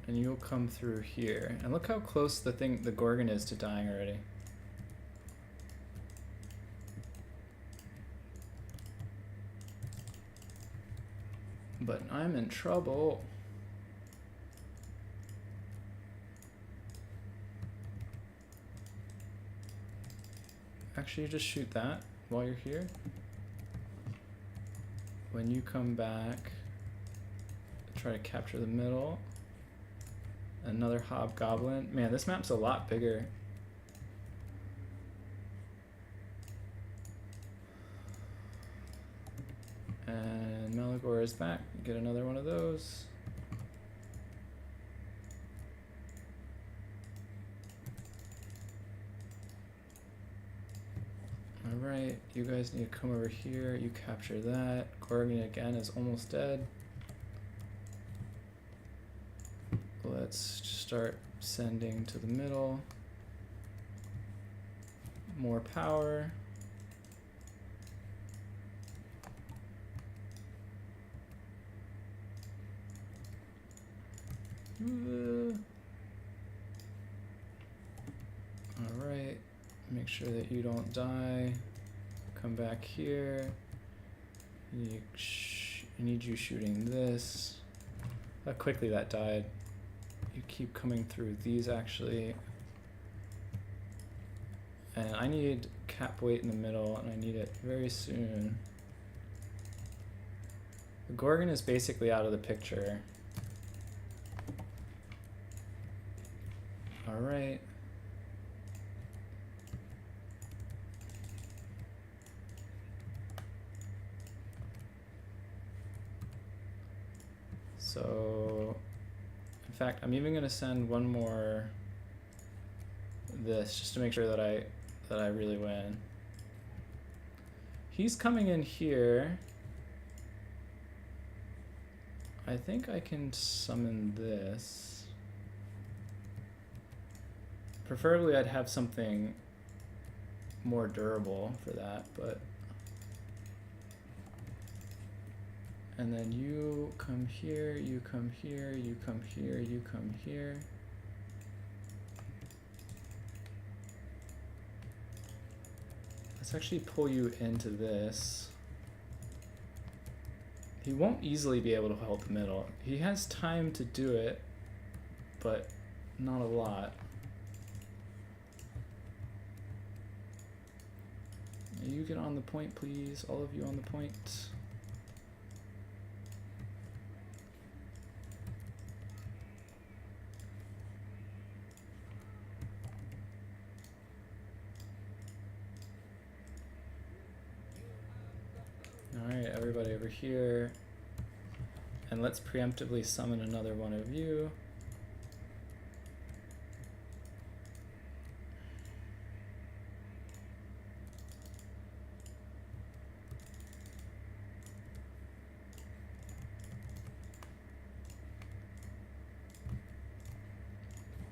And you'll come through here. And look how close the Gorgon is to dying already. But I'm in trouble. Actually, just shoot that while you're here. When you come back, try to capture the middle. Another hobgoblin. Man, this map's a lot bigger. And Malagor is back. Get another one of those. Alright, you guys need to come over here. You capture that. Gorgon again is almost dead. Let's start sending to the middle. More power. Alright, make sure that you don't die. Come back here. I need you shooting this. How quickly that died. You keep coming through these actually. And I need cap weight in the middle, and I need it very soon. The Gorgon is basically out of the picture. Alright. So, in fact, I'm even gonna send one more this just to make sure that I really win. He's coming in here. I think I can summon this. Preferably I'd have something more durable for that, but... And then you come here, you come here, you come here, you come here. Let's actually pull you into this. He won't easily be able to hold the middle. He has time to do it, but not a lot. You get on the point, please. All of you on the point. Alright, everybody over here. And let's preemptively summon another one of you.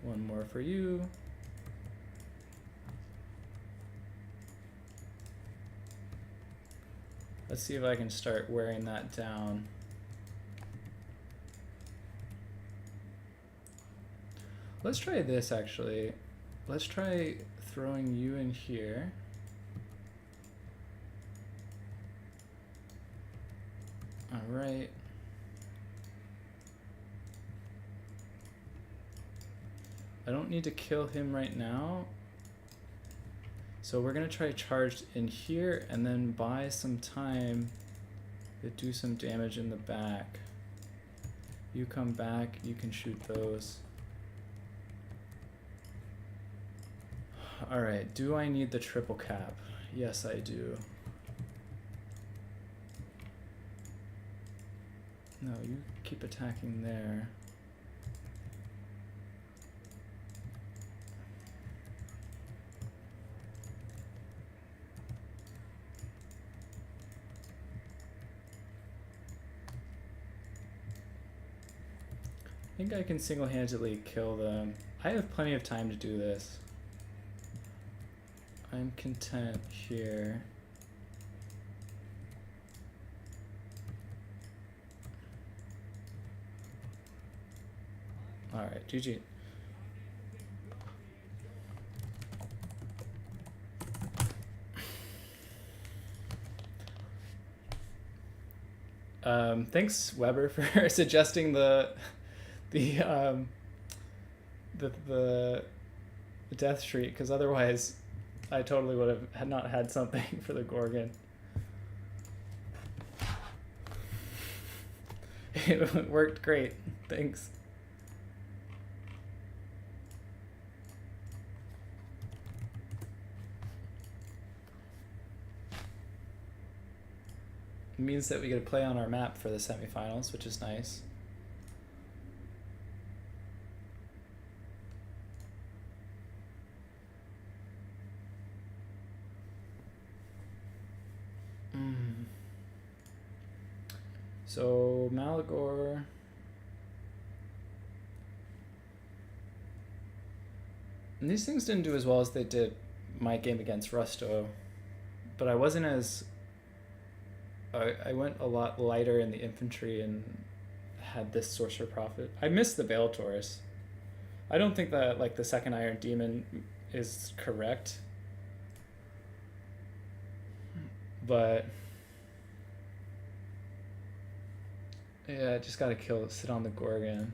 One more for you. Let's see if I can start wearing that down. Let's try this actually. Let's try throwing you in here. All right. I don't need to kill him right now. So we're gonna try charged in here and then buy some time to do some damage in the back. You come back, you can shoot those. All right, do I need the triple cap? Yes, I do. No, you keep attacking there. I think I can single-handedly kill them. I have plenty of time to do this. I'm content here. All right, GG. Thanks, Weber, for suggesting the death shriek, because otherwise I totally would have had not had something for the Gorgon. It worked great. Thanks. It means that we get to play on our map for the semifinals, which is nice. So Malagor. And these things didn't do as well as they did my game against Rusto, but I wasn't as... I went a lot lighter in the infantry and had this Sorcerer Prophet. I missed the Bale Taurus. I don't think that like the second Iron Demon is correct, but yeah, I just gotta sit on the Gorgon.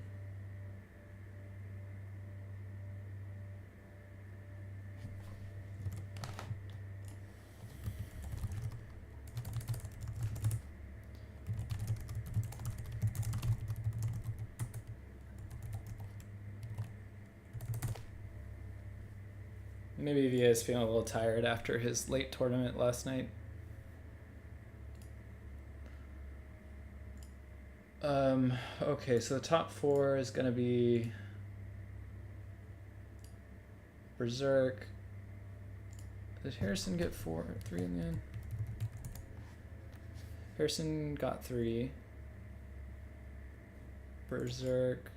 Maybe VA is feeling a little tired after his late tournament last night. Okay, so the top four is gonna be Berserk. Did Harrison get 3 in the end? Harrison got 3. Berserk,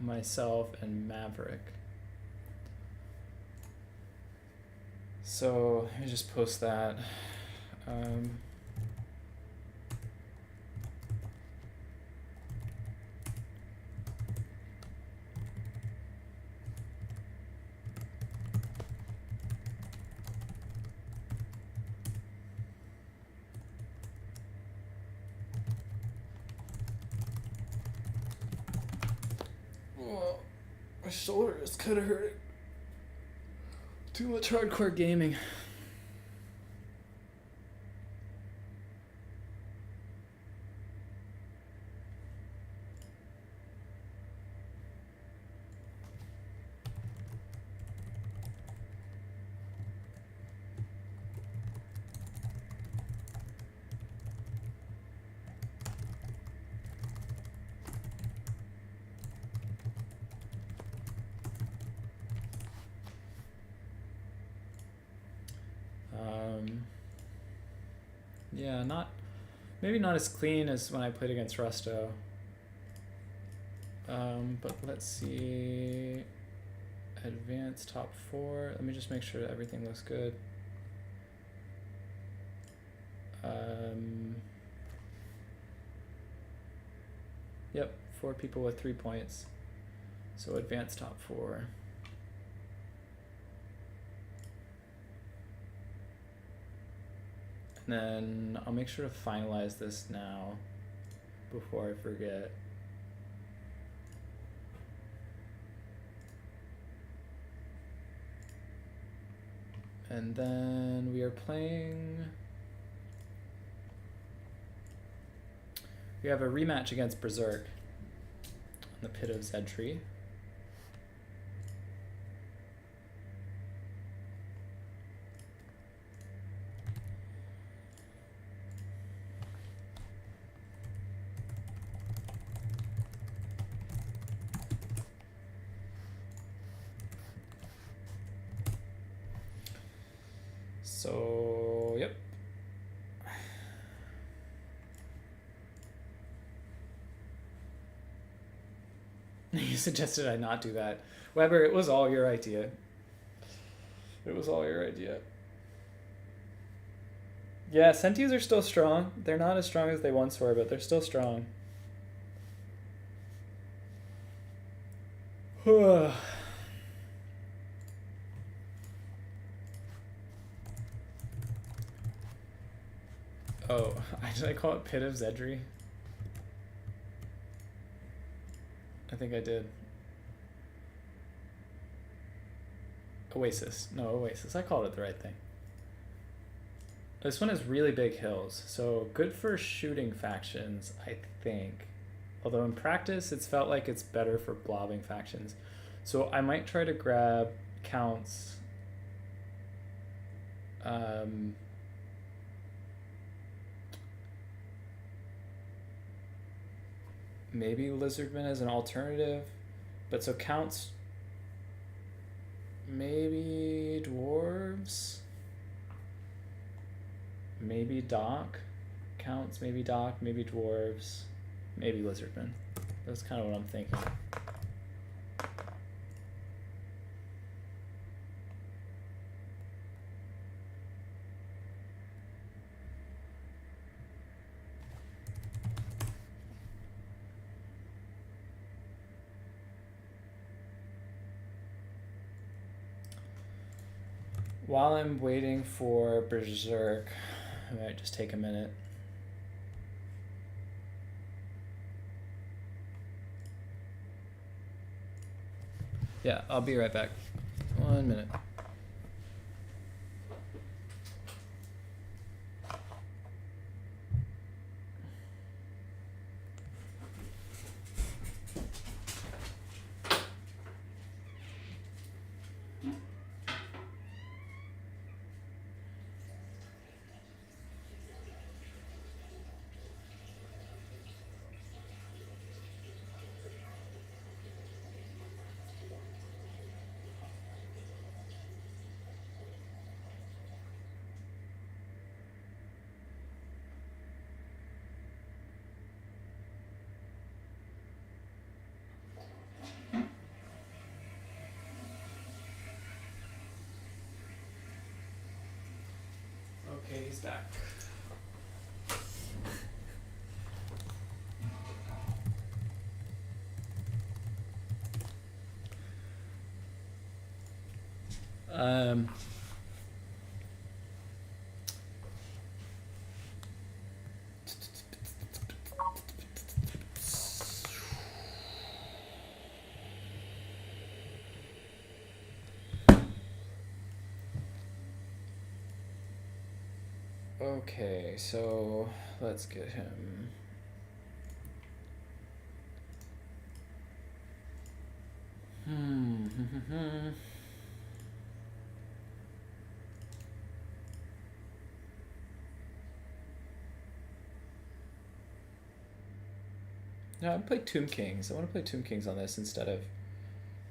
myself, and Maverick. So let me just post that. Oh, my shoulder is kind of hurting. Too much hardcore gaming. Yeah, maybe not as clean as when I played against Rusto. But let's see. Advanced top 4. Let me just make sure everything looks good. Yep, 4 people with 3 points. So advanced top 4. And then I'll make sure to finalize this now before I forget. And then we are playing. We have a rematch against Berserk on the Pit of Zedtree. So, yep. You suggested I not do that. Weber, it was all your idea. It was all your idea. Yeah, Sentis are still strong. They're not as strong as they once were, but they're still strong. Oh, did I call it Pit of Zedtree? I think I did. Oasis. No, Oasis. I called it the right thing. This one has really big hills, so good for shooting factions, I think. Although in practice, it's felt like it's better for blobbing factions. So I might try to grab counts. Maybe Lizardmen as an alternative. But so counts. Maybe dwarves. Maybe Doc. Counts, maybe Doc, maybe dwarves. Maybe Lizardmen. That's kind of what I'm thinking. While I'm waiting for Berserk, I might just take a minute. Yeah, I'll be right back. 1 minute. he's back. Okay, so let's get him. No, I'd play Tomb Kings. I want to play Tomb Kings on this instead of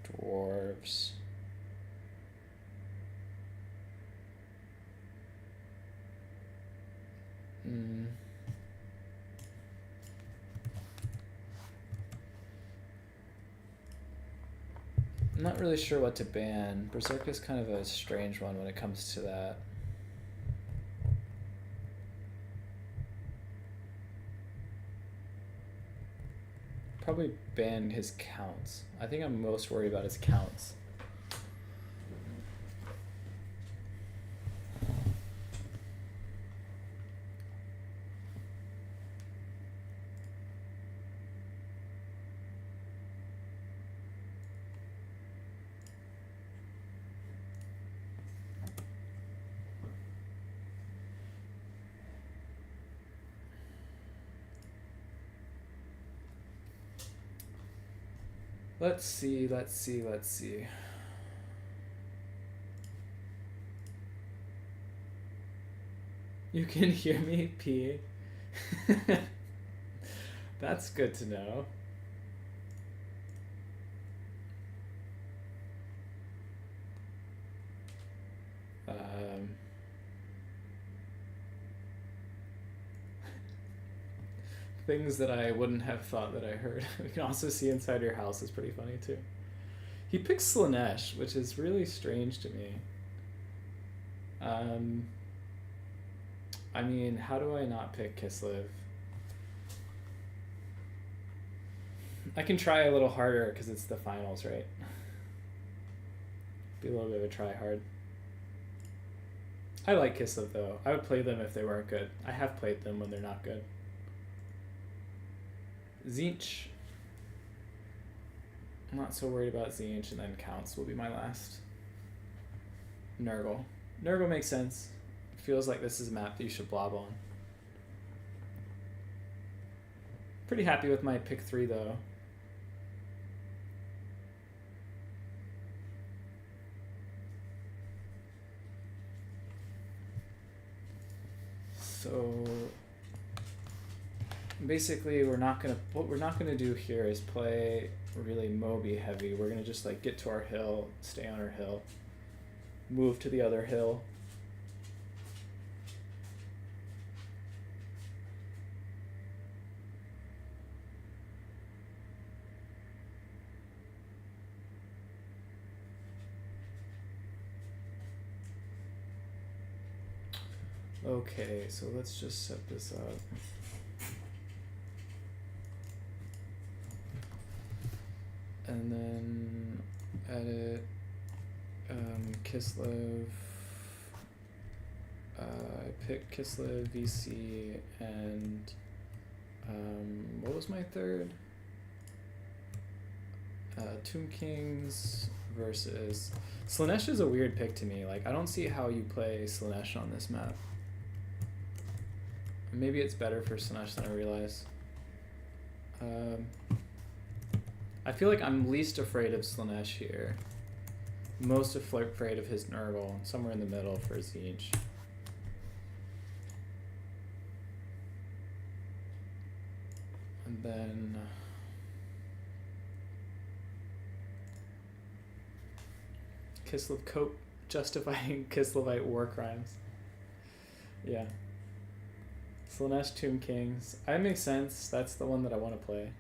dwarves. I'm not really sure what to ban. Berserk is kind of a strange one when it comes to that. Probably ban his counts. I think I'm most worried about his counts. Let's see. You can hear me pee. That's good to know. Things that I wouldn't have thought that I heard. We can also see inside your house is pretty funny too. He picks Slanesh, which is really strange to me. I mean, how do I not pick Kislev? I can try a little harder because it's the finals, right? Be a little bit of a try hard. I like Kislev though. I would play them if they weren't good. I have played them when they're not good. Tzeentch. I'm not so worried about Tzeentch, and then counts will be my last. Nurgle. Nurgle makes sense. Feels like this is a map that you should blob on. Pretty happy with my pick 3 though. So basically what we're not gonna do here is play really Moby heavy. We're gonna just like get to our hill, stay on our hill, move to the other hill. Okay, so let's just set this up. And then edit Kislev. I picked Kislev, VC, and what was my third? Tomb Kings versus Slanesh is a weird pick to me. Like, I don't see how you play Slanesh on this map. Maybe it's better for Slanesh than I realize. I feel like I'm least afraid of Slanesh here. Most afraid of his Nurgle, somewhere in the middle for Tzeentch. And then Kislev Cope justifying Kislevite war crimes. Yeah. Slanesh Tomb Kings. That makes sense. That's the one that I want to play.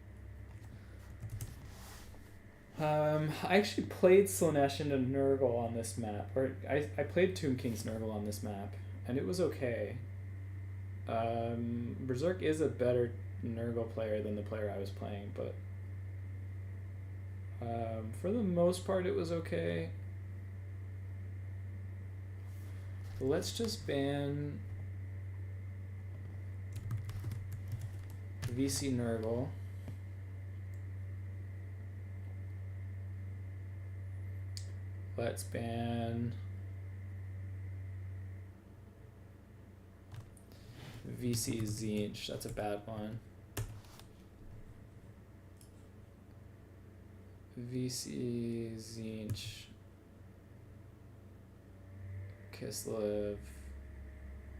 I actually played Slanesh into Nurgle on this map. Or I played Tomb King's Nurgle on this map. and it was okay. Berserk is a better Nurgle player than the player I was playing, but for the most part it was okay. Let's just ban VC Nurgle. Let's ban VC Zinch. That's a bad one. VC Zinch. Kislev.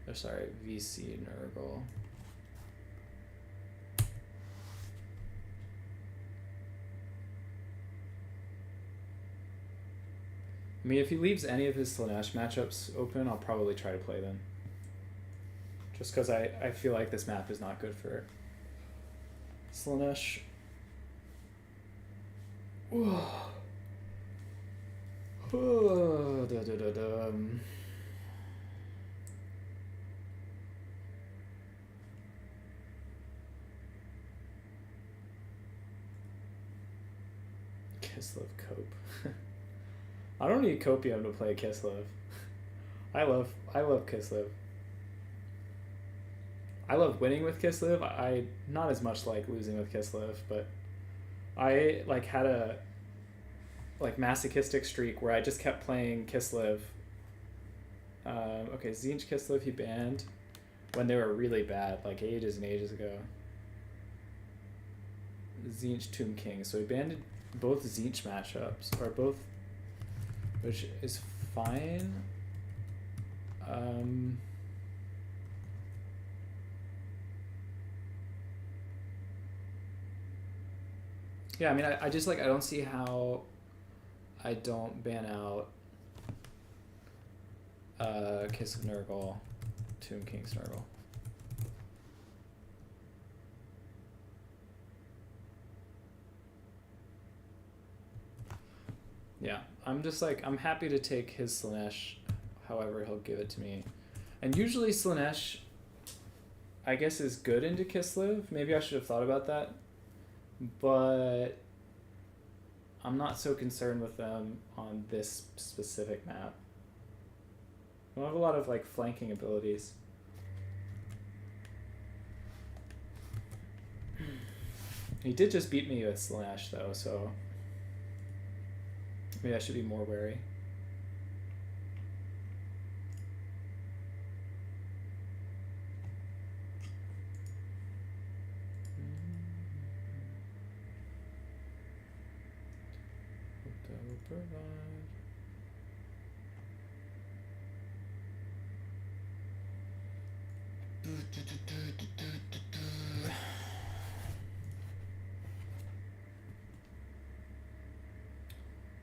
Or sorry, VC Nurgle. I mean, if he leaves any of his Slanesh matchups open, I'll probably try to play them. Just because I feel like this map is not good for Slanesh. Kislev Cope. I don't need Copium to play Kislev. I love Kislev. I love winning with Kislev. I not as much like losing with Kislev, but I like had a like masochistic streak where I just kept playing Kislev. Okay, Zinch Kislev he banned when they were really bad, like ages and ages ago. Zinch Tomb King. So he banned both Zinch matchups, or both, which is fine. Yeah, I mean, I just like, I don't see how I don't ban out Kiss of Nurgle, Tomb King's Nurgle. Yeah, I'm just like, I'm happy to take his Slanesh however he'll give it to me. And usually Slanesh, I guess, is good into Kislev. Maybe I should have thought about that. But I'm not so concerned with them on this specific map. I have a lot of like flanking abilities. He did just beat me with Slanesh though, so maybe I should be more wary.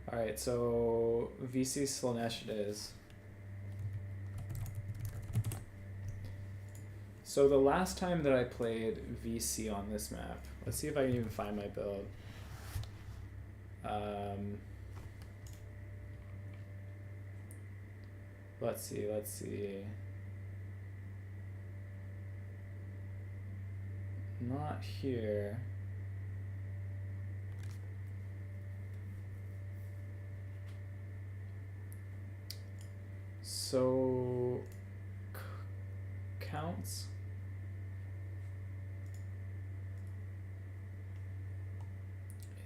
Alright, so VC Slanesh it is. So the last time that I played VC on this map, let's see if I can even find my build. Let's see. Not here. So counts.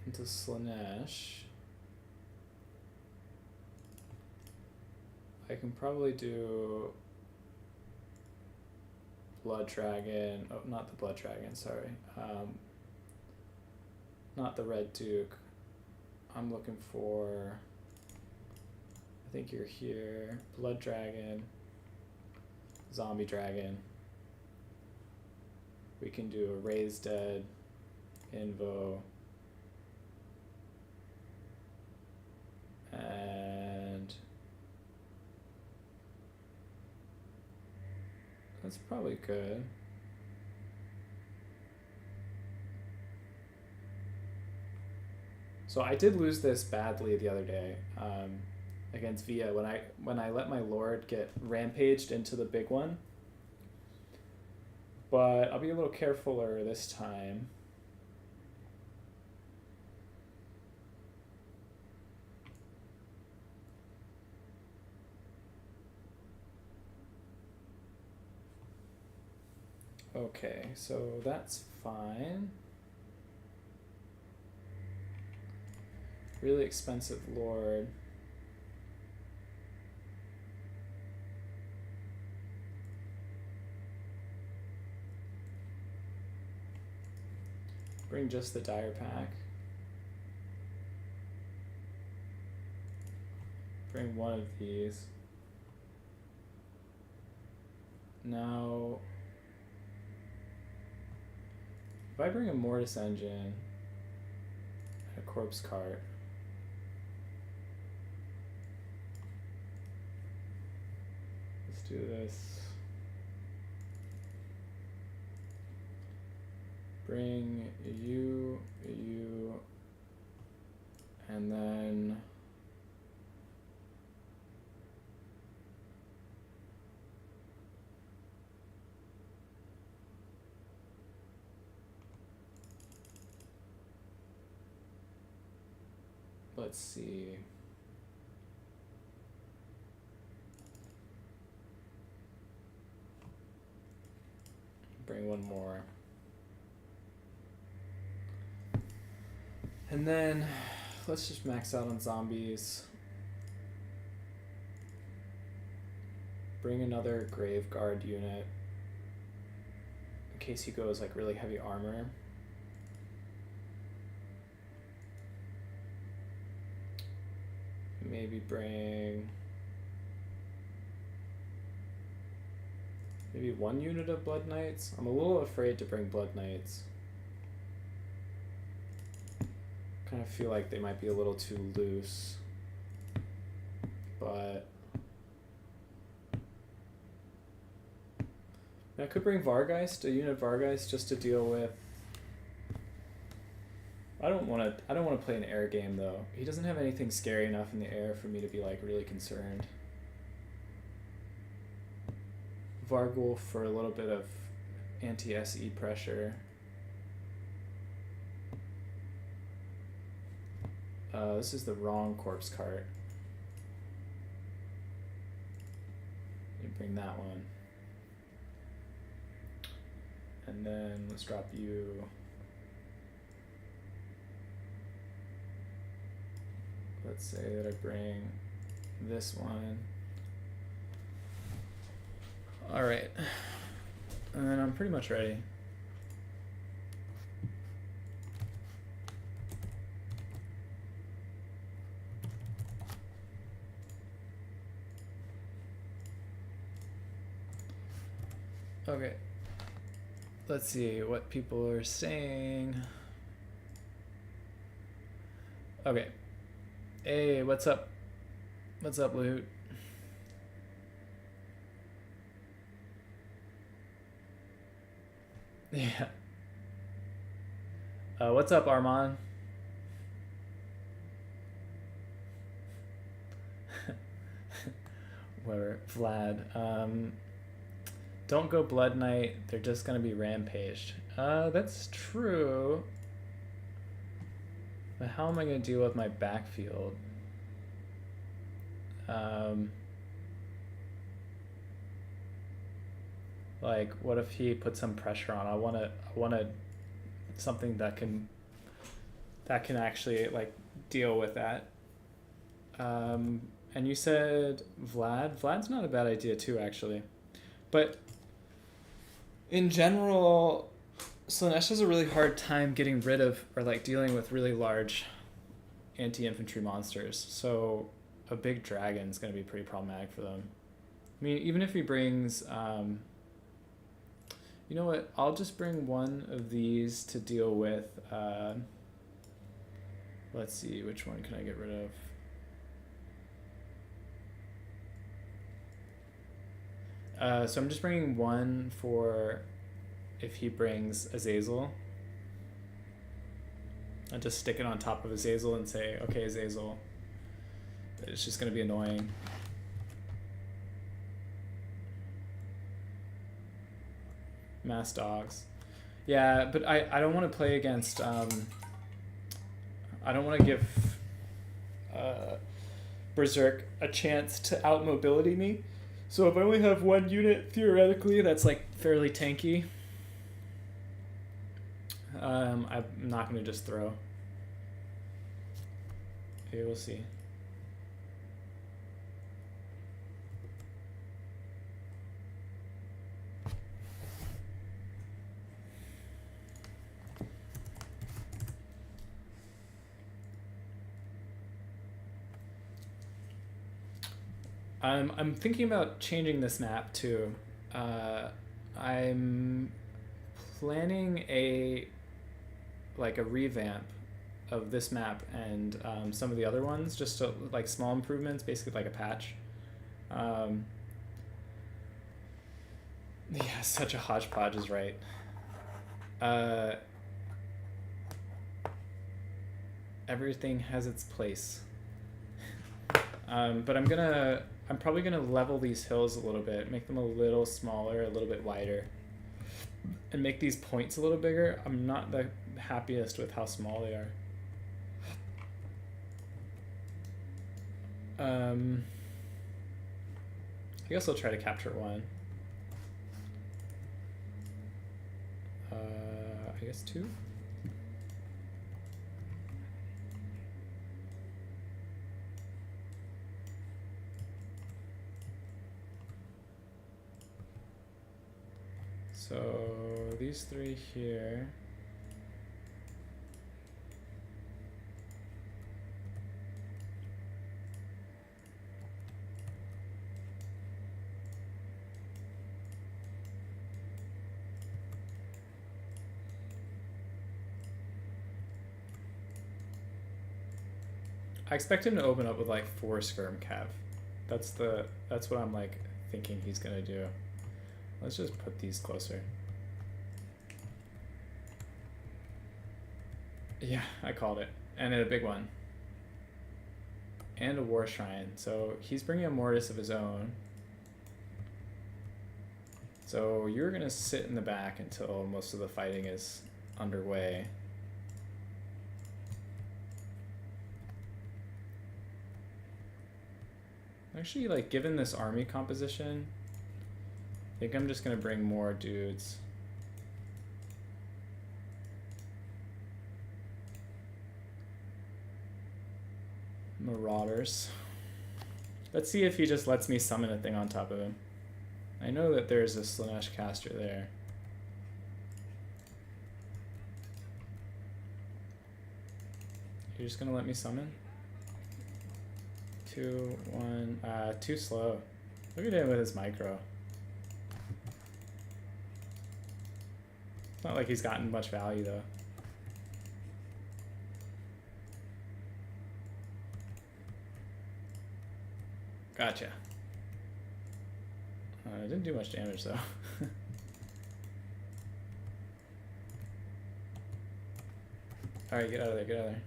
Into Slanesh. I can probably do Blood Dragon. Oh, not the Blood Dragon, sorry. Not the Red Duke. I'm looking for, I think you're here. Blood Dragon. Zombie Dragon. We can do a Raised Dead. Invo. And that's probably good. So I did lose this badly the other day. against Via when I let my Lord get rampaged into the big one. But I'll be a little carefuler this time. Okay, so that's fine. Really expensive Lord. Bring just the Dire Pack. Bring one of these. Now, if I bring a Mortis Engine and a Corpse Cart, let's do this. Bring you, and then let's see. Bring one more. And then let's just max out on zombies. Bring another Grave Guard unit in case he goes like really heavy armor. Maybe bring maybe one unit of Blood Knights. I'm a little afraid to bring Blood Knights. Kind of feel like they might be a little too loose, but I could bring Vargeist, a unit of Vargeist, just to deal with. I don't want to play an air game though. He doesn't have anything scary enough in the air for me to be like really concerned. Varghulf for a little bit of anti-SE pressure. This is the wrong Corpse Cart. You bring that one. And then let's drop you. Let's say that I bring this one. All right. And then I'm pretty much ready. Okay. Let's see what people are saying. Okay. Hey, what's up? What's up, Loot? Yeah. What's up, Armand? Where Vlad. Don't go Blood Knight. They're just gonna be rampaged. That's true. But how am I gonna deal with my backfield? Like, what if he puts some pressure on? I wanna something that can actually like deal with that. And you said Vlad. Vlad's not a bad idea too, actually. But in general, Slaanesh has a really hard time getting rid of or like dealing with really large anti-infantry monsters. So a big dragon's going to be pretty problematic for them. I mean, even if he brings, you know what? I'll just bring one of these to deal with. Let's see, which one can I get rid of? So I'm just bringing one for if he brings Azazel. I'll just stick it on top of Azazel and say, okay, Azazel, It's just going to be annoying. Mass dogs. Yeah, but I don't want to play against... I don't want to give Berserk a chance to out-mobility me. So if I only have one unit, theoretically, that's like fairly tanky, I'm not going to just throw. Okay, we'll see. I'm thinking about changing this map too. I'm planning a revamp of this map and some of the other ones, just to, like, small improvements, basically like a patch. Yeah, such a hodgepodge is right. Everything has its place. But I'm probably gonna level these hills a little bit, make them a little smaller, a little bit wider, and make these points a little bigger. I'm not the happiest with how small they are. I guess I'll try to capture one. I guess two. So these three here. I expect him to open up with like 4 skirm cav. That's what I'm like thinking he's gonna do. Let's just put these closer. Yeah, I called it. And a big one. And a war shrine. So he's bringing a mortis of his own. So you're gonna sit in the back until most of the fighting is underway. Actually, like, given this army composition, I think I'm just gonna bring more dudes. Marauders. Let's see if he just lets me summon a thing on top of him. I know that there's a Slanesh caster there. You're just gonna let me summon? 2, 1, too slow. Look at him with his micro. It's not like he's gotten much value though. Gotcha. It didn't do much damage though. Alright, get out of there, get out of there.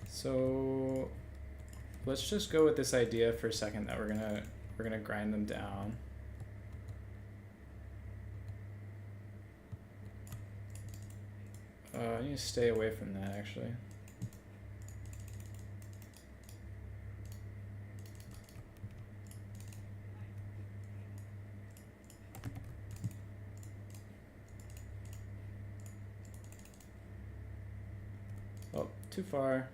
So let's just go with this idea for a second that we're gonna grind them down. I need to stay away from that actually. Oh, too far.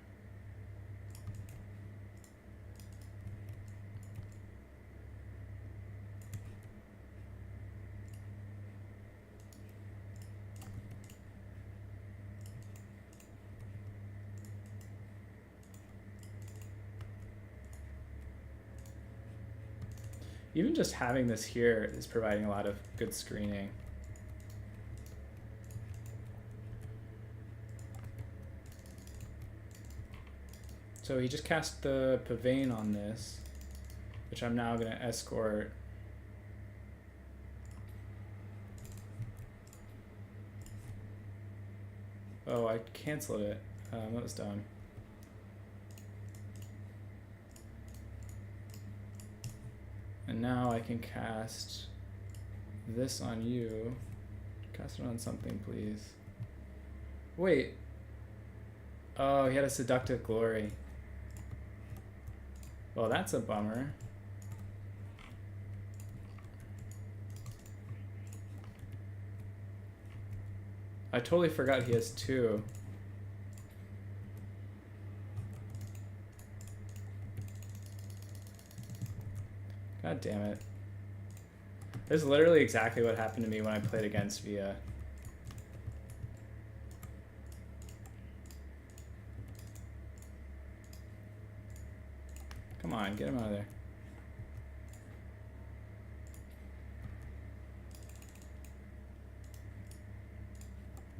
Even just having this here is providing a lot of good screening. So he just cast the Pavane on this. which I'm now gonna escort. Oh, I canceled it. That was dumb. And now I can cast this on you. Cast it on something, please. Wait. Oh, he had a seductive glory. Well, that's a bummer. I totally forgot he has 2. God damn it. This is literally exactly what happened to me when I played against Via. Come on, get him out of there.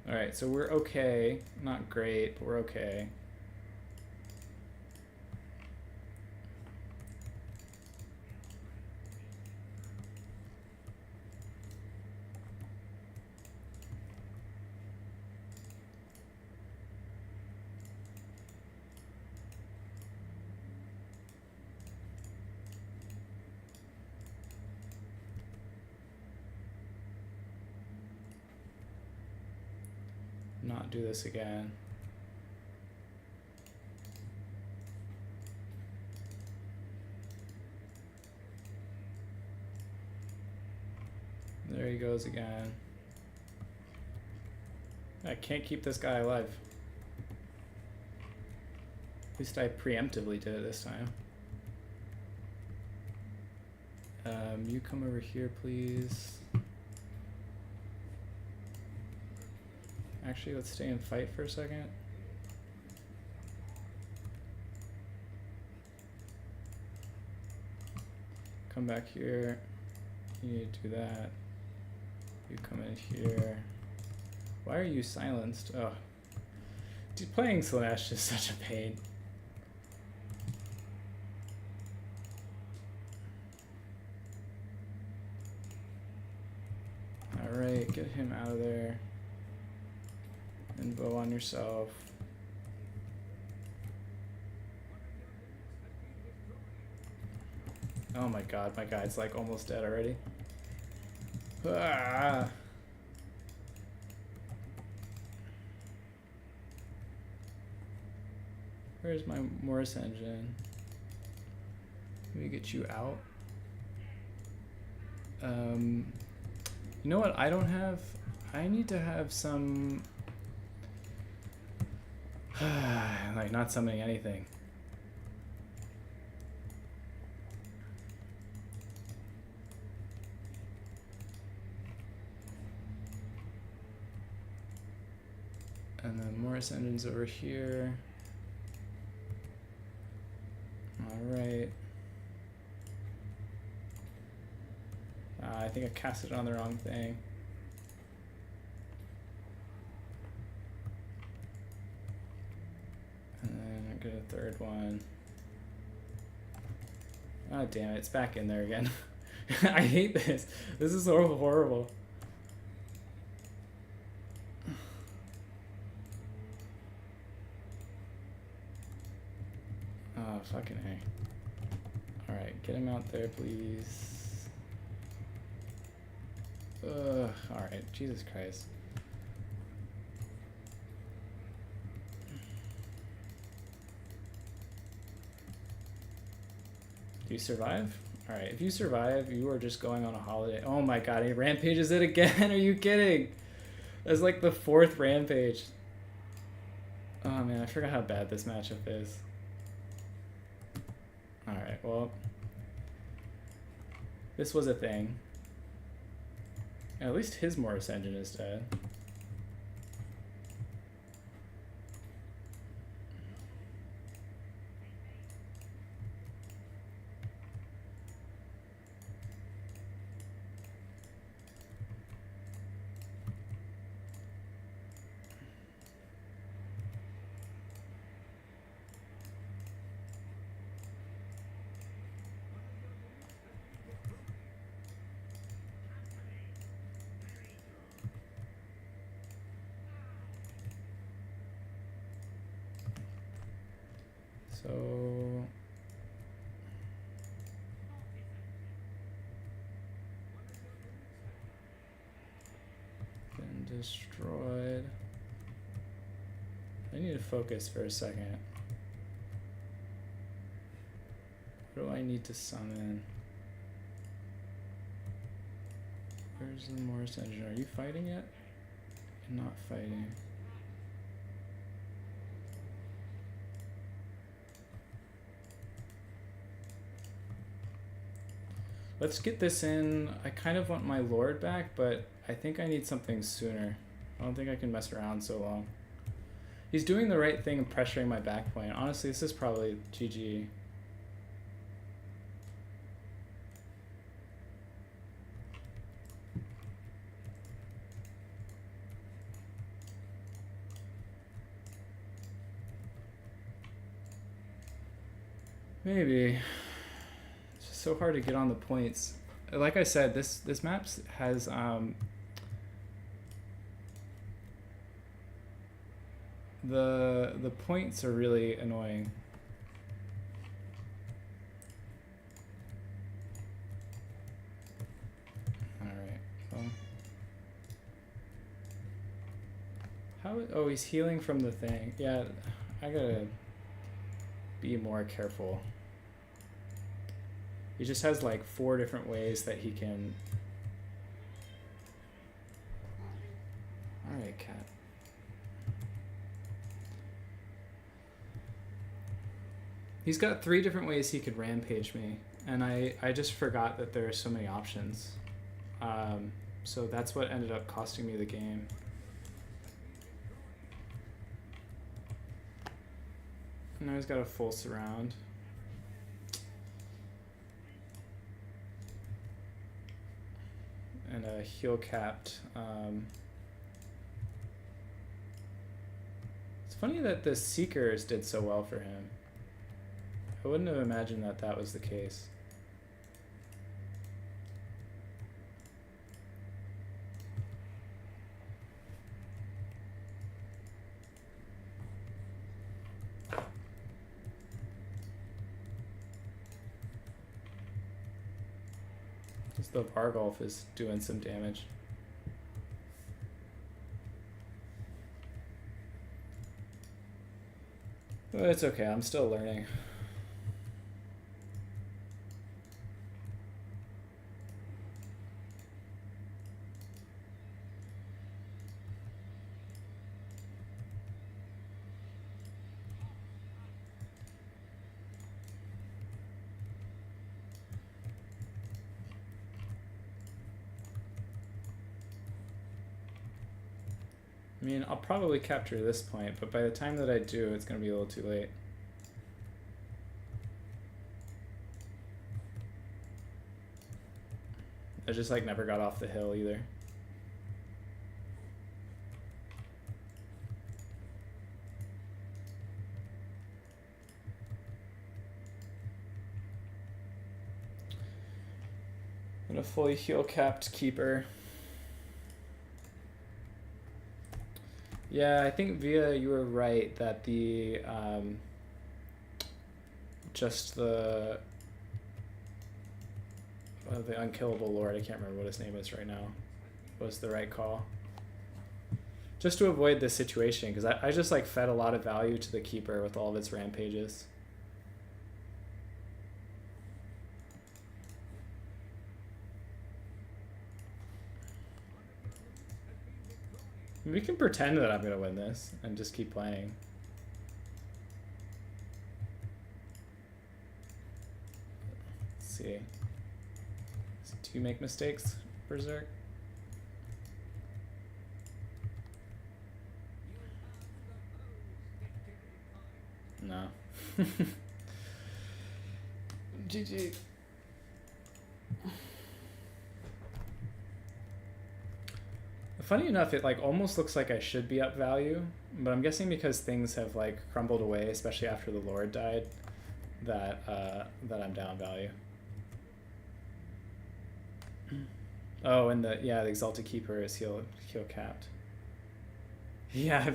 Alright, so we're okay. Not great, but we're okay. Not do this again. There he goes again. I can't keep this guy alive. At least I preemptively did it this time. You come over here, please. Actually, let's stay and fight for a second. Come back here. You need to do that. You come in here. Why are you silenced? Oh. Dude, playing Slanesh is such a pain. Alright, get him out of there. Invo on yourself. Oh my god, my guy's like almost dead already. Ah. Where's my Morris engine? Let me get you out. You know what I don't have? I need to have some... like not summoning anything. And then Morris engine's over here. Alright. I think I cast it on the wrong thing. And then I get a third one. Oh damn it, it's back in there again. I hate this. This is so horrible. Oh, fucking A. Alright, get him out there, please. Ugh, alright, Jesus Christ. Do you survive? Alright, if you survive, you are just going on a holiday. Oh my god, he rampages it again? Are you kidding? That's like the 4th rampage. Oh man, I forgot how bad this matchup is. Alright, well. This was a thing. At least his Morris engine is dead. So been destroyed. I need to focus for a second. What do I need to summon? Where's the Morris engine? Are you fighting yet? You're not fighting. Let's get this in. I kind of want my Lord back, but I think I need something sooner. I don't think I can mess around so long. He's doing the right thing and pressuring my back point. Honestly, this is probably GG. Maybe. It's just so hard to get on the points. Like I said, this map has the points are really annoying. All right. Well, how? Oh, he's healing from the thing. Yeah, I gotta be more careful. He just has like 4 different ways that he can. All right, cat. He's got 3 different ways he could rampage me, and I just forgot that there are so many options. So that's what ended up costing me the game. Now he's got a full surround. And a heal capped. It's funny that the Seekers did so well for him. I wouldn't have imagined that that was the case. Just the Vargolf is doing some damage. But it's okay, I'm still learning. I mean, I'll probably capture this point, but by the time that I do, it's going to be a little too late. I just like never got off the hill either. And a fully heal capped keeper. Yeah, I think Via, you were right that the just the unkillable lord, I can't remember what his name is right now, was the right call. Just to avoid this situation, because I just like fed a lot of value to the keeper with all of its rampages. We can pretend that I'm going to win this and just keep playing. Let's see. Do you make mistakes, Berserk? No. GG. Funny enough, it like almost looks like I should be up value, but I'm guessing because things have like crumbled away, especially after the Lord died, that that I'm down value. Oh, and the Exalted Keeper is heal capped. Yeah,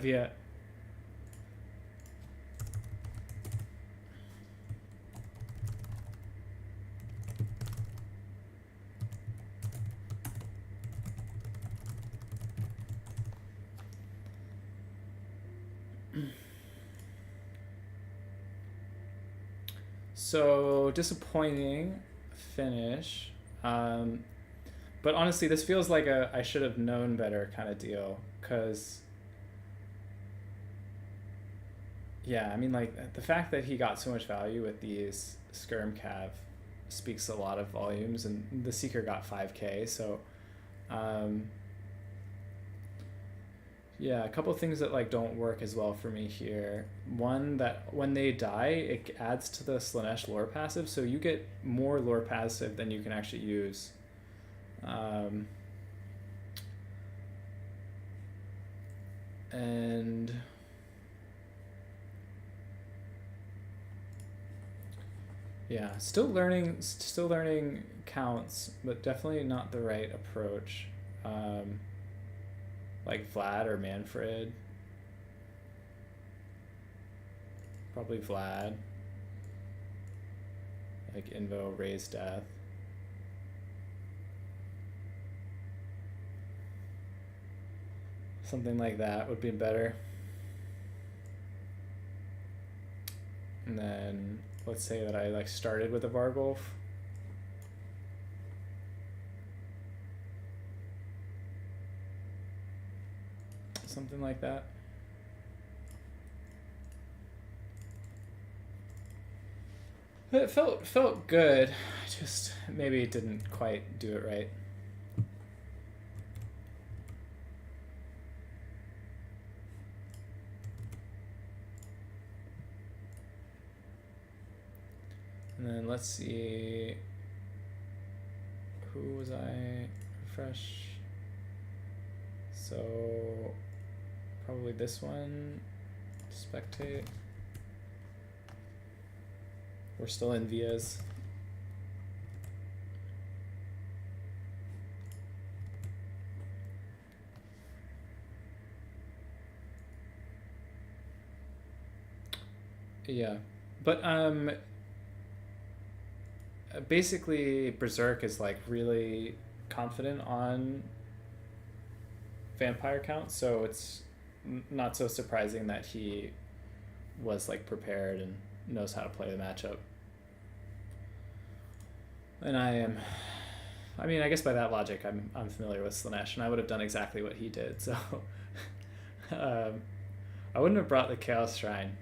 So disappointing finish. But honestly, this feels like a I should have known better kind of deal. Because, yeah, I mean, like, the fact that he got so much value with these Skirm Cav speaks a lot of volumes. And the Seeker got 5k, so... yeah, a couple things that like don't work as well for me here. One, that when they die, it adds to the Slanesh lore passive, so you get more lore passive than you can actually use. And yeah, still learning counts, but definitely not the right approach. Like Vlad or Manfred. Probably Vlad. Like Invo, Raise Death. Something like that would be better. And then let's say that I like started with a Vargolf. Something like that. It felt good. I just maybe didn't quite do it right. And then let's see. Who was I? Refresh. So probably this one. Spectate. We're still in Vias. Yeah, but basically Berserk is like really confident on vampire count, so it's not so surprising that he was like prepared and knows how to play the matchup. And I mean, I guess by that logic, I'm familiar with Slanesh, and I would have done exactly what he did. So I wouldn't have brought the Chaos Shrine.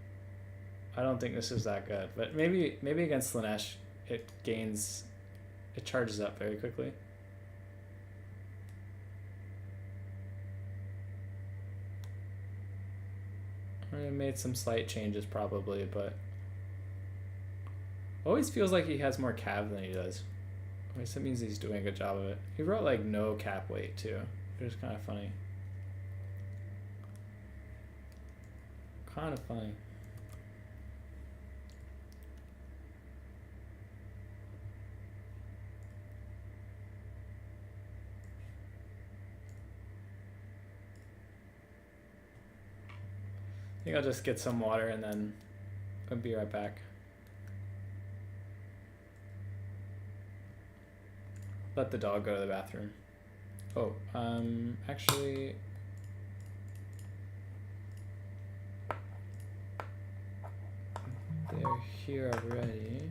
I don't think this is that good, but maybe against Slanesh, it charges up very quickly. I made some slight changes probably, but always feels like he has more cav than he does. I guess that means he's doing a good job of it. He wrote like no cap weight too, which is kind of funny. Kind of funny. I think I'll just get some water and then I'll be right back. Let the dog go to the bathroom. Oh, actually... they're here already.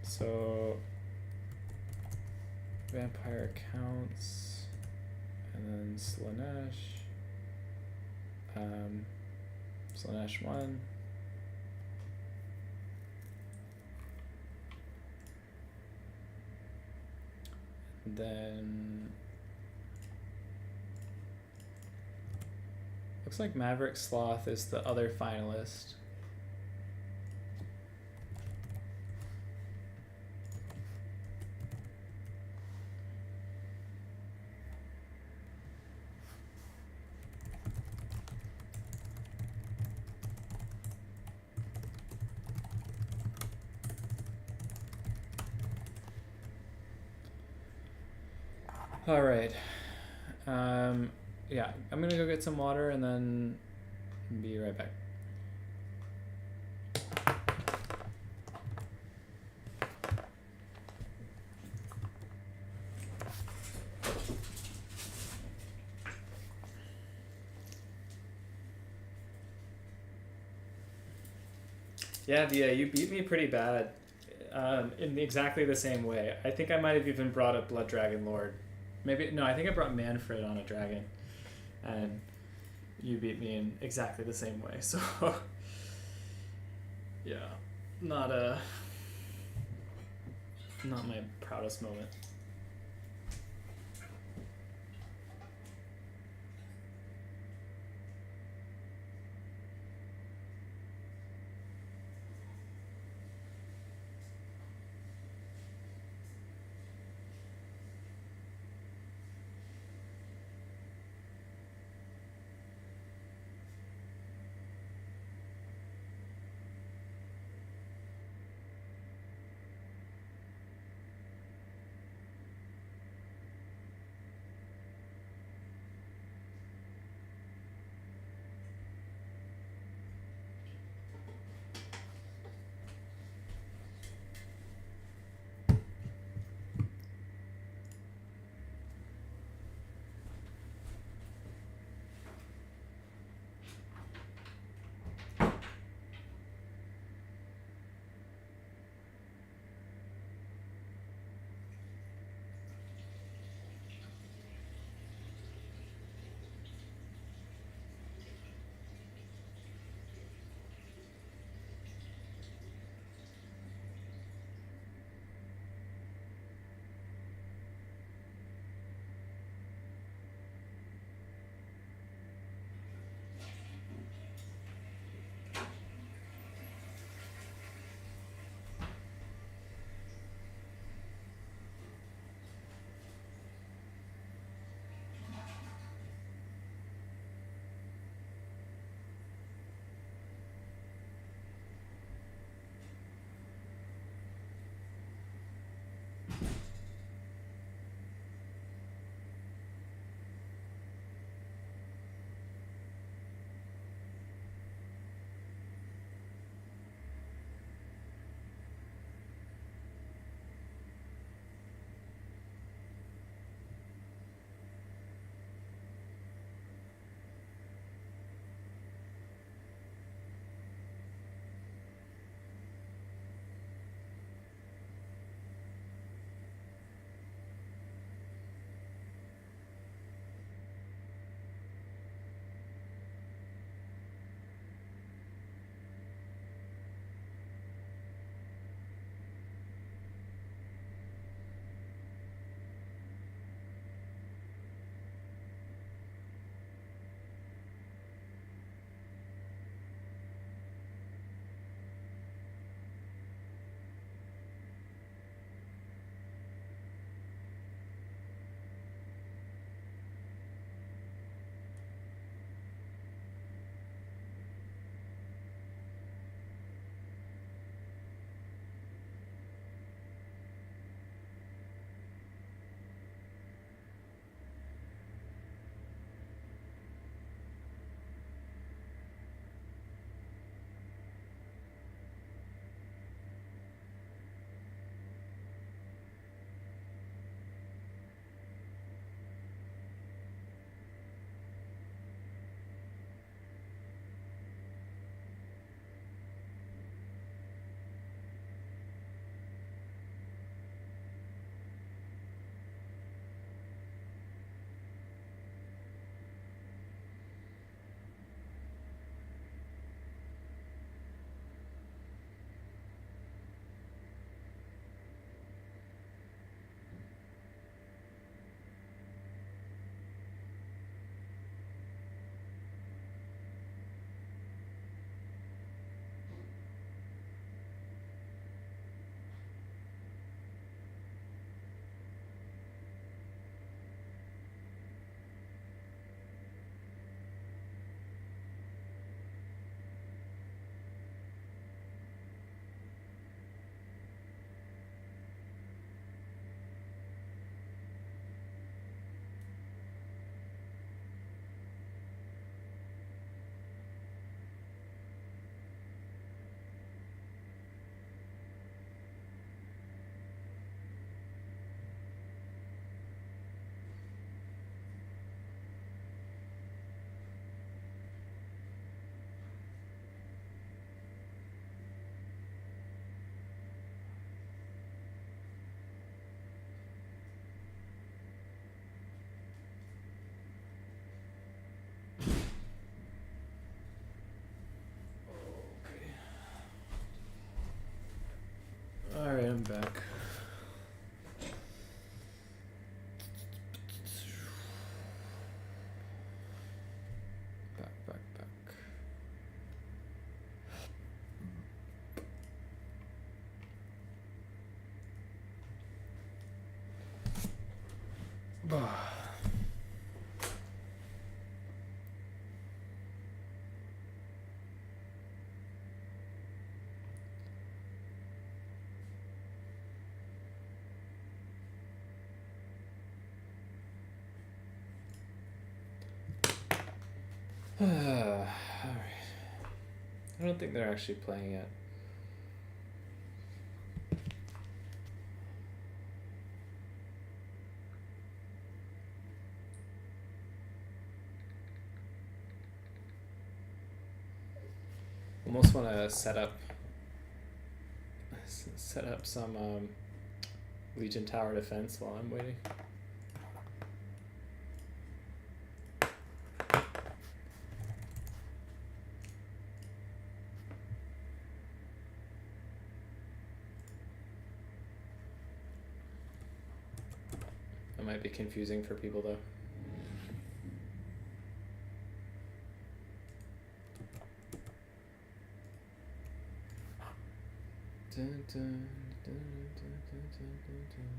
So... vampire counts. And then Slanesh. Slanesh 1. And then looks like Maverick Sloth is the other finalist. All right. Yeah, I'm gonna go get some water and then be right back. Yeah, Via, you beat me pretty bad. In exactly the same way. I think I might have even brought up Blood Dragon Lord. Maybe no, I think I brought Manfred on a dragon, and you beat me in exactly the same way. So yeah, not not my proudest moment. back. Alright. I don't think they're actually playing yet. Almost want to set up some Legion Tower defense while I'm waiting. That might be confusing for people though. Dun, dun, dun, dun, dun, dun, dun.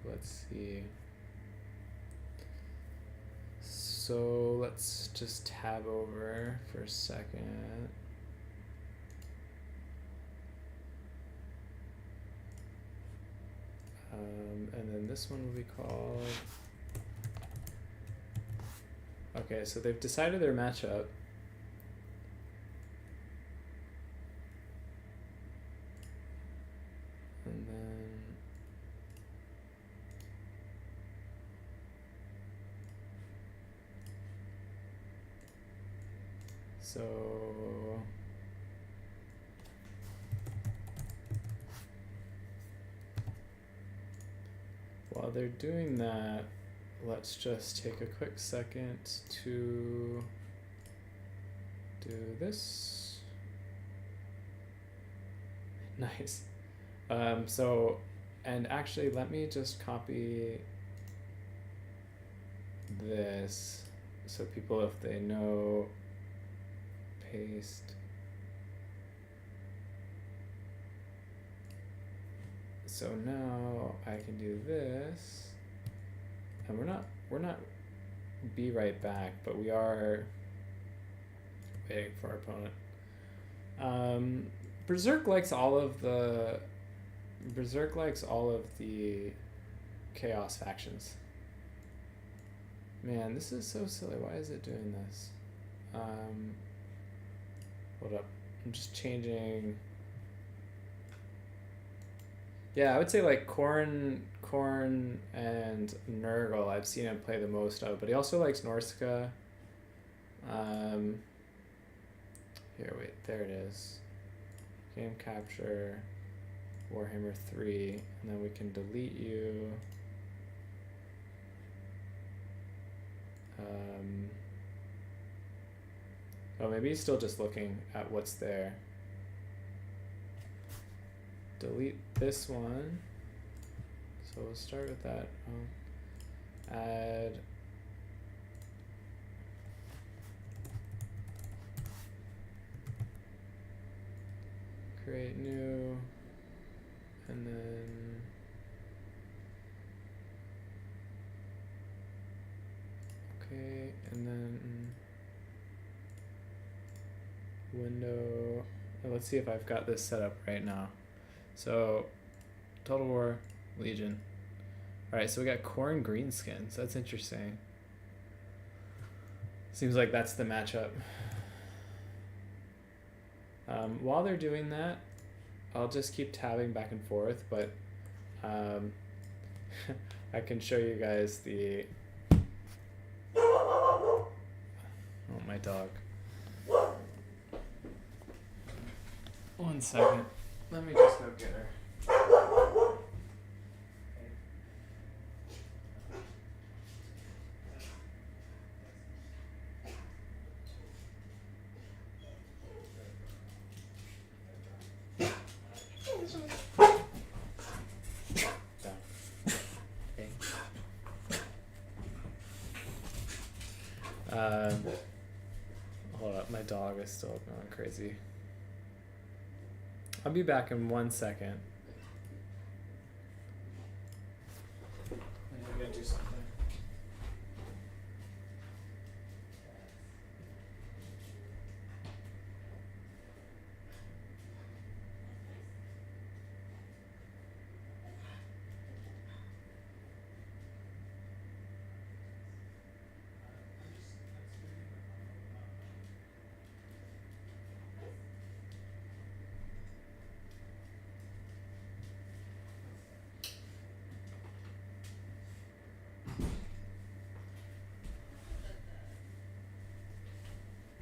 Let's see. So let's just tab over for a second. And then this one will be called... Okay, so they've decided their matchup. And then... So... While they're doing that, let's just take a quick second to do this. Nice. And actually let me just copy this so people, if they know, paste. So now I can do this, and we're not be right back, but we are waiting for our opponent. Berserk likes all of the Chaos factions. Man, this is so silly. Why is it doing this? Hold up. I'm just changing. Yeah, I would say like Korn and Nurgle I've seen him play the most of, but he also likes Norsca. Here, wait, there it is. Game capture, Warhammer 3, and then we can delete you. Oh, maybe he's still just looking at what's there. Delete this one. So we'll start with that. Add. Create new. And then. Okay, and then. Window. Let's see if I've got this set up right now. So, Total War, Legion. Alright, so we got Korn Greenskins. That's interesting. Seems like that's the matchup. While they're doing that, I'll just keep tabbing back and forth, but I can show you guys the... Oh, my dog. 1 second. Let me just go get her. Um, hold up, my dog is still going crazy. I'll be back in 1 second. I'm gonna do something.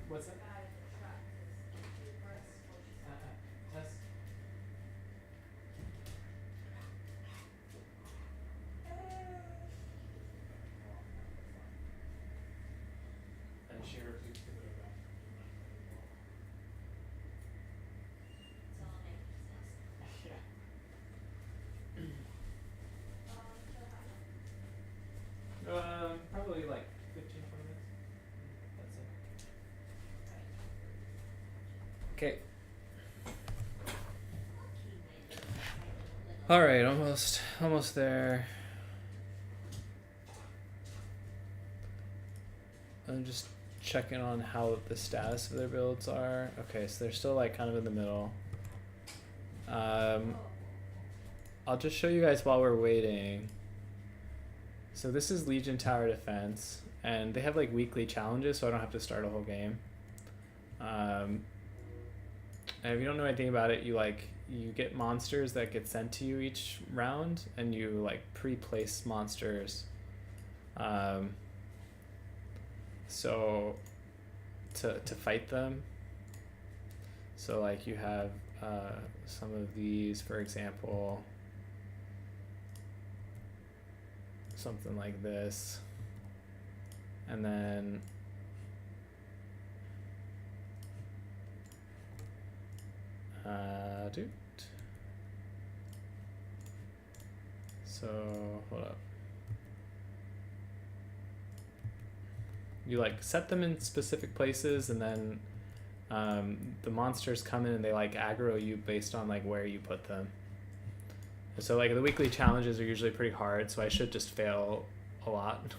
What's that? Test. And she refused to go back. Yeah. Probably like 15, 20 minutes. That's it. Okay. All right, almost there. I'm just checking on how the status of their builds are. Okay, so they're still like kind of in the middle. I'll just show you guys while we're waiting. So this is Legion Tower Defense, and they have like weekly challenges, so I don't have to start a whole game. And if you don't know anything about it, you get monsters that get sent to you each round, and you like pre-place monsters. So to fight them. So like you have some of these, for example, something like this, and then so hold up. You like set them in specific places, and then the monsters come in and they like aggro you based on like where you put them. So like the weekly challenges are usually pretty hard, so I should just fail a lot.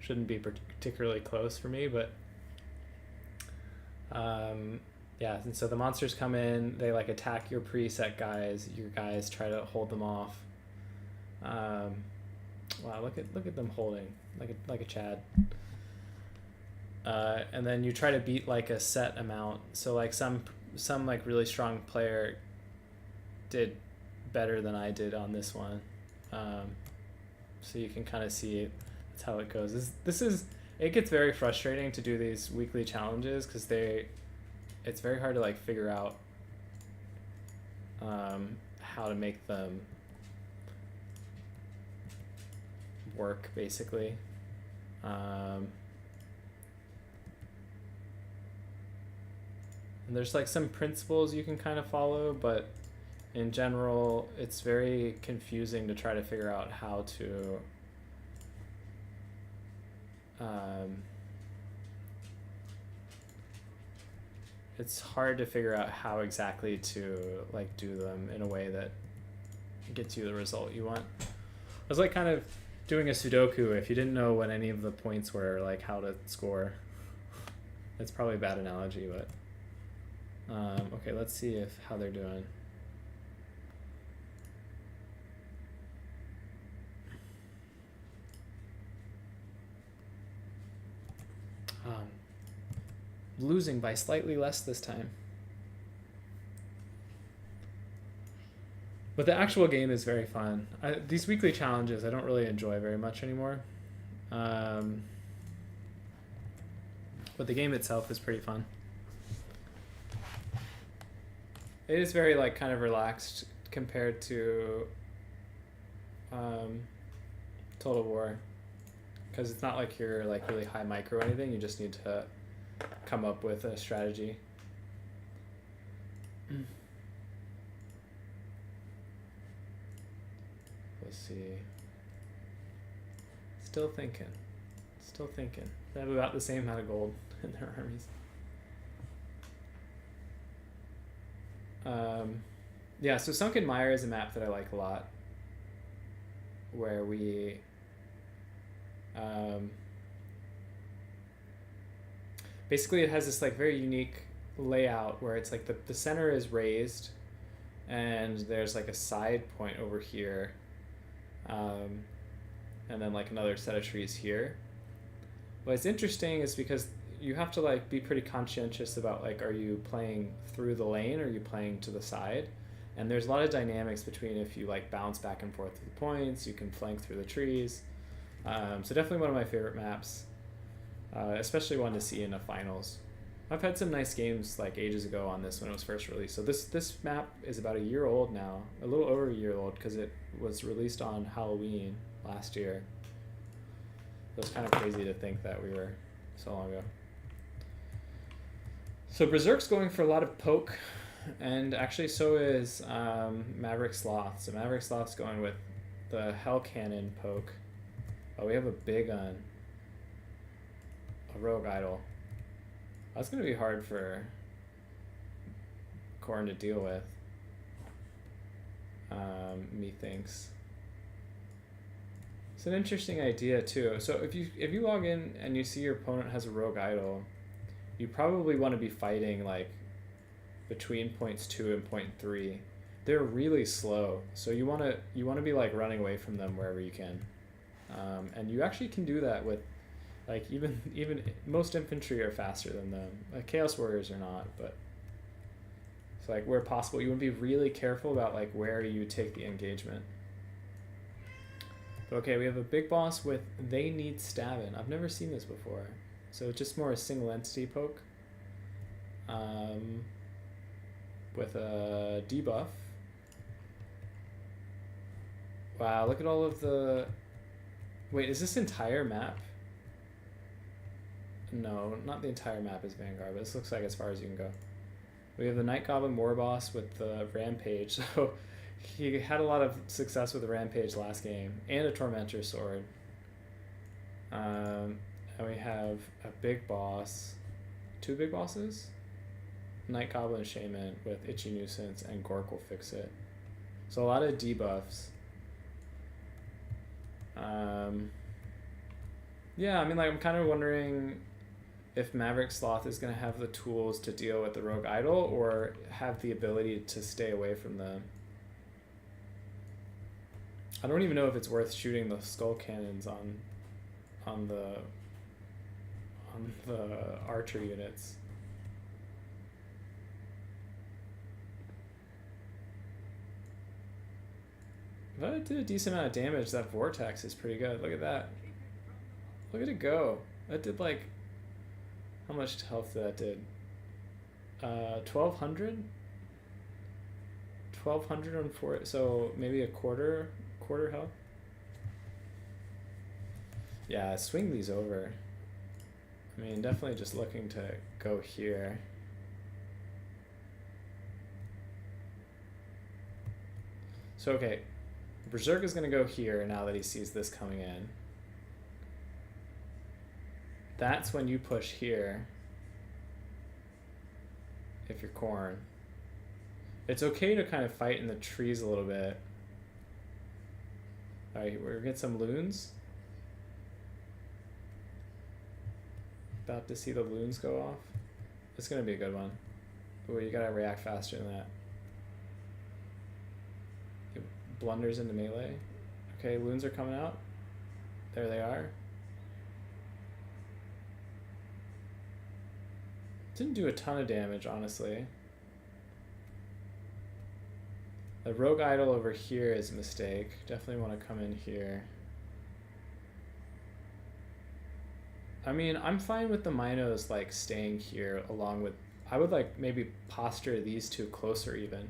Shouldn't be particularly close for me, but yeah. And so the monsters come in, they like attack your preset guys. Your guys try to hold them off. Wow, look at them holding like a Chad. And then you try to beat like a set amount. So like some like really strong player did better than I did on this one. So you can kind of see that's how it goes. It gets very frustrating to do these weekly challenges because it's very hard to like figure out how to make them work basically. And there's like some principles you can kind of follow, but in general it's very confusing to try to figure out how to it's hard to figure out how exactly to like do them in a way that gets you the result you want. It was like kind of doing a Sudoku if you didn't know what any of the points were, like how to score. That's probably a bad analogy, but okay, let's see how they're doing. Losing by slightly less this time. But the actual game is very fun. These weekly challenges I don't really enjoy very much anymore. But the game itself is pretty fun. It is very like kind of relaxed compared to Total War, because it's not like you're like really high micro or anything. You just need to come up with a strategy. Let's see. Still thinking. Still thinking. They have about the same amount of gold in their armies. Yeah, so Sunken Mire is a map that I like a lot, where we basically it has this like very unique layout where it's like the center is raised and there's like a side point over here, and then like another set of trees here. What's interesting is because you have to like be pretty conscientious about like, are you playing through the lane or are you playing to the side? And there's a lot of dynamics between if you like bounce back and forth through the points, you can flank through the trees. So definitely one of my favorite maps, especially one to see in the finals. I've had some nice games like ages ago on this when it was first released. So this map is about a year old now, a little over a year old, because it was released on Halloween last year. It was kind of crazy to think that we were so long ago. So Berserk's going for a lot of poke, and actually so is Maverick Sloth. So Maverick Sloth's going with the Hell Cannon poke. Oh, we have a big gun. A Rogue Idol. That's going to be hard for Corn to deal with, methinks. It's an interesting idea too. So if you log in and you see your opponent has a Rogue Idol, you probably want to be fighting like between points 2 and point 3. They're really slow, so you want to be like running away from them wherever you can, and you actually can do that with like even most infantry are faster than them. Like Chaos Warriors are not, but it's like where possible you want to be really careful about like where you take the engagement. Okay, we have a big boss with They Need Stabbin'. I've never seen this before. So it's just more a single entity poke. With a debuff. Wow, look at all of the... Wait, is this entire map? No, not the entire map is Vanguard, but this looks like as far as you can go. We have the Night Goblin War Boss with the Rampage, so he had a lot of success with the Rampage last game, and a Tormentor Sword. And we have a big boss, 2 big bosses? Night Goblin Shaman with Itchy Nuisance and Gork will fix it. So a lot of debuffs. Yeah, I mean, like, I'm kind of wondering if Maverick Sloth is going to have the tools to deal with the Rogue Idol or have the ability to stay away from them. I don't even know if it's worth shooting the skull cannons on the archer units. But it did a decent amount of damage. That vortex is pretty good. Look at that. Look at it go. That did like... How much health that did? 1,200? 1,200 on 4... So maybe a quarter health? Yeah, swing these over. I mean, definitely just looking to go here. So, okay. Berserk is going to go here now that he sees this coming in. That's when you push here. If you're Corn. It's okay to kind of fight in the trees a little bit. Alright, we're going to get some loons. About to see the loons go off. It's going to be a good one. Ooh, you got to react faster than that. It blunders into melee. Okay, loons are coming out. There they are. Didn't do a ton of damage, honestly. The Rogue Idol over here is a mistake. Definitely want to come in here. I mean, I'm fine with the Minos like staying here along with... I would like maybe posture these two closer even.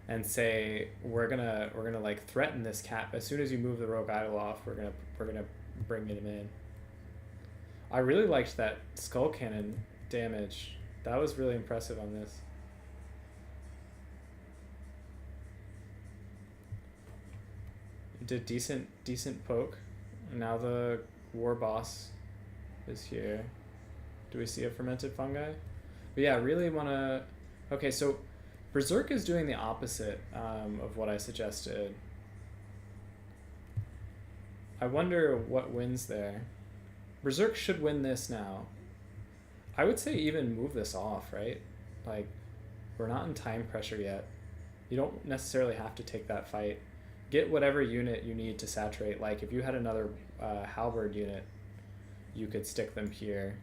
And say we're gonna like threaten this cap. As soon as you move the Rogue Idol off, we're gonna bring him in. I really liked that skull cannon damage. That was really impressive on this. Did decent poke. Now the War Boss is here. Do we see a fermented fungi? But yeah, really want to... Okay, so Berserk is doing the opposite of what I suggested. I wonder what wins there. Berserk should win this now. I would say even move this off, right? Like, we're not in time pressure yet. You don't necessarily have to take that fight. Get whatever unit you need to saturate. Like, if you had another halberd unit, you could stick them here.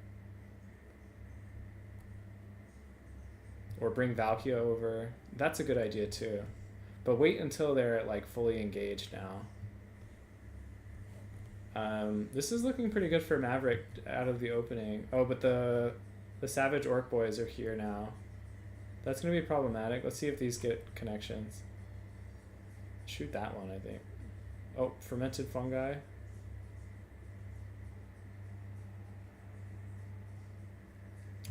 Or bring Valkia over. That's a good idea too. But wait until they're like fully engaged now. This is looking pretty good for Maverick out of the opening. Oh, but the Savage Orc Boys are here now. That's going to be problematic. Let's see if these get connections. Shoot that one, I think. Oh, fermented fungi.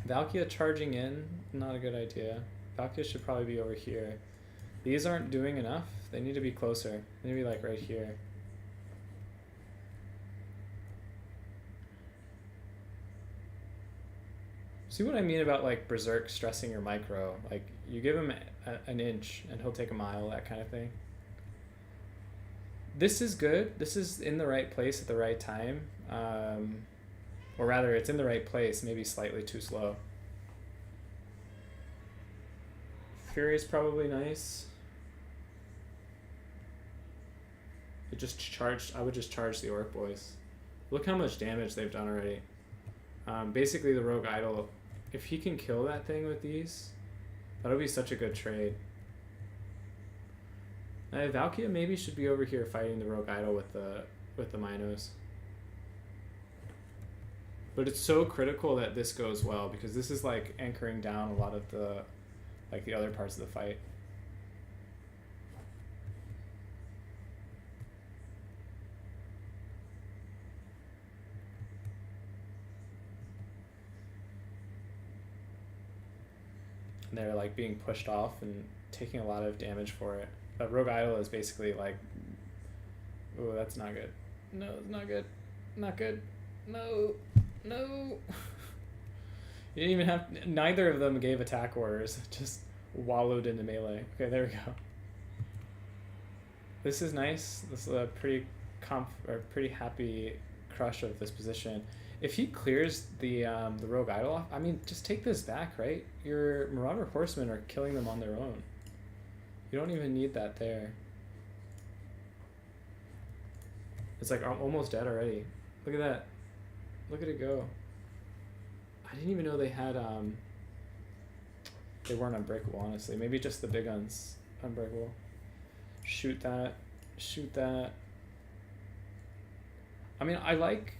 Valkia charging in, not a good idea. Valkia should probably be over here. These aren't doing enough. They need to be closer. They need to be like right here. See what I mean about like Berserk stressing your micro? Like you give him an inch and he'll take a mile, that kind of thing. This is good. This is in the right place at the right time. Or rather, it's in the right place, maybe slightly too slow. Fury is probably nice. It just charged. I would just charge the Orc Boys. Look how much damage they've done already. Basically, the Rogue Idol, if he can kill that thing with these, that'll be such a good trade. Valkia maybe should be over here fighting the Rogue Idol with the Minos. But it's so critical that this goes well because this is like anchoring down a lot of the other parts of the fight. And they're like being pushed off and taking a lot of damage for it. But Rogue Idol is basically like, oh, that's not good. No, it's not good. Not good. No. No. You didn't even have... Neither of them gave attack orders. Just wallowed into melee. Okay, there we go. This is nice. This is a pretty happy crush of this position. If he clears the Rogue Idol off, I mean, just take this back, right? Your Marauder Horsemen are killing them on their own. You don't even need that there. It's like almost dead already. Look at that. Look at it go. I didn't even know they had, they weren't unbreakable, honestly. Maybe just the big guns unbreakable. Shoot that. Shoot that. I mean, I like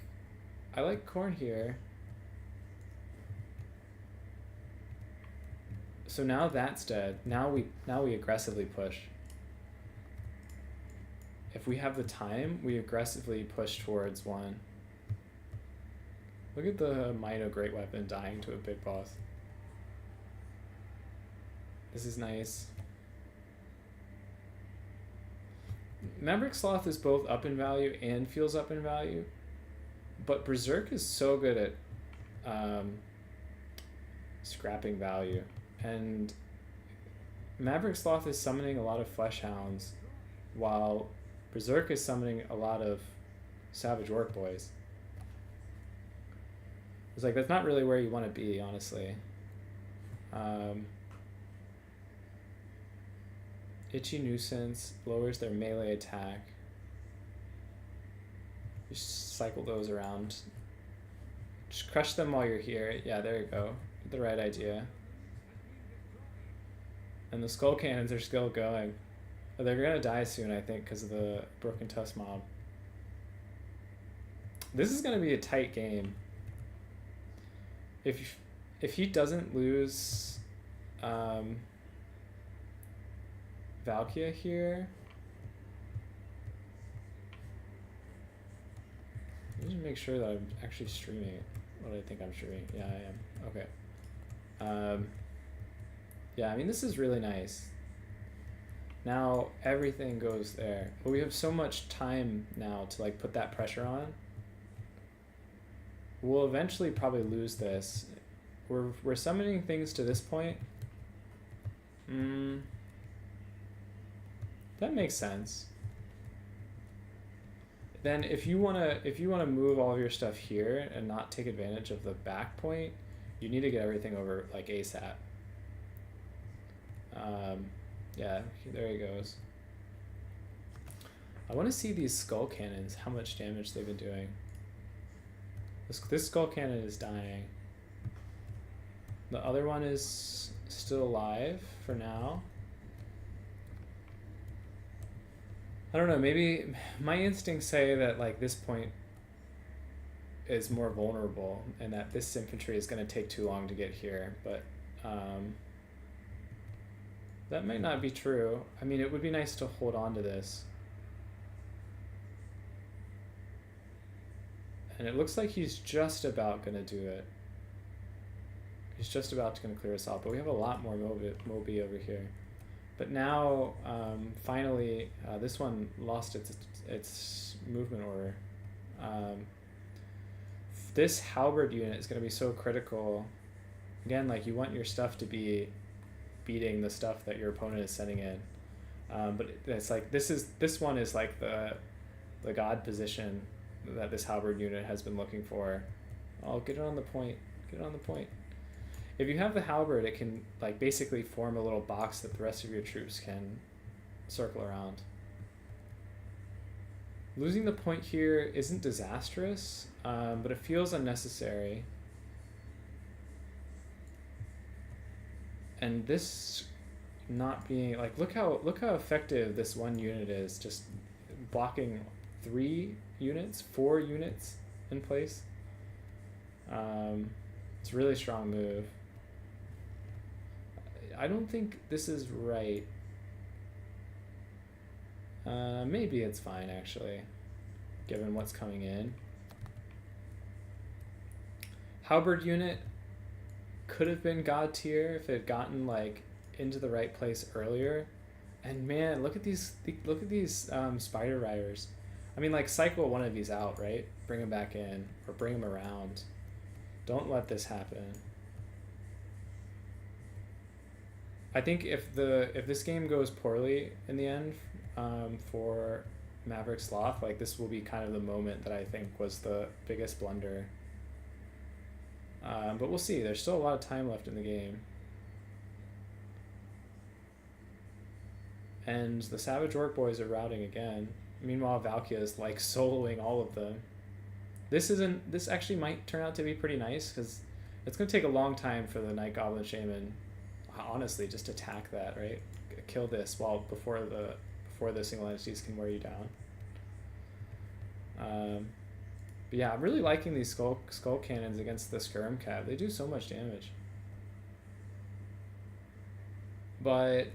Corn here. So now that's dead. Now we aggressively push. If we have the time, we aggressively push towards one. Look at the Mino Great Weapon dying to a big boss. This is nice. Maverick Sloth is both up in value and feels up in value. But Berserk is so good at scrapping value. And Maverick Sloth is summoning a lot of Flesh Hounds, while Berserk is summoning a lot of Savage Orc Boys. It's like, that's not really where you want to be, honestly. Itchy Nuisance lowers their melee attack. Just cycle those around. Just crush them while you're here. Yeah, there you go. The right idea. And the Skull Cannons are still going. But they're going to die soon, I think, because of the Broken Tusk mob. This is going to be a tight game. If he doesn't lose Valkia here, let me just make sure that I'm actually streaming it. What do I think I'm streaming? Yeah, I am. Okay. Yeah, I mean, this is really nice. Now everything goes there. But we have so much time now to like put that pressure on. we'll eventually probably lose this. We're summoning things to this point. That makes sense. Then if you wanna move all of your stuff here and not take advantage of the back point, you need to get everything over like ASAP. Yeah, there he goes. I want to see these skull cannons, how much damage they've been doing. This skull cannon is dying. The other one is still alive for now. I don't know, maybe my instincts say that like this point is more vulnerable and that this infantry is going to take too long to get here, but that might not be true. I mean, it would be nice to hold on to this. And it looks like he's just about going to do it. He's just about to clear us off, but we have a lot more Moby over here. But now, finally, this one lost its movement order. This halberd unit is going to be so critical. Again, like you want your stuff to be beating the stuff that your opponent is sending in. But it's like this one is like the god position that this halberd unit has been looking for. Oh, get it on the point. Get it on the point. If you have the halberd, it can like basically form a little box that the rest of your troops can circle around. Losing the point here isn't disastrous, but it feels unnecessary. And this not being like, look how effective this one unit is, just blocking 4 units in place. It's a really strong move. I don't think this is right. Maybe it's fine actually, given what's coming in. Halberd unit could have been god tier if it had gotten like into the right place earlier. And man, look at these spider riders. I mean, like, cycle one of these out, right? Bring them back in or bring them around. Don't let this happen. I think if this game goes poorly in the end, for Maverick Sloth, like this will be kind of the moment that I think was the biggest blunder. But we'll see. There's still a lot of time left in the game. And the Savage Orc boys are routing again. Meanwhile, Valkia is like soloing all of them. This actually might turn out to be pretty nice because it's going to take a long time for the Night Goblin Shaman, honestly, just attack that, right? Kill this before the single entities can wear you down. But yeah, I'm really liking these skull cannons against the Skirm Cab. They do so much damage. But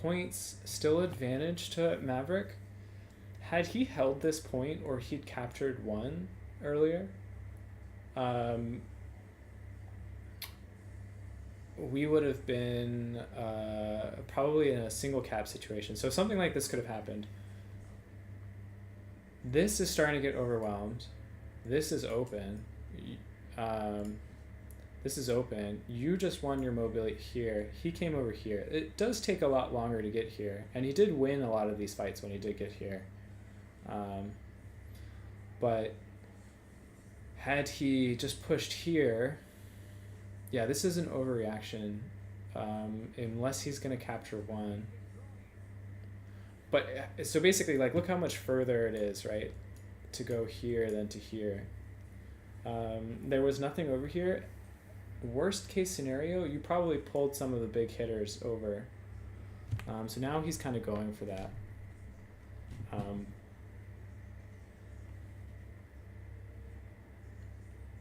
points still advantage to Maverick. Had he held this point or he'd captured one earlier, we would have been probably in a single cap situation. So something like this could have happened. This is starting to get overwhelmed. This is open. This is open. You just won your mobility here. He came over here. It does take a lot longer to get here. And he did win a lot of these fights when he did get here. But had he just pushed here, yeah, this is an overreaction, unless he's going to capture one. But so basically, like, look how much further it is, right, to go here than to here. There was nothing over here. Worst case scenario, you probably pulled some of the big hitters over. So now he's kind of going for that.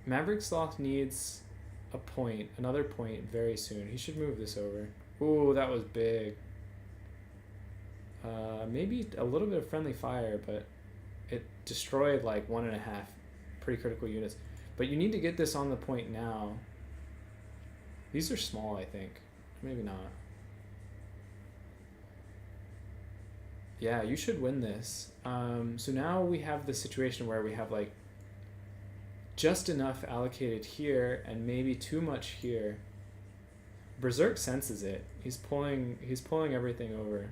Maverick Sloth needs a point, another point very soon. He should move this over. Ooh, that was big. Maybe a little bit of friendly fire, but it destroyed like 1.5 pretty critical units. But you need to get this on the point now. These are small, I think. Maybe not. Yeah, you should win this. So now we have the situation where we have like just enough allocated here and maybe too much here. Berserk senses it. He's pulling everything over.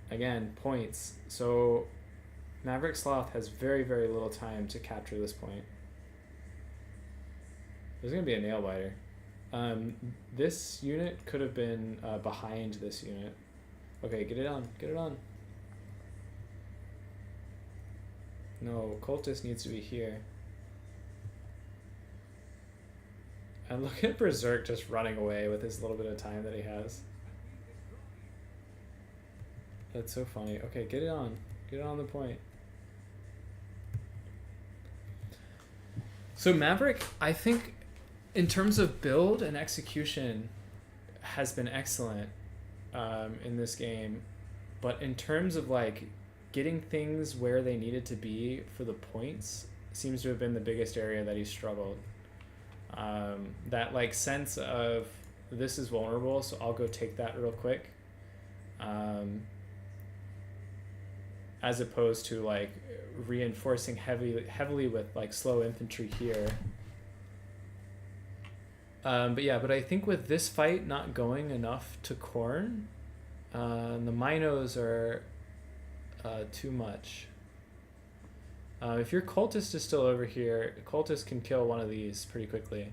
Again, points. So Maverick Sloth has very, very little time to capture this point. There's going to be a nail biter. This unit could have been behind this unit. Okay, get it on. Get it on. No, Cultist needs to be here. And look at Berserk just running away with his little bit of time that he has. That's so funny. Okay, get it on. Get it on the point. So Maverick, I think, in terms of build and execution, has been excellent in this game. But in terms of like getting things where they needed to be for the points, seems to have been the biggest area that he struggled. That like sense of this is vulnerable, so I'll go take that real quick. As opposed to like reinforcing heavily with like slow infantry here. But I think with this fight not going enough to Khorne, the Minos are too much. If your Cultist is still over here, Cultist can kill one of these pretty quickly.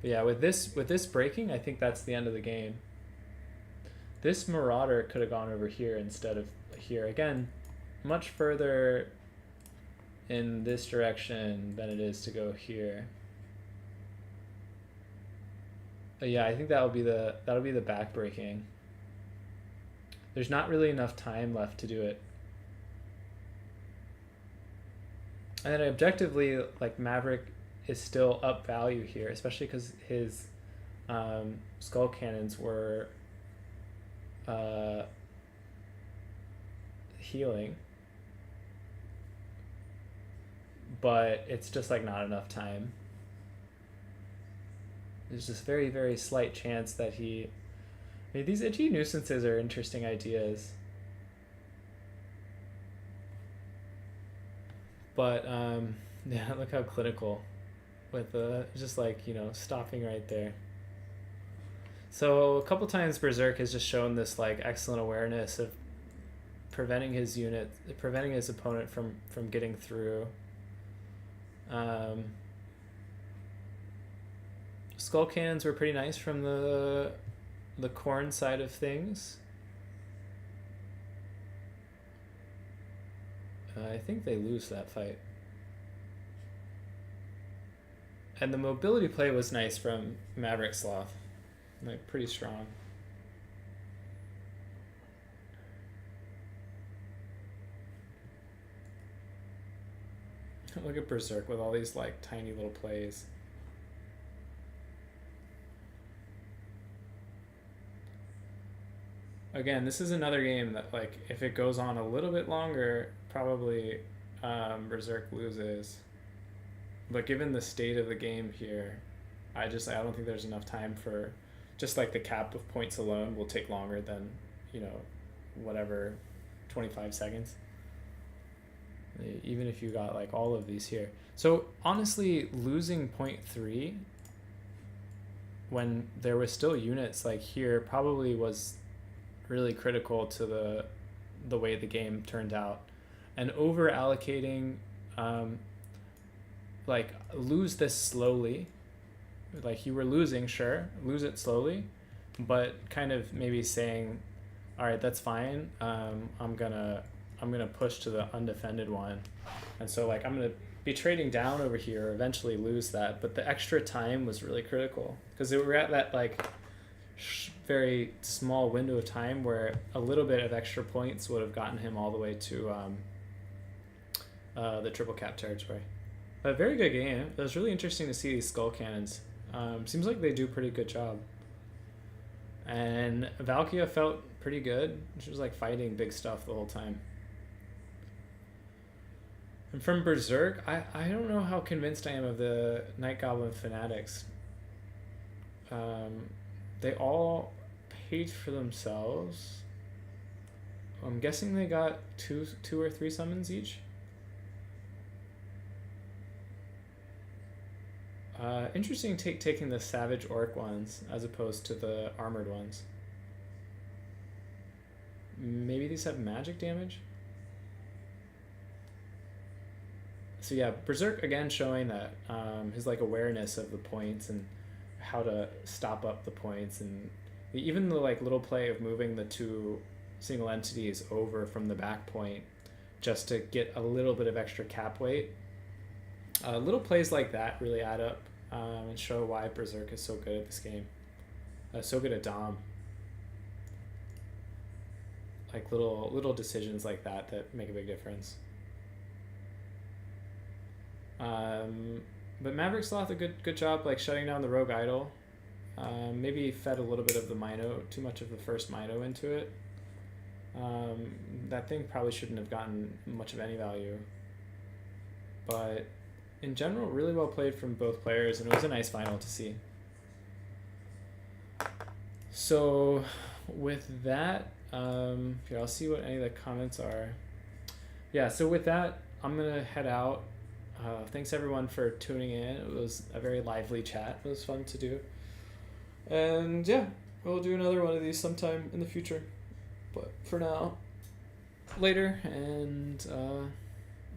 Yeah, with this breaking, I think that's the end of the game. This Marauder could have gone over here instead of here. Again, much further in this direction than it is to go here. Yeah, I think that'll be the back breaking. There's not really enough time left to do it. And then objectively, like Maverick is still up value here, especially because his skull cannons were healing. But it's just like not enough time. There's this very, very slight chance that he... I mean, these itchy nuisances are interesting ideas. But, yeah, look how clinical. With just like, you know, stopping right there. So a couple times Berserk has just shown this like excellent awareness of preventing his opponent from getting through. Skull cannons were pretty nice from the Khorne side of things. I think they lose that fight. And the mobility play was nice from Maverick Sloth. Like, pretty strong. Look at Berserk with all these, like, tiny little plays. Again, this is another game that, like, if it goes on a little bit longer, probably Berserk loses. But given the state of the game here, I don't think there's enough time for... Just like the cap of points alone will take longer than, you know, whatever, 25 seconds. Even if you got like all of these here. So honestly, losing 0.3 when there was still units like here probably was really critical to the way the game turned out. And over allocating, like lose this slowly. Like you were losing, sure, lose it slowly, but kind of maybe saying, all right, that's fine. I'm gonna push to the undefended one, and so like I'm gonna be trading down over here, eventually lose that. But the extra time was really critical because we were at that like very small window of time where a little bit of extra points would have gotten him all the way to the triple cap territory. A very good game. It was really interesting to see these skull cannons. Seems like they do a pretty good job. And Valkia felt pretty good. She was like fighting big stuff the whole time. And from Berserk, I don't know how convinced I am of the Night Goblin fanatics. They all page for themselves. I'm guessing they got two or three summons each. Interesting taking the Savage Orc ones as opposed to the armored ones. Maybe these have magic damage? So yeah, Berserk again showing that his like awareness of the points and how to stop up the points, and even the like little play of moving the two single entities over from the back point just to get a little bit of extra cap weight. Little plays like that really add up and show why Berserk is so good at this game. So good at Dom. Like little decisions like that make a big difference. But Maverick Sloth a good job like shutting down the Rogue Idol. Maybe fed a little bit of the Mino, too much of the first Mino into it. That thing probably shouldn't have gotten much of any value. But in general, really well played from both players, and it was a nice final to see. So with that, here, I'll see what any of the comments are. Yeah, so with that, I'm going to head out. Thanks everyone for tuning in. It was a very lively chat. It was fun to do. And yeah, we'll do another one of these sometime in the future. But for now, later, and